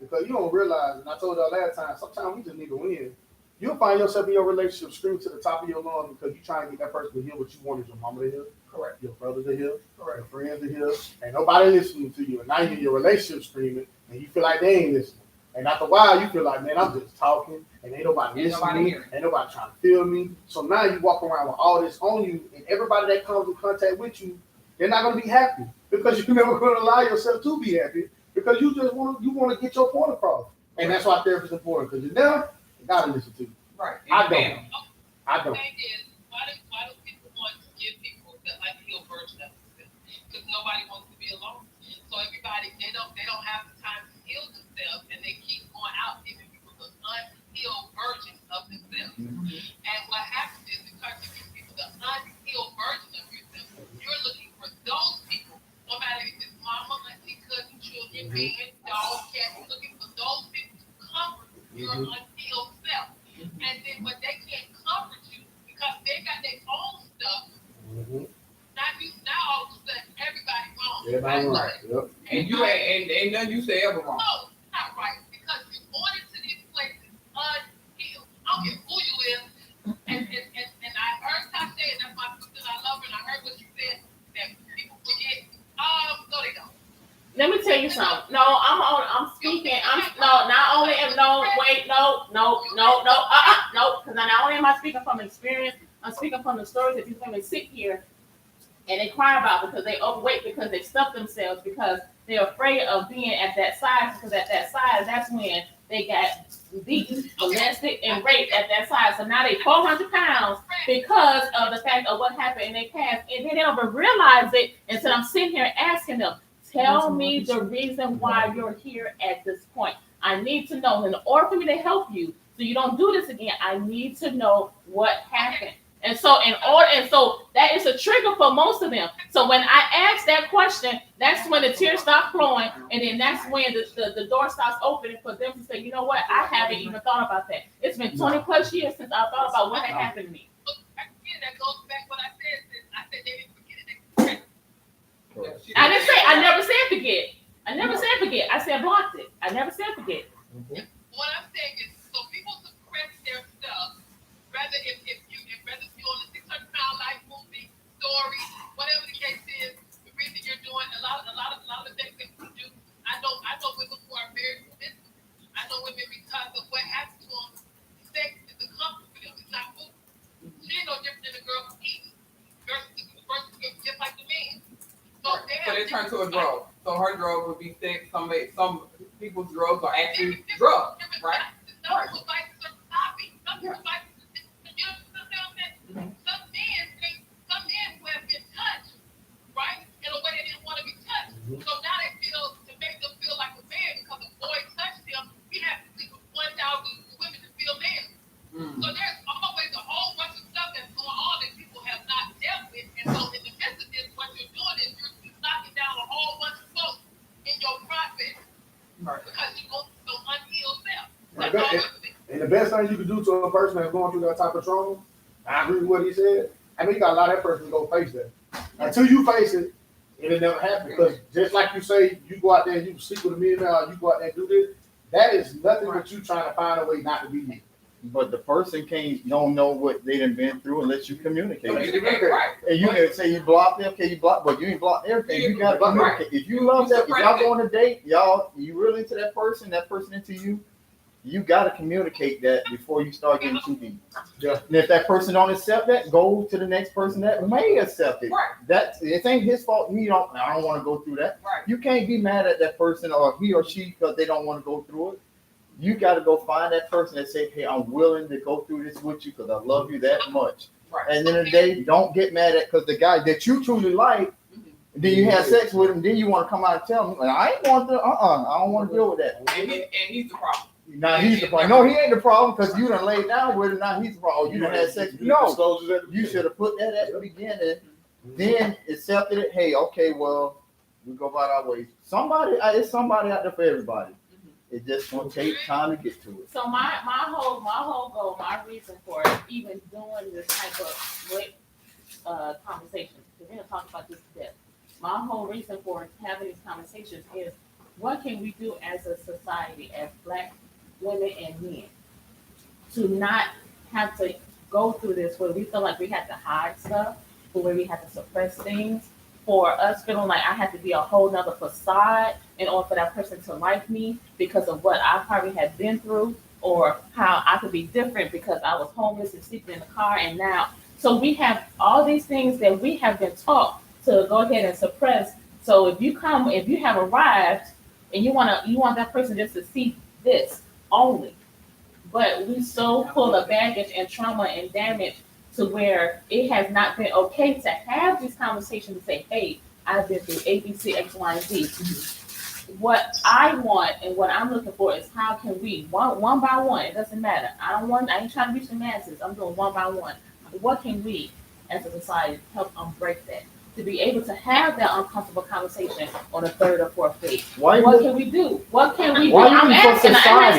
because you don't realize, and I told y'all last time, sometimes we just need to win. You'll find yourself in your relationship screaming to the top of your lungs because you're trying to get that person to hear what you wanted your mama to hear, correct? Your brother to hear, correct? Your friends to hear. Ain't nobody listening to you. And now you're in your relationship screaming, and you feel like they ain't listening. And after a while, you feel like, man, I'm just talking, and ain't nobody listening, ain't nobody trying to feel me. So now you walk around with all this on you, and everybody that comes in contact with you, they're not going to be happy because you're never going to allow yourself to be happy because you just want to get your point across. And that's why therapy is important because you never got to listen to you. Right. I don't. The thing is, why do people want to give people the ideal version of themselves? Because nobody wants to be alone. So everybody, they don't have the time to heal themselves, and they keep going out giving people the unhealed version of themselves. And what happens is because you give people the unhealed version of yourself, you're looking for those people, no matter if it's mama, auntie, cousin, children, man, dog, cat, you're looking for those people to comfort your unhealed self. And then when they can't comfort you because they got their own stuff, now all of a sudden everybody wrong. Everybody right. Yep. And you ain't nothing you say ever wrong. No, not right. Because you're going into these places unhealed. I don't care who you is. And I heard Taiche, and that's my sister, and I love her, and I heard what you said, that people forget. No, they don't. Let me tell you something. No, I'm speaking. Not only am no, because not only am I speaking from experience, I'm speaking from the stories that these women sit here and they cry about because they overweight, because they stuff themselves, because they're afraid of being at that size, because at that size, that's when they got beaten, molested, and raped at that size. So now they 400 pounds because of the fact of what happened in their past, and they don't even realize it until I'm sitting here asking them, tell me the reason why you're here at this point. I need to know. In order for me to help you, so you don't do this again, I need to know what happened. And so that is a trigger for most of them. So when I ask that question, that's when the tears stop flowing, and then that's when the door starts opening for them to say, you know what, I haven't even thought about that. It's been 20 plus years since I thought about what had happened to me. Again, that goes back what I said. I said they didn't forget it. I didn't say, I never said forget. I said blocked it. I never said forget. What I'm saying is, so people suppress their stuff, rather if you're on the 600-pound life movie, story, whatever the case is, the reason you're doing a lot of the things that we do. I know women who are very submissive. I know women because of what happens to them. Sex is a comfort for them. It's not food. She ain't no different than a girl who's eating versus just like the man. So they turn to a drug. So her drug would be sex. Some people's drugs are actually drugs, right? Some people's vices are sloppy. Some people's vices, you know what I'm saying? Some men who have been touched, right, in a way they didn't want to be touched. So now they feel, to make them feel like a man because a boy touched them, we have to sleep with 1,000 women to feel men. So there's always a whole bunch of stuff that's going on that people have not dealt with. And so in the midst of this, what you're doing is you're knocking down a whole bunch of folks in your process. Right. Because you go through some unhealed self. And the best thing you can do to a person that's going through that type of trauma, I agree with what he said. I mean, you got to allow that person to go face that. Until you face it, it'll never happen. Because just like you say, you go out there and you sleep with a millionaire, you go out there and do this, that is nothing but you trying to find a way not to be you. But the person don't know what they done been through unless you communicate. Right. And you can say you blocked them, okay, you blocked, but you ain't blocked everything. You gotta communicate. If you love that, if y'all go on a date, you really into that person into you, You got to communicate that before you start getting too deep. Yeah. And if that person don't accept that, go to the next person that may accept it. Right. It ain't his fault. I don't want to go through that. Right. You can't be mad at that person or he or she because they don't want to go through it. You got to go find that person and say, hey, I'm willing to go through this with you because I love you that much. Right. And then the day, don't get mad at because the guy that you truly like, then you have sex with him, then you want to come out and tell him, I ain't want to, I don't want to deal with that. And he's the problem. Now he's the problem. No, he ain't the problem because you done laid down with him. Now he's the problem. Oh, you done had sex. No, you should have put that at the beginning, then accepted it. Hey, okay, well, we go about our ways. It's somebody out there for everybody. It just gonna take time to get to it. So my whole goal, my reason for even doing this type of conversation, because we're gonna talk about this today. My whole reason for having these conversations is what can we do as a society, as Black women and men, to not have to go through this where we feel like we have to hide stuff, or where we have to suppress things, for us feeling like I have to be a whole nother facade in order for that person to like me because of what I probably have been through, or how I could be different because I was homeless and sleeping in the car and now. So we have all these things that we have been taught to go ahead and suppress. So if you have arrived and you want that person just to see this only, but we so full of baggage and trauma and damage to where it has not been okay to have these conversations and say, hey, I've been through A, B, C, X, Y, and Z. What I want and what I'm looking for is how can we, one by one, it doesn't matter. I ain't trying to reach the masses. I'm doing one by one. What can we as a society help break that? To be able to have that uncomfortable conversation on a third or fourth date. What can we do? What can we do? I'm asking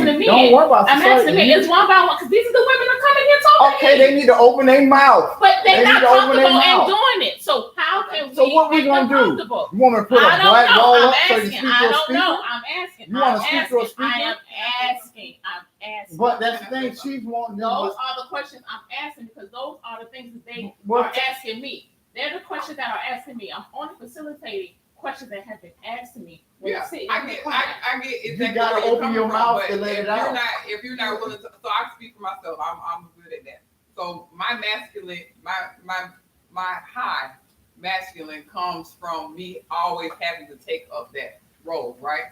the men. Don't worry about I'm asking the men. It's one by one because these are the women that are coming here talking. Okay, they need to open their mouth. But they're not comfortable in mouth. doing it. So how can we? So what we gonna do? You want me to put a black wall up so you speak to a speaker? I don't know. I'm asking. You want to speak to a speaker? I am asking. I'm asking. But that's the thing. She's wanting. Those are the questions I'm asking because those are the things that they are asking me. They're the questions that are asking me. I'm only facilitating questions that have been asked to me. Yeah, I get exactly. You gotta open your mouth and let it out. If you're not willing to, so I speak for myself. I'm good at that. So my masculine, my high masculine comes from me always having to take up that role, right?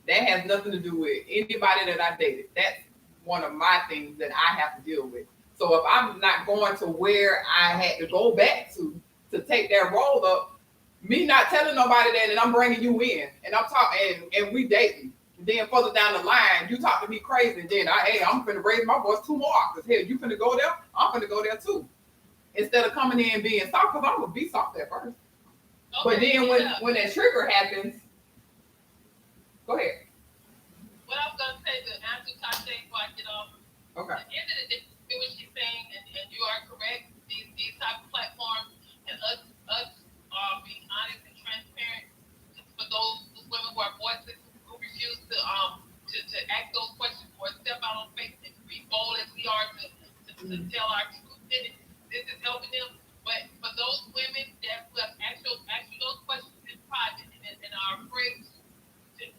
That has nothing to do with anybody that I dated. That's one of my things that I have to deal with. So if I'm not going to where I had to go back to take that role up, me not telling nobody that, and I'm bringing you in, and I'm talking, and we dating. And then further down the line, you talk to me crazy, and then I'm finna raise my voice 2 more octaves. Hell, you finna go there, I'm finna go there too. Instead of coming in and being soft, because I'm gonna be soft at first. Okay, but then when that trigger happens, go ahead. What I was gonna say to answer Taiche before I get off. Okay. At the end of the day, what she's saying, and you are correct. These type of platforms and us being honest and transparent for those women who are voiceless, who refuse to ask those questions or step out on faith and be bold as we are to tell our truth. This is helping them. But for those women that have asked you those questions in private and are afraid,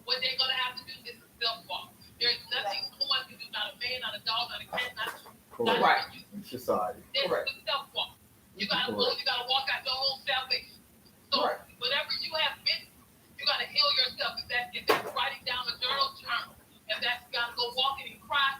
what they're gonna have to do is a self-walk. There's nothing someone can do, not a man, not a dog, not a cat, not right. In society. There's a self-walk. You gotta walk out your own salvation. So whatever you have been, you gotta heal yourself. If that's writing down a journal, if that's you gotta go walking and cry.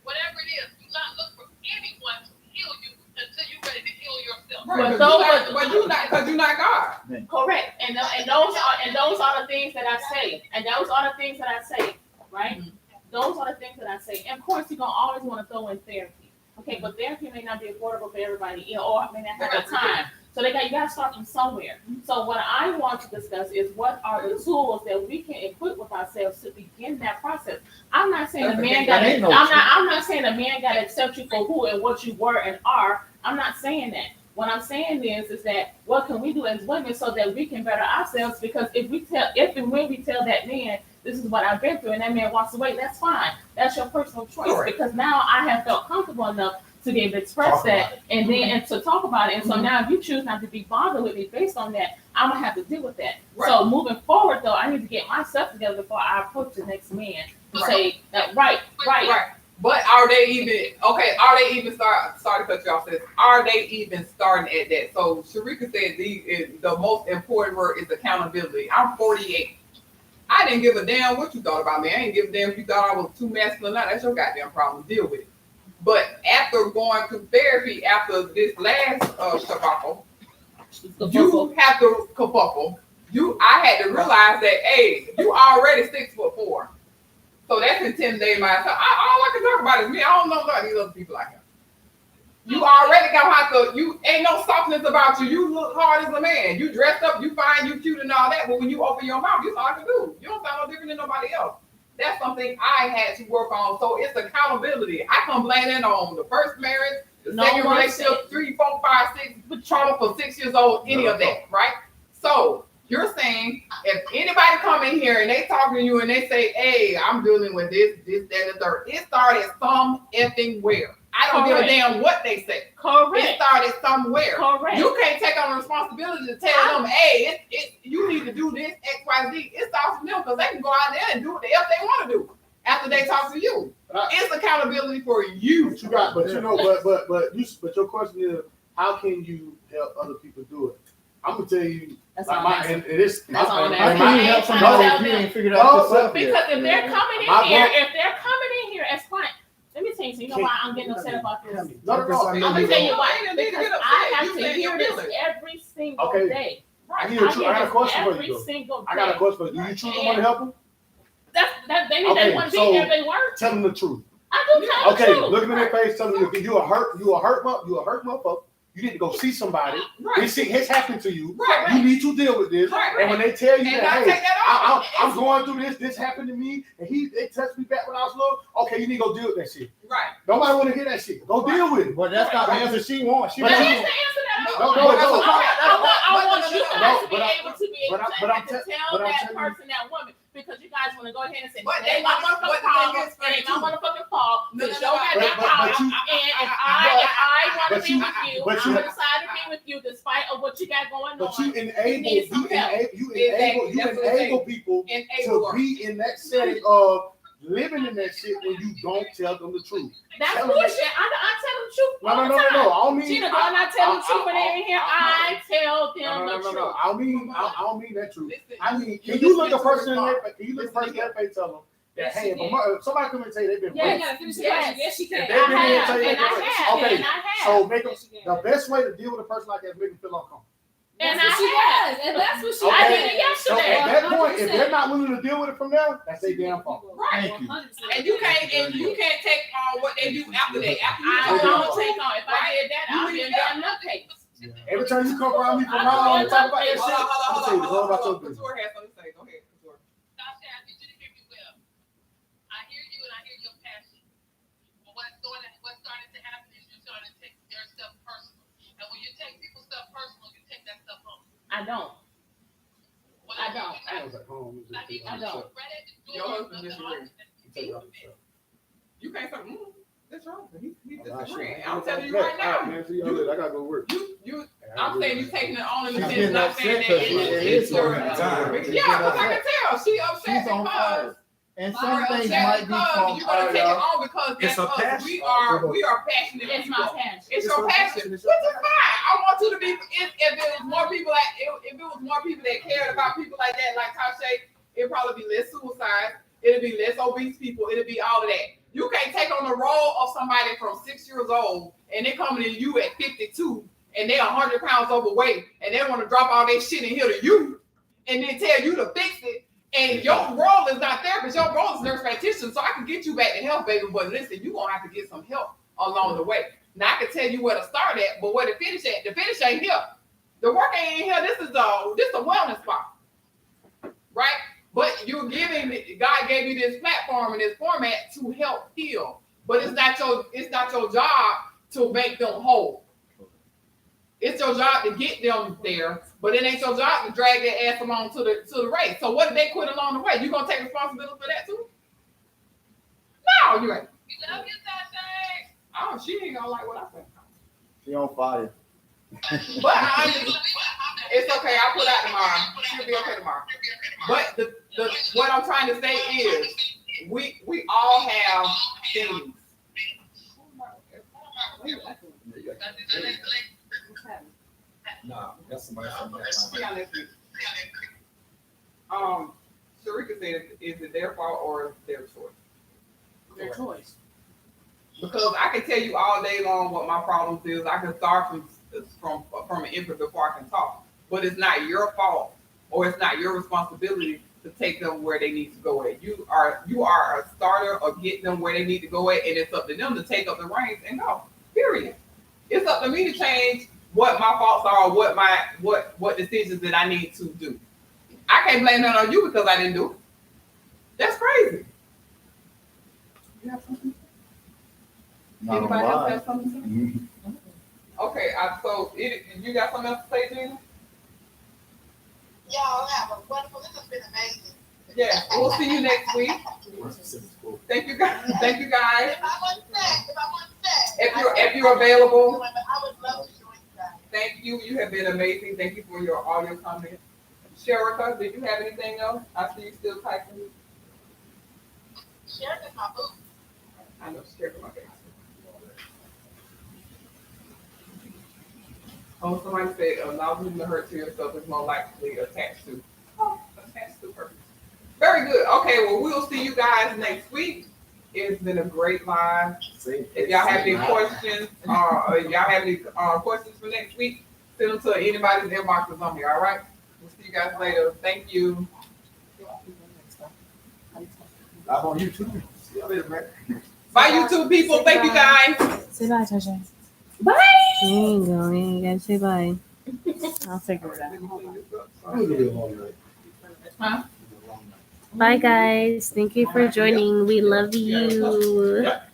Whatever it is, do not look for anyone to heal you until you're ready to heal yourself. Right. But you're not, because you're not God. Correct. And those are the things that I say. And those are the things that I say, right? Mm-hmm. Those are the things that I say. And of course, you're gonna always want to throw in therapy. Okay, but therapy may not be affordable for everybody, or may not have the time. So you gotta start from somewhere. So what I want to discuss is what are the tools that we can equip with ourselves to begin that process. I'm not saying I'm not saying a man gotta accept you for who and what you were and are. I'm not saying that. What I'm saying is that what can we do as women so that we can better ourselves? Because if and when we tell that man, this is what I've been through, and that man walks away, that's fine. That's your personal choice. Sure. Because now I have felt comfortable enough to be able to express that and to talk about it. And so now if you choose not to be bothered with me based on that, I'm gonna have to deal with that. Right. So moving forward though, I need to get myself together before I approach the next man to say that right. But are they even okay? Are they even sorry to cut you off, sis. Are they even starting at that? So Sharika said the most important word is accountability. I'm 48. I didn't give a damn what you thought about me. I didn't give a damn if you thought I was too masculine. That's your goddamn problem. Deal with it. But after going to therapy, after this last debacle, you have to kerfuffle. I had to realize that, hey, you already 6'4". So that's intimidating myself. All I can talk about is me. I don't know about these other people like him. You already gonna have to, you ain't no softness about you. You look hard as a man. You dressed up, you fine, you cute and all that. But when you open your mouth, you sound like a dude. You don't sound no different than nobody else. That's something I had to work on. So it's accountability. I can blame it on the first marriage, the second relationship, 3, 4, 5, 6, trauma for 6 years old, any of that, right? So you're saying if anybody come in here and they talking to you and they say, hey, I'm dealing with this, that, and the third, it started some effing where. I don't give a damn what they say. Correct. It started somewhere. Correct. You can't take on the responsibility to tell them, hey, you need to do this, X, Y, Z. It starts from them because they can go out there and do what the hell they want to do after they talk to you. It's accountability for you. But you got, but you know, but your question is, how can you help other people do it? I'm gonna tell you. That's like all my, I'm asking. and it is. That's all I'm How asking. can you help somebody if you ain't figured out yourself Because yet? if they're coming in here as clients, let me tell you, so you know why I'm getting upset about this? No, I'm gonna tell you why. Because I have to hear this every single day. I got a question for you. Single day. I got a question for you. Do you truly want to help them? They want to be here. They work. Tell them the truth. I do tell them the truth. Okay, look at their face. Tell them you a hurt motherfucker. You need to go see somebody. It's happened to you. Right. You need to deal with this. Right. And when they tell you And that, take that I'm going through this happened to me, and they touched me back when I was little. Okay, you need to go deal with that shit. Right. Nobody want to hear that shit. Go deal with it. But that's not the answer she wants. She But wants. that's the answer that No, I want. no. I want you guys to be but I- able to but I'm tell telling that you- person, that woman, because you guys want to go ahead and say, But they they my want- but motherfucking the thing problem, is, and they too. my motherfucking fault, No, because no, you no, got but- that but problem, you- and if I want to but be you- with you, but I'm you- going to decide to be with you despite of what you got going But on. you enable people to be in that setting of living in that shit when you don't tell them the truth. That's tell them bullshit. that- I tell them the truth No. all the time. I don't mean. Gina, do I not tell them the truth when they're in here? I tell them the truth. No. I don't mean that truth. Listen, I mean, you can you look listen a to person in her their face? Can you look a person in their face and tell them that, hey, if somebody come and say they've been Yes. raped, Yes, she if can. they've been in and I tell you have, they've and been I raped, have, okay, and I have. so make them, the best way to deal with a person like that is make them feel uncomfortable. And That's what she have. does, and that's what she Okay. I did it So yesterday. at that point, if they're not willing to deal with it from there, that's their damn fault. Right. Thank you. And you can't take on what they do after that. After you I talk don't take on. If I did that, I'll be a damn nutcase. Every time you come around me from now on and talk about that shit, I'm saying, go about your business. Keturah has something to say. Go ahead, Keturah. Tasha, I need you to hear me well. I hear you and I hear your passion. But what's starting to happen is you're starting to take their stuff personal. And when you take people's stuff personal, you take that stuff home. I don't. I don't. I was at home. I need you I to don't. spread it. Your husband disagrees. Take it off the show. You can't say, that's wrong. He's I'm disagreeing. not I'm sure. telling you right All now. man, see y'all later. I gotta go to work. I'm saying you taking it on in the She's sense, getting not saying upset that 'cause it's it is your her time. Yeah, because I can tell she upset She's on because fire. And some we're things upset might be because from you're gonna take it on because It's that's a us. passion. We are passionate It's people. my passion. It's your passion, which is fine. I want you to be. If it was more people that cared about people like that, like Taiche, it'd probably be less suicide. It'd be less obese people. It'd be all of that. You can't take on the role of somebody from 6 years old and they coming to you at 52 and they're 100 pounds overweight and they want to drop all their shit in here to you and then tell you to fix it. And your role is not therapist. Your role is nurse practitioner. So I can get you back to health, baby. But listen, you're going to have to get some help along the way. Now, I can tell you where to start at, but where to finish at, the finish ain't here. The work ain't here. This is a wellness spot, right? But you're giving, God gave you this platform and this format to help heal. But it's not your job to make them whole. It's your job to get them there, but it ain't your job to drag their ass along to the race. So what if they quit along the way? You gonna take responsibility for that too? No, you ain't. We love you, Tasha. Oh, she ain't gonna like what I say. She on fire. But it's okay. I'll put out tomorrow. She'll be okay tomorrow. But what I'm trying to say is, we all have things. Nah, that's somebody from that See line. y'all next week. Sharika said, is it their fault or their choice? Their choice. Because I can tell you all day long what my problems is. I can start from an infant before I can talk. But it's not your fault or it's not your responsibility to take them where they need to go at. You are a starter of getting them where they need to go at, and it's up to them to take up the reins and go. Period. It's up to me to change what my faults are or what decisions that I need to do. I can't blame that on you because I didn't do it. That's crazy. You have something? Not gonna Anybody else lie. have something to say? Mhm. Okay, you got something else to say, Gina? Y'all have a wonderful, this has been amazing. Yeah, we'll see you next week. Thank you guys. Thank you guys. If I want to say, If you're available, I would love to join you guys. thank you. You have been amazing. Thank you for all your comments. Sherika, did you have anything else? I see you still typing. Sharon is my boo. I know Sherika, my face. Oh, somebody said allowing to hurt to yourself is more likely attached to. Oh, attached to her. Very good. Okay, well, we'll see you guys next week. It's been a great live. If y'all have any questions, or if y'all have any questions for next week, send them to anybody's inboxes on here. All right. We'll see you guys later. Thank you. Live on YouTube. See y'all later, man. Bye, YouTube people. Thank you guys. Say bye, Taiche. Bye. There you go. You gotta say bye. I'll figure it out. It was gonna be a long night. Huh? Bye, guys. Thank you for joining. We love you. Yep.